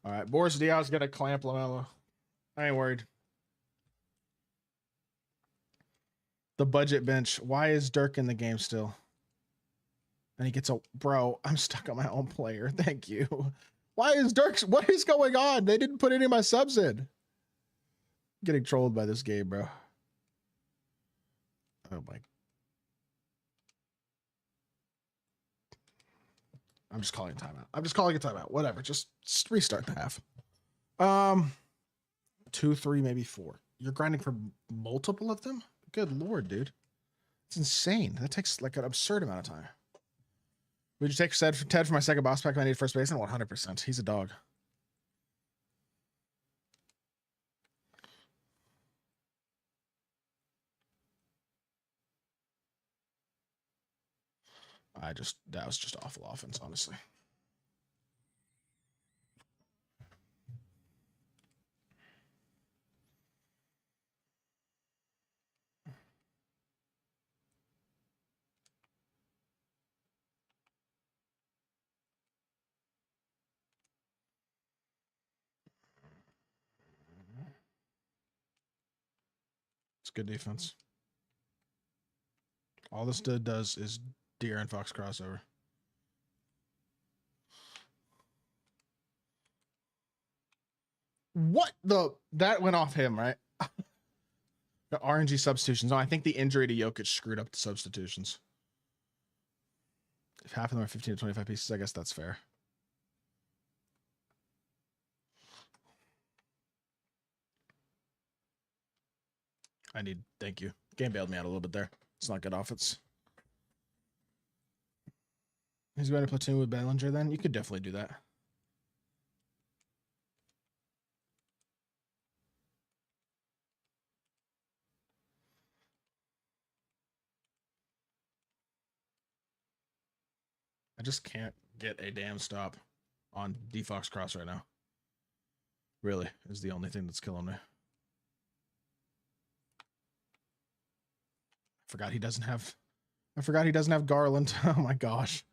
All right, Boris Diaw's going to clamp LaMelo. I ain't worried. The budget bench. Why is Dirk in the game still? And he gets a bro. I'm stuck on my own player. Thank you. Why is Dirk? What is going on? They didn't put any of my subs in. I'm getting trolled by this game, bro. Oh my. I'm just calling a timeout. I'm just calling a timeout. Whatever. Just restart the half. 2, 3, maybe 4. You're grinding for multiple of them? Good lord, dude. It's insane. That takes like an absurd amount of time. Would you take Ted for my second boss pack if I need first baseman? 100%. He's a dog. That was just awful offense, honestly. It's good defense. All this does is deer and fox crossover. What the? That went off him, right? The RNG substitutions. No, I think the injury to Jokic screwed up the substitutions. If half of them are 15 to 25 pieces, I guess that's fair. Thank you. Game bailed me out a little bit there. It's not good offense. He's going to platoon with Bellinger then? You could definitely do that. I just can't get a damn stop on D-Fox Cross right now. Really, is the only thing that's killing me. I forgot he doesn't have Garland. Oh my gosh.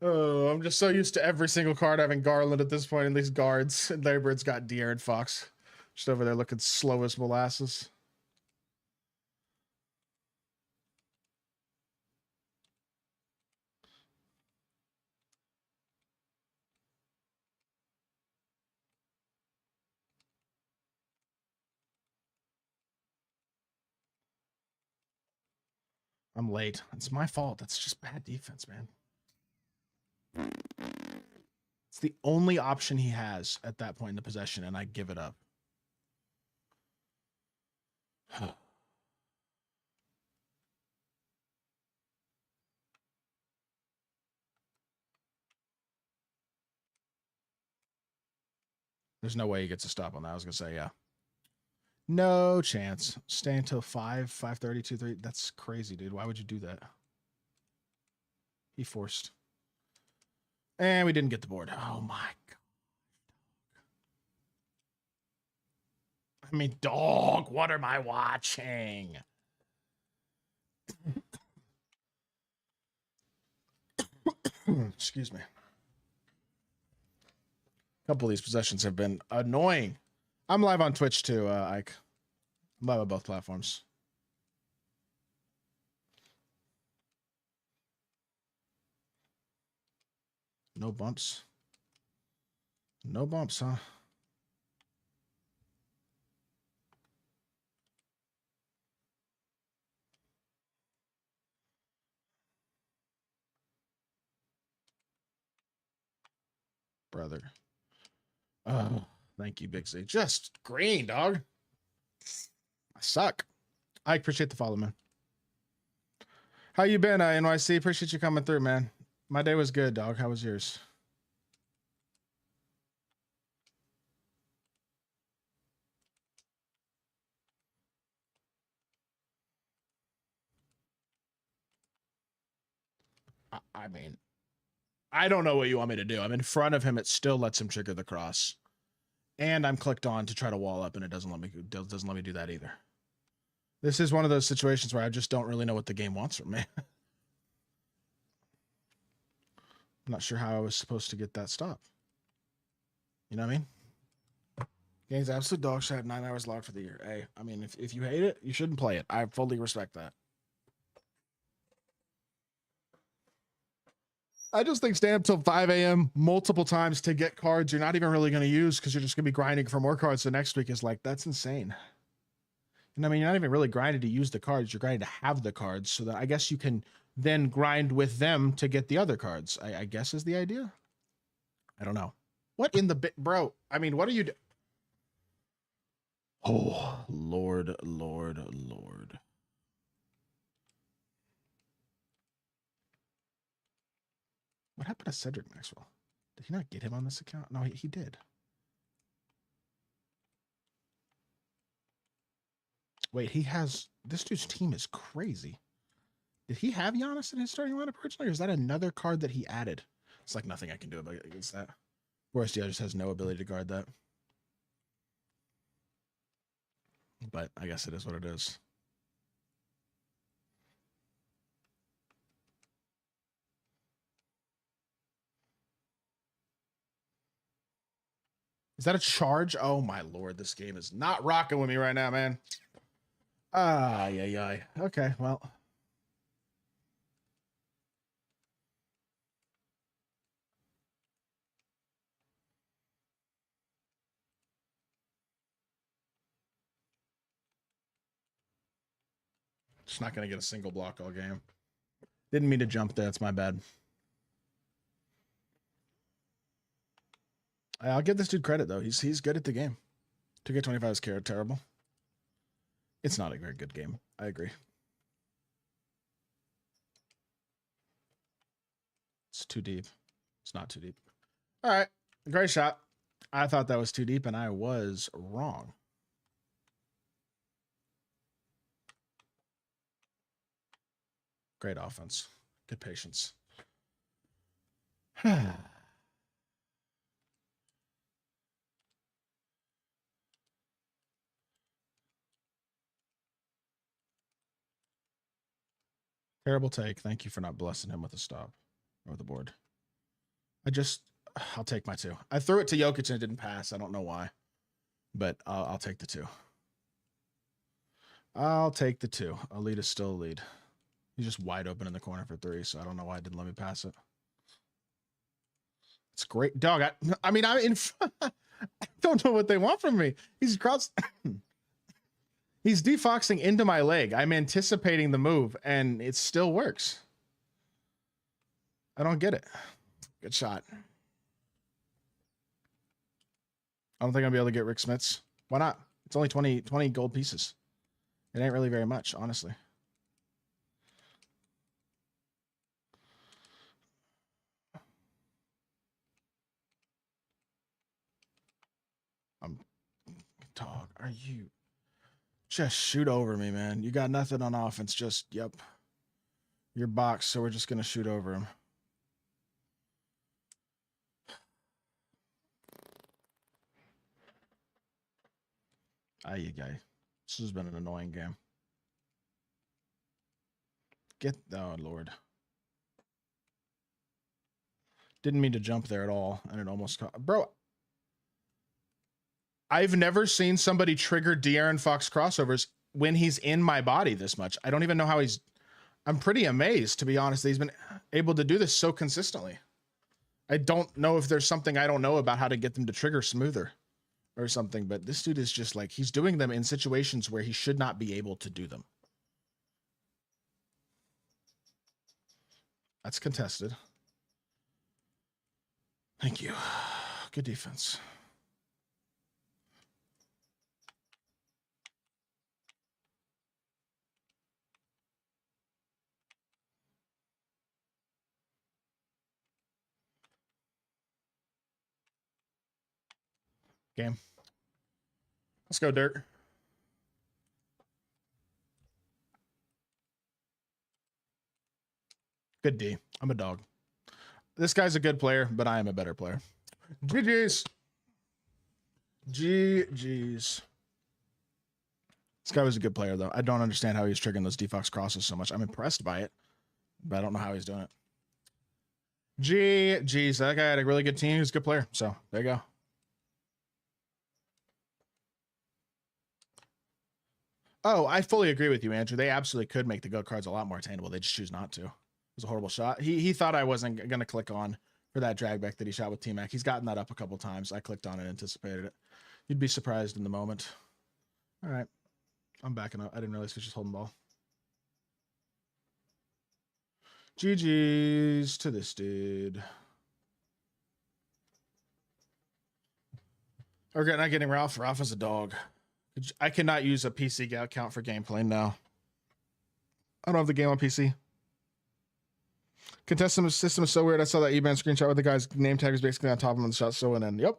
Oh, I'm just so used to every single card having Garland at this point in these guards. And Larrybird's got De'Aaron Fox. Just over there looking slow as molasses. I'm late. It's my fault. That's just bad defense, man. It's the only option he has at that point in the possession, and I give it up. There's no way he gets a stop on that. I was going to say, yeah. No chance. Stay until 5:30, 2, 3. That's crazy, dude. Why would you do that? He forced. And we didn't get the board. Oh, my God. I mean, dog, what am I watching? Excuse me. A couple of these possessions have been annoying. I'm live on Twitch too, Ike. I'm live on both platforms. No bumps. No bumps, huh? Brother. Oh, thank you, Big Z. Just green, dog. I suck. I appreciate the follow, man. How you been, NYC? Appreciate you coming through, man. My day was good, dog. How was yours? I mean, I don't know what you want me to do. I'm in front of him. It still lets him trigger the cross. And I'm clicked on to try to wall up, and it doesn't let me do that either. This is one of those situations where I just don't really know what the game wants from me. I'm not sure how I was supposed to get that stop. You know what I mean? Game's absolute dog shit. I have 9 hours logged for the year. Hey, I mean, if you hate it, you shouldn't play it. I fully respect that. I just think staying up till 5 a.m. multiple times to get cards you're not even really going to use because you're just going to be grinding for more cards the next week is like, that's insane. And I mean, you're not even really grinding to use the cards. You're grinding to have the cards so that I guess you can then grind with them to get the other cards, I guess is the idea. I don't know. What in the bro? I mean, what are you Oh, Lord, Lord, Lord. What happened to Cedric Maxwell? Did he not get him on this account? No, he did. Wait, he has... This dude's team is crazy. Did he have Giannis in his starting lineup originally, or is that another card that he added? It's like nothing I can do against that. Whereas Dio just has no ability to guard that. But I guess it is what it is. Is that a charge? Oh my lord, this game is not rocking with me right now, man. Ah, yeah. Okay, well. Just not going to get a single block all game. Didn't mean to jump there. It's my bad. I'll give this dude credit, though. He's good at the game. 2K25 is terrible. It's not a very good game. I agree. It's too deep. It's not too deep. All right. Great shot. I thought that was too deep, and I was wrong. Great offense. Good patience. Terrible take. Thank you for not blessing him with a stop or the board. I'll take my 2. I threw it to Jokic and it didn't pass. I don't know why, but I'll take the 2. I'll take the 2. A lead is still a lead. He's just wide open in the corner for 3, so I don't know why it didn't let me pass it. It's great. Dog, I mean, I don't know what they want from me. He's cross... He's defoxing into my leg. I'm anticipating the move, and it still works. I don't get it. Good shot. I don't think I'll be able to get Rick Smits. Why not? It's only 20 gold pieces. It ain't really very much, honestly. Dog, are you... Just shoot over me, man. You got nothing on offense. Just, yep. You're boxed, so we're just going to shoot over him. You guy. This has been an annoying game. Oh, Lord. Didn't mean to jump there at all, and it almost caught... Bro, I've never seen somebody trigger De'Aaron Fox crossovers when he's in my body this much. I don't even know how he's... I'm pretty amazed, to be honest, that he's been able to do this so consistently. I don't know if there's something I don't know about how to get them to trigger smoother or something, but this dude is just like, he's doing them in situations where he should not be able to do them. That's contested. Thank you. Good defense. Game. Let's go, Dirt. Good D. I'm a dog. This guy's a good player, but I am a better player. GG's. GG's. This guy was a good player, though. I don't understand how he's triggering those defox crosses so much. I'm impressed by it, but I don't know how he's doing it. GG's. That guy had a really good team. He's a good player. So, there you go. Oh, I fully agree with you, Andrew. They absolutely could make the GOAT cards a lot more attainable. They just choose not to. It was a horrible shot. He thought I wasn't going to click on for that drag back that he shot with T-Mac. He's gotten that up a couple times. I clicked on it, anticipated it. You'd be surprised in the moment. All right. I'm backing up. I didn't realize he was just holding ball. GG's to this dude. We're not getting Ralph. Ralph is a dog. I cannot use a PC account for gameplay now. I don't have the game on PC. Contestant system is so weird. I saw that E-band screenshot where the guy's name tag is basically on top of him and the shot so went in. Yep.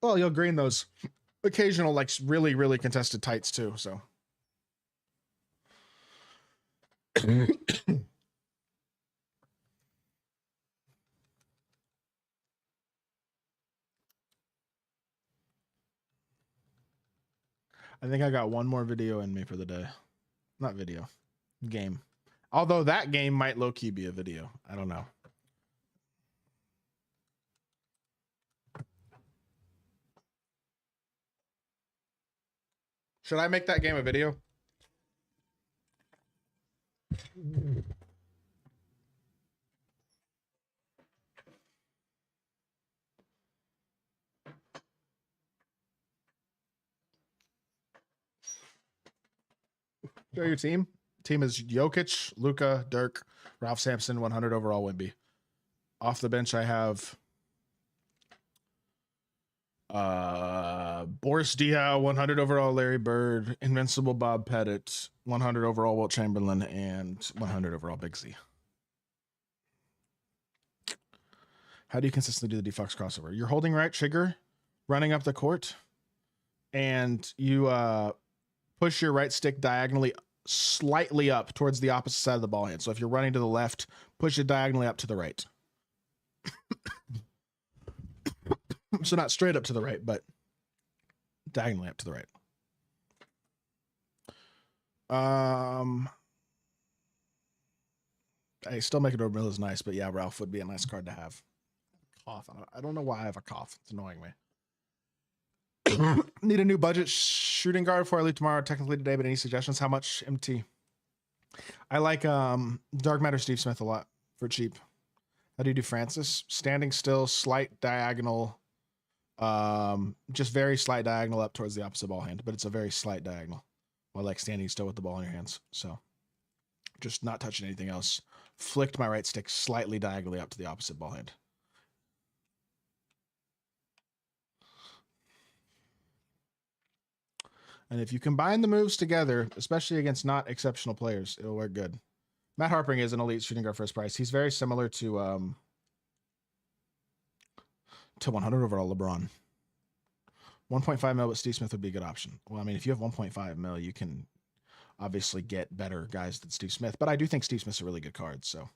Well, you'll green those occasional, like, really, really contested tights too, so. I think I got one more video in me for the day. Not video. Game. Although that game might low-key be a video. I don't know. Should I make that game a video? Show your team. Team is Jokic, Luka, Dirk, Ralph Sampson, 100 overall Wemby. Off the bench, I have Boris Diaw, 100 overall Larry Bird, Invincible Bob Pettit, 100 overall Wilt Chamberlain, and 100 overall Big Z. How do you consistently do the D-Fox crossover? You're holding right trigger, running up the court, and you push your right stick diagonally slightly up towards the opposite side of the ball hand. So if you're running to the left, push it diagonally up to the right. So not straight up to the right, but diagonally up to the right. I still make it over middle is nice, but yeah, Ralph would be a nice card to have. Cough. I don't know why I have a cough. It's annoying me. Need a new budget shooting guard before I leave tomorrow, technically today, but any suggestions? How much MT? I like Dark Matter Steve Smith a lot for cheap. How do you do Francis? Standing still, slight diagonal, just very slight diagonal up towards the opposite ball hand, but it's a very slight diagonal. Well, like standing still with the ball in your hands. So just not touching anything else. Flicked my right stick slightly diagonally up to the opposite ball hand. And if you combine the moves together, especially against not exceptional players, it'll work good. Matt Harpring is an elite shooting guard first price. He's very similar to 100 overall LeBron. 1.5 mil with Steve Smith would be a good option. Well, I mean, if you have 1.5 mil, you can obviously get better guys than Steve Smith. But I do think Steve Smith's a really good card. So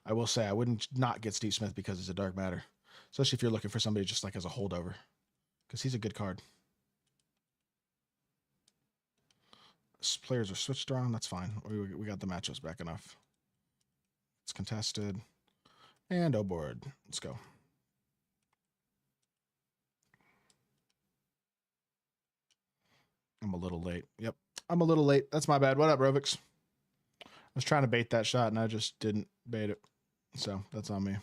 I will say I wouldn't not get Steve Smith because he's a dark matter, especially if you're looking for somebody just like as a holdover, because he's a good card. Players are switched around. That's fine. We got the matchups back enough. It's contested. And oh board. Let's go. I'm a little late. Yep. I'm a little late. That's my bad. What up, Rovix? I was trying to bait that shot and I just didn't bait it. So that's on me.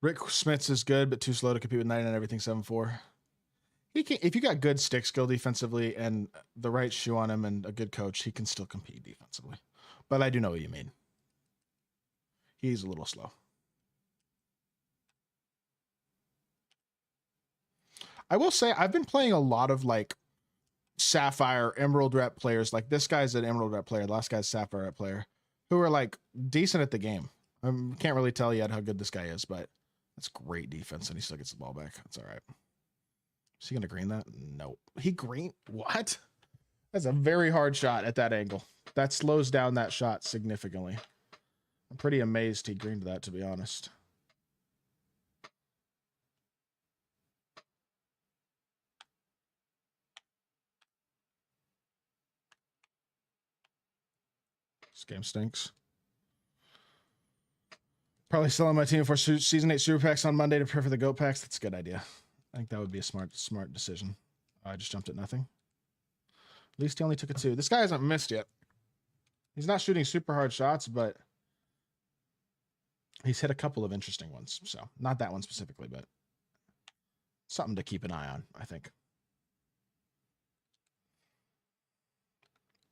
Rick Smits is good, but too slow to compete with 99 everything 7-4. He can, if you got good stick skill defensively and the right shoe on him and a good coach, he can still compete defensively. But I do know what you mean. He's a little slow. I will say I've been playing a lot of like Sapphire, Emerald rep players. Like this guy's an Emerald rep player. The last guy's Sapphire rep player who are like decent at the game. I can't really tell yet how good this guy is, but that's great defense, and he still gets the ball back. That's all right. Is he going to green that? Nope. He green? What? That's a very hard shot at that angle. That slows down that shot significantly. I'm pretty amazed he greened that, to be honest. This game stinks. Probably selling my team for season 8 super packs on Monday to prepare for the goat packs. That's a good idea. I think that would be a smart decision. I just jumped at nothing. At least he only took a 2. This guy hasn't missed yet. He's not shooting super hard shots, but he's hit a couple of interesting ones. So not that one specifically, but something to keep an eye on, I think.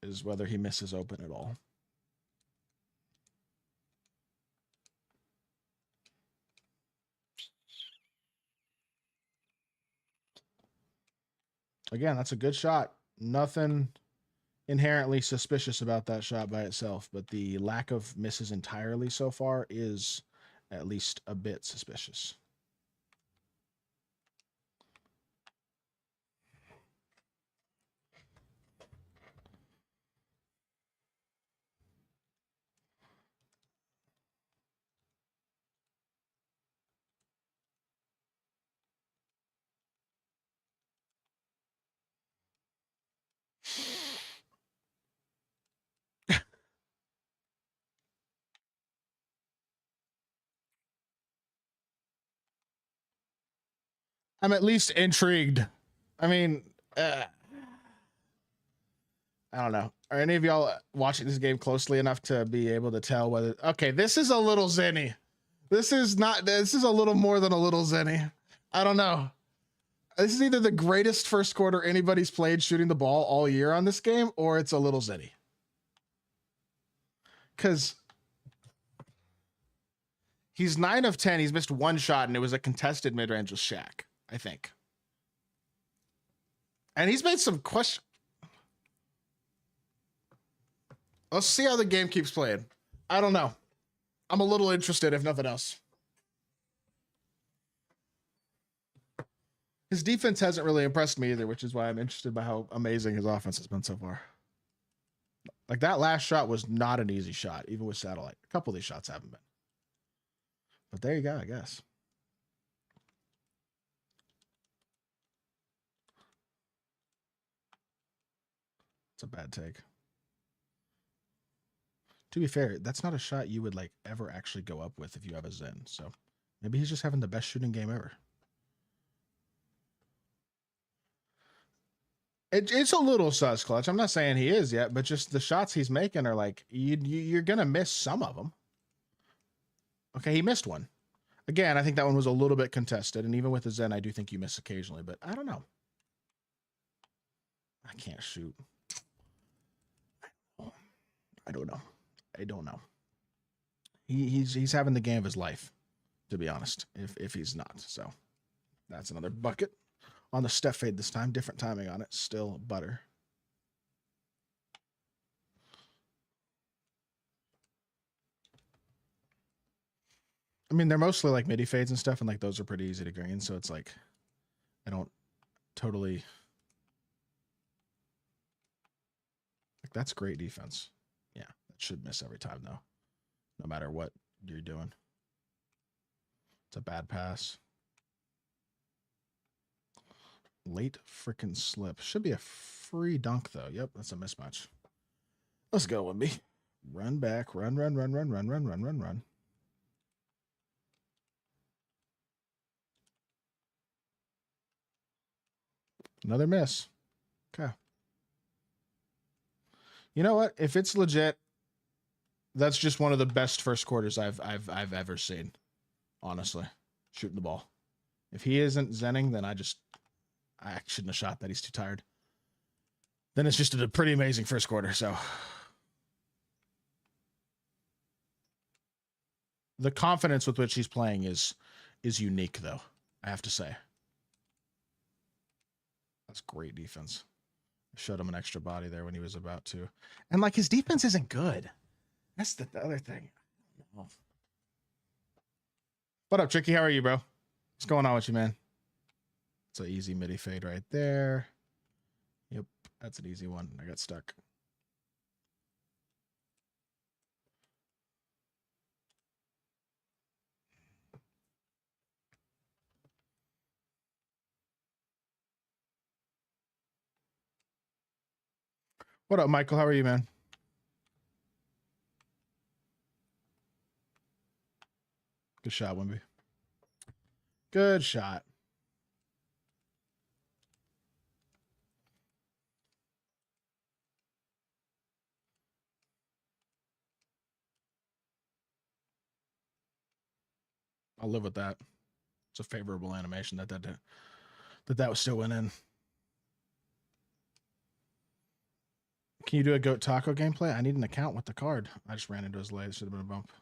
Is whether he misses open at all. Again, that's a good shot. Nothing inherently suspicious about that shot by itself, but the lack of misses entirely so far is at least a bit suspicious. I'm at least intrigued. I mean, I don't know. Are any of y'all watching this game closely enough to be able to tell whether... Okay, this is a little zenny. This is a little more than a little zenny. I don't know. This is either the greatest first quarter anybody's played shooting the ball all year on this game, or it's a little zenny. Because he's 9 of 10. He's missed one shot, and it was a contested mid-range with Shaq, I think. And he's made some questions. Let's see how the game keeps playing. I don't know. I'm a little interested, if nothing else. His defense hasn't really impressed me either, which is why I'm interested by how amazing his offense has been so far. Like, that last shot was not an easy shot, even with satellite. A couple of these shots haven't been. But there you go, I guess. It's a bad take. To be fair, that's not a shot you would like ever actually go up with if you have a Zen. So maybe he's just having the best shooting game ever. It's a little sus, Clutch. I'm not saying he is yet, but just the shots he's making are like, you're going to miss some of them. Okay, he missed one. Again, I think that one was a little bit contested. And even with the Zen, I do think you miss occasionally, but I don't know. I can't shoot. I don't know. I don't know. He's having the game of his life, to be honest, if he's not. So that's another bucket. On the Steph fade this time. Different timing on it. Still butter. I mean, they're mostly like midi fades and stuff, and like those are pretty easy to green. So it's like, I don't totally... Like, that's great defense. Yeah, that should miss every time, though. No matter what you're doing. It's a bad pass. Late freaking slip. Should be a free dunk, though. Yep, that's a mismatch. Let's go, Wimby. Run back. Run. Another miss. Okay. You know what? If it's legit, that's just one of the best first quarters I've ever seen. Honestly, shooting the ball. If he isn't zenning, then I shouldn't have shot that. He's too tired. Then it's just a pretty amazing first quarter. So the confidence with which he's playing is unique, though, I have to say. That's great defense. Showed him an extra body there when he was about to. And like, his defense isn't good. That's the other thing. What up, Tricky? How are you, bro? What's going on with you, man? It's an easy midi fade right there. Yep, that's an easy one. I got stuck. What up, Michael? How are you, man? Good shot, Wimby. Good shot. I'll live with that. It's a favorable animation that was still went in. Can you do a Goat Taco gameplay? I need an account with the card. I just ran into his leg. Should have been a bump.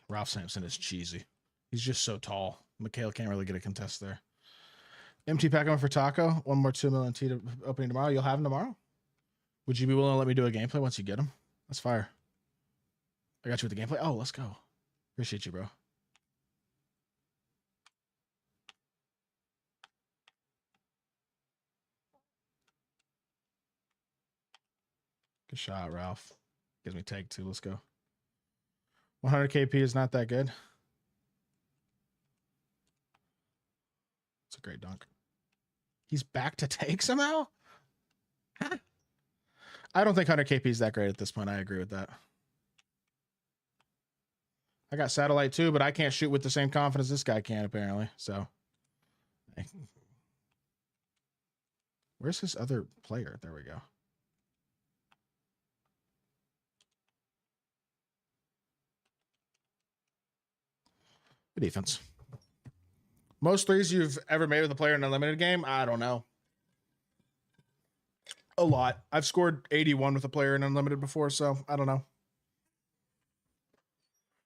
Ralph Sampson is cheesy. He's just so tall. Mikhail can't really get a contest there. MT Pacman for Taco. One more 2 million T opening tomorrow. You'll have him tomorrow? Would you be willing to let me do a gameplay once you get him? That's fire. I got you with the gameplay. Oh, let's go. Appreciate you, bro. Good shot, Ralph. Gives me take 2. Let's go. 100 KP is not that good. It's a great dunk. He's back to take somehow? Huh? I don't think 100 KP is that great at this point. I agree with that. I got satellite too, but I can't shoot with the same confidence this guy can, apparently. So, where's his other player? There we go. Good defense. Most threes you've ever made with a player in an unlimited game? I don't know. A lot. I've scored 81 with a player in unlimited before, so I don't know.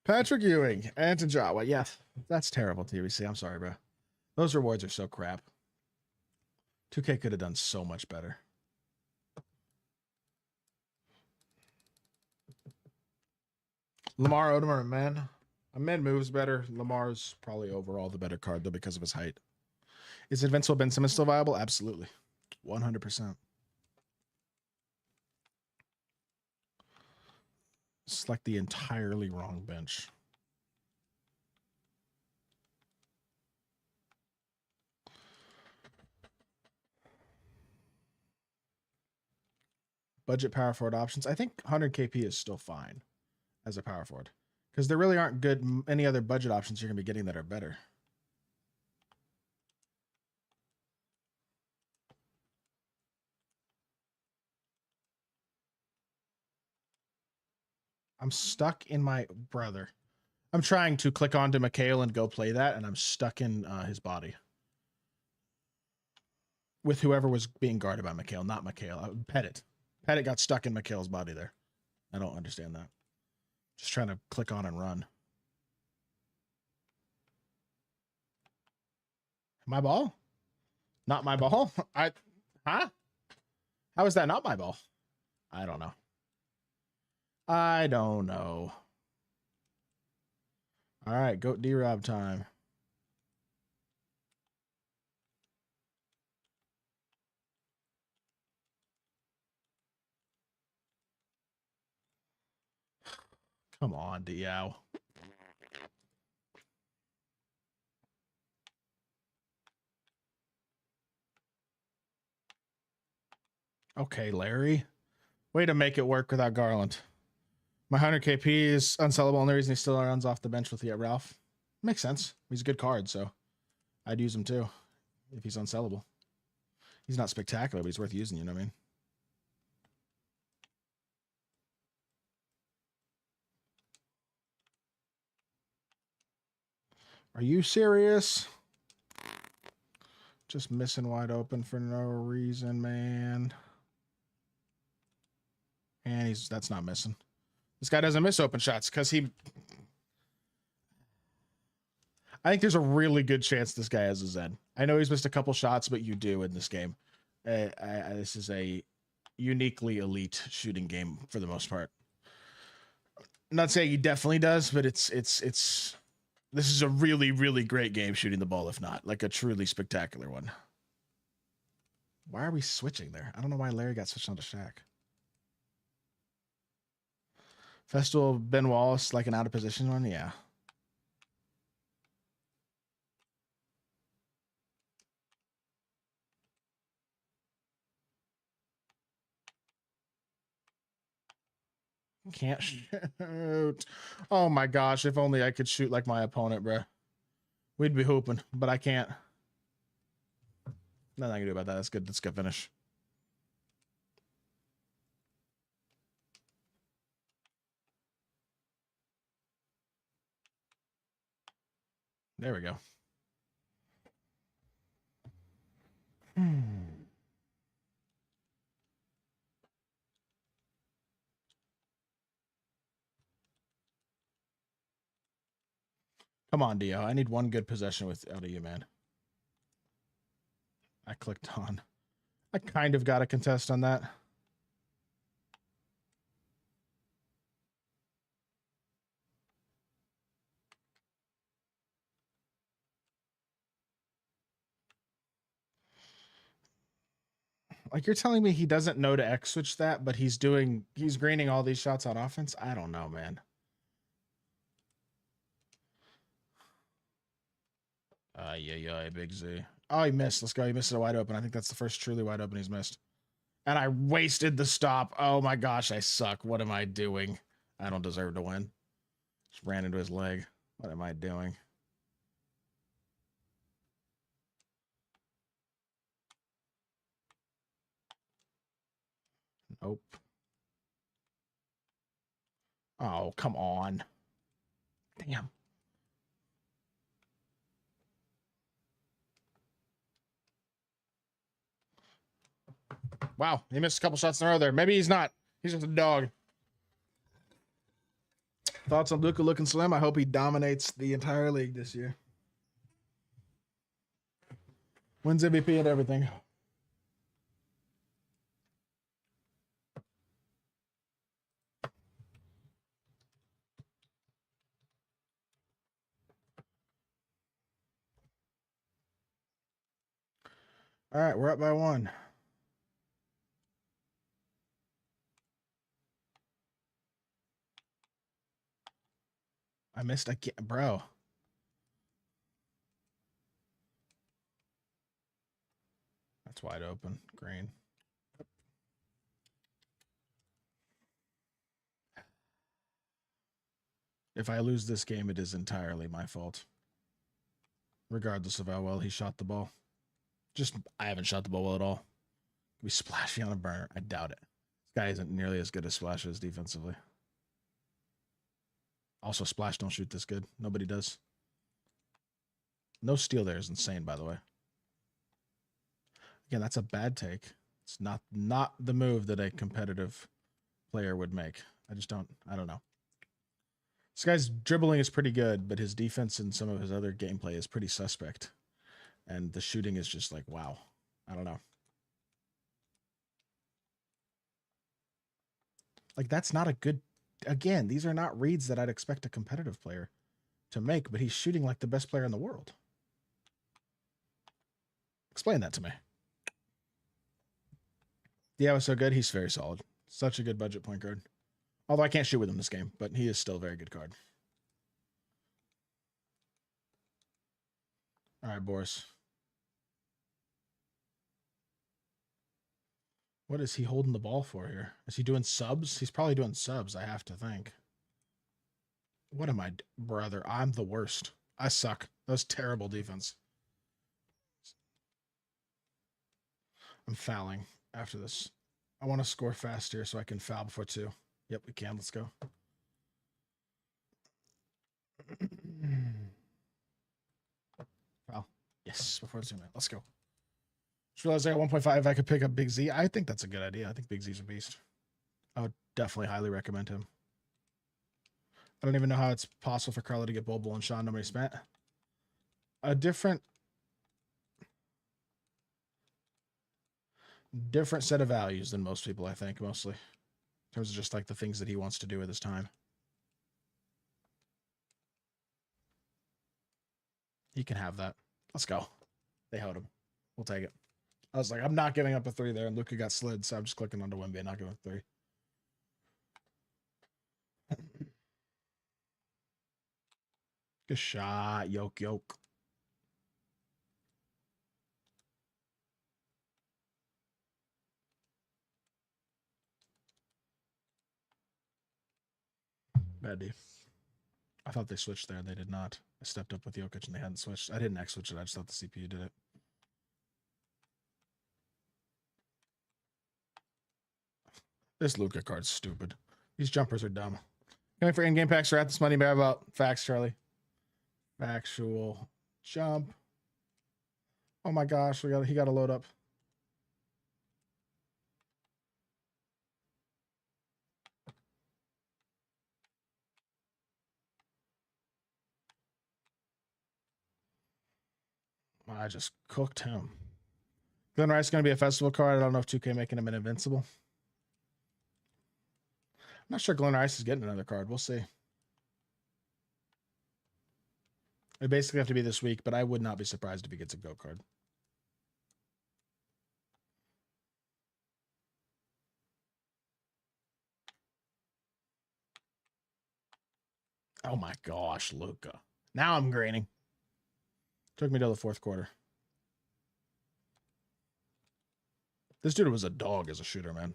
Patrick Ewing, Anton Jawa. Yeah, that's terrible, TVC. I'm sorry, bro. Those rewards are so crap. 2K could have done so much better. Lamar Odom, man. A man moves better. Lamar's probably overall the better card, though, because of his height. Is Invincible Ben Simmons still viable? Absolutely. 100%. Select the entirely wrong bench. Budget power forward options. I think 100 KP is still fine as a power forward because there really aren't any other budget options you're going to be getting that are better. I'm stuck in my brother. I'm trying to click onto Mikhail and go play that, and I'm stuck in his body. With whoever was being guarded by Mikhail, not Mikhail. Pettit. Pettit got stuck in Mikhail's body there. I don't understand that. Just trying to click on and run. My ball? Not my ball? Huh? How is that not my ball? I don't know. I don't know. All right, go D-Rob time. Come on, Diao. Okay, Larry. Way to make it work without Garland. My 100 KP is unsellable. Only reason he still runs off the bench with the Ralph. Makes sense. He's a good card, so I'd use him too if he's unsellable. He's not spectacular, but he's worth using, you know what I mean? Are you serious? Just missing wide open for no reason, man. And that's not missing. This guy doesn't miss open shots because I think there's a really good chance this guy has a Zen. I know he's missed a couple shots, but you do in this game. This is a uniquely elite shooting game for the most part. I'm not saying he definitely does, but this is a really, really great game shooting the ball, if not like a truly spectacular one. Why are we switching there? I don't know why Larry got switched on to Shaq. Festival Ben Wallace, like an out of position one? Yeah. Can't shoot. Oh my gosh, if only I could shoot like my opponent, bro. We'd be hooping, but I can't. Nothing I can do about that. That's good. That's good finish. There we go. Come on, Dio. I need one good possession with out of you, man. I clicked on. I kind of got a contest on that. Like, you're telling me he doesn't know to X switch that, but he's greening all these shots on offense? I don't know, man. Yeah, Big Z. Oh, he missed. Let's go. He missed it wide open. I think that's the first truly wide open he's missed. And I wasted the stop. Oh my gosh, I suck. What am I doing? I don't deserve to win. Just ran into his leg. What am I doing? Nope. Oh, come on. Damn. Wow, he missed a couple shots in a row there. Maybe he's not. He's just a dog. Thoughts on Luka looking slim? I hope he dominates the entire league this year. Wins MVP and everything. All right, we're up by 1. I missed again, bro. That's wide open. Green. If I lose this game, it is entirely my fault. Regardless of how well he shot the ball. I haven't shot the ball well at all. Be splashy on a burner. I doubt it. This guy isn't nearly as good as Splash is defensively. Also, Splash don't shoot this good. Nobody does. No steal there is insane, by the way. Again, that's a bad take. It's not the move that a competitive player would make. I don't know. This guy's dribbling is pretty good, but his defense and some of his other gameplay is pretty suspect. And the shooting is just like, wow. I don't know. Like, that's not a good... Again, these are not reads that I'd expect a competitive player to make, but he's shooting like the best player in the world. Explain that to me. Yeah, was so good. He's very solid. Such a good budget point guard. Although I can't shoot with him this game, but he is still a very good card. All right, Boris. What is he holding the ball for here? Is he doing subs? He's probably doing subs, I have to think. What am I... Brother, I'm the worst. I suck. That was terrible defense. I'm fouling after this. I want to score fast here so I can foul before 2. Yep, we can. Let's go. Foul. Yes, before 2 minutes. Let's go. Just realized I got 1.5. I could pick up Big Z. I think that's a good idea. I think Big Z's a beast. I would definitely highly recommend him. I don't even know how it's possible for Carla to get Bobo and Sean. Nobody spent. A different set of values than most people, I think, mostly. In terms of just like the things that he wants to do with his time. He can have that. Let's go. They held him. We'll take it. I was like, I'm not giving up a 3 there, and Luka got slid, so I'm just clicking onto Wemby and not giving up 3. Good shot. Yoke. Bad D. I thought they switched there. They did not. I stepped up with Jokic and they hadn't switched. I didn't X switch it. I just thought the CPU did it. This Luka card's stupid. These jumpers are dumb. Coming for in-game packs are at this money. About facts, Charlie. Factual jump. Oh my gosh, he got to load up. I just cooked him. Glenn Rice is going to be a festival card. I don't know if 2K making him an invincible. I'm not sure Glenn Rice is getting another card. We'll see. It basically have to be this week, but I would not be surprised if he gets a go card. Oh my gosh, Luka. Now I'm graining. Took me till the fourth quarter. This dude was a dog as a shooter, man.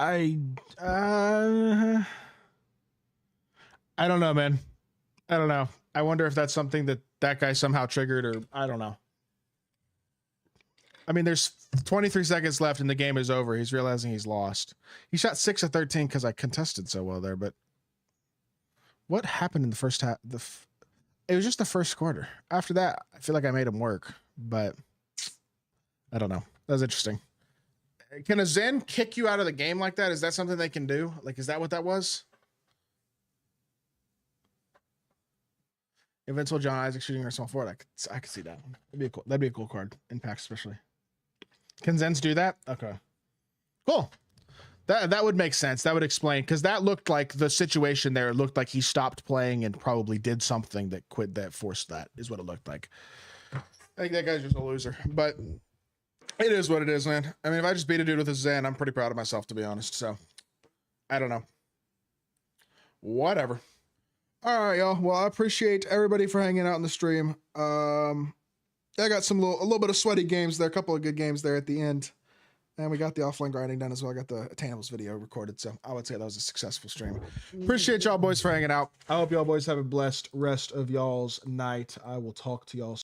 I don't know, man. I don't know. I wonder if that's something that guy somehow triggered, or I don't know. I mean, there's 23 seconds left and the game is over. He's realizing he's lost. He shot 6 of 13 because I contested so well there, but what happened in the first half? It was just the first quarter. After that, I feel like I made him work, but I don't know. That was interesting. Can a Zen kick you out of the game like that? Is that something they can do? Like, is that what that was? Invincible John Isaac shooting or small forward. I could see that one. That'd be a cool card. Impact especially. Can Zens do that? Okay. Cool. That would make sense. That would explain, because that looked like the situation there. It looked like he stopped playing and probably did something that forced that, is what it looked like. I think that guy's just a loser, but it is what it is, man. I mean, if I just beat a dude with a Zen, I'm pretty proud of myself, to be honest. So I don't know. Whatever. All right, y'all. Well, I appreciate everybody for hanging out in the stream. I got a little bit of sweaty games there, a couple of good games there at the end. And we got the offline grinding done as well. I got the Attainables video recorded, so I would say that was a successful stream. Appreciate y'all boys for hanging out. I hope y'all boys have a blessed rest of y'all's night. I will talk to y'all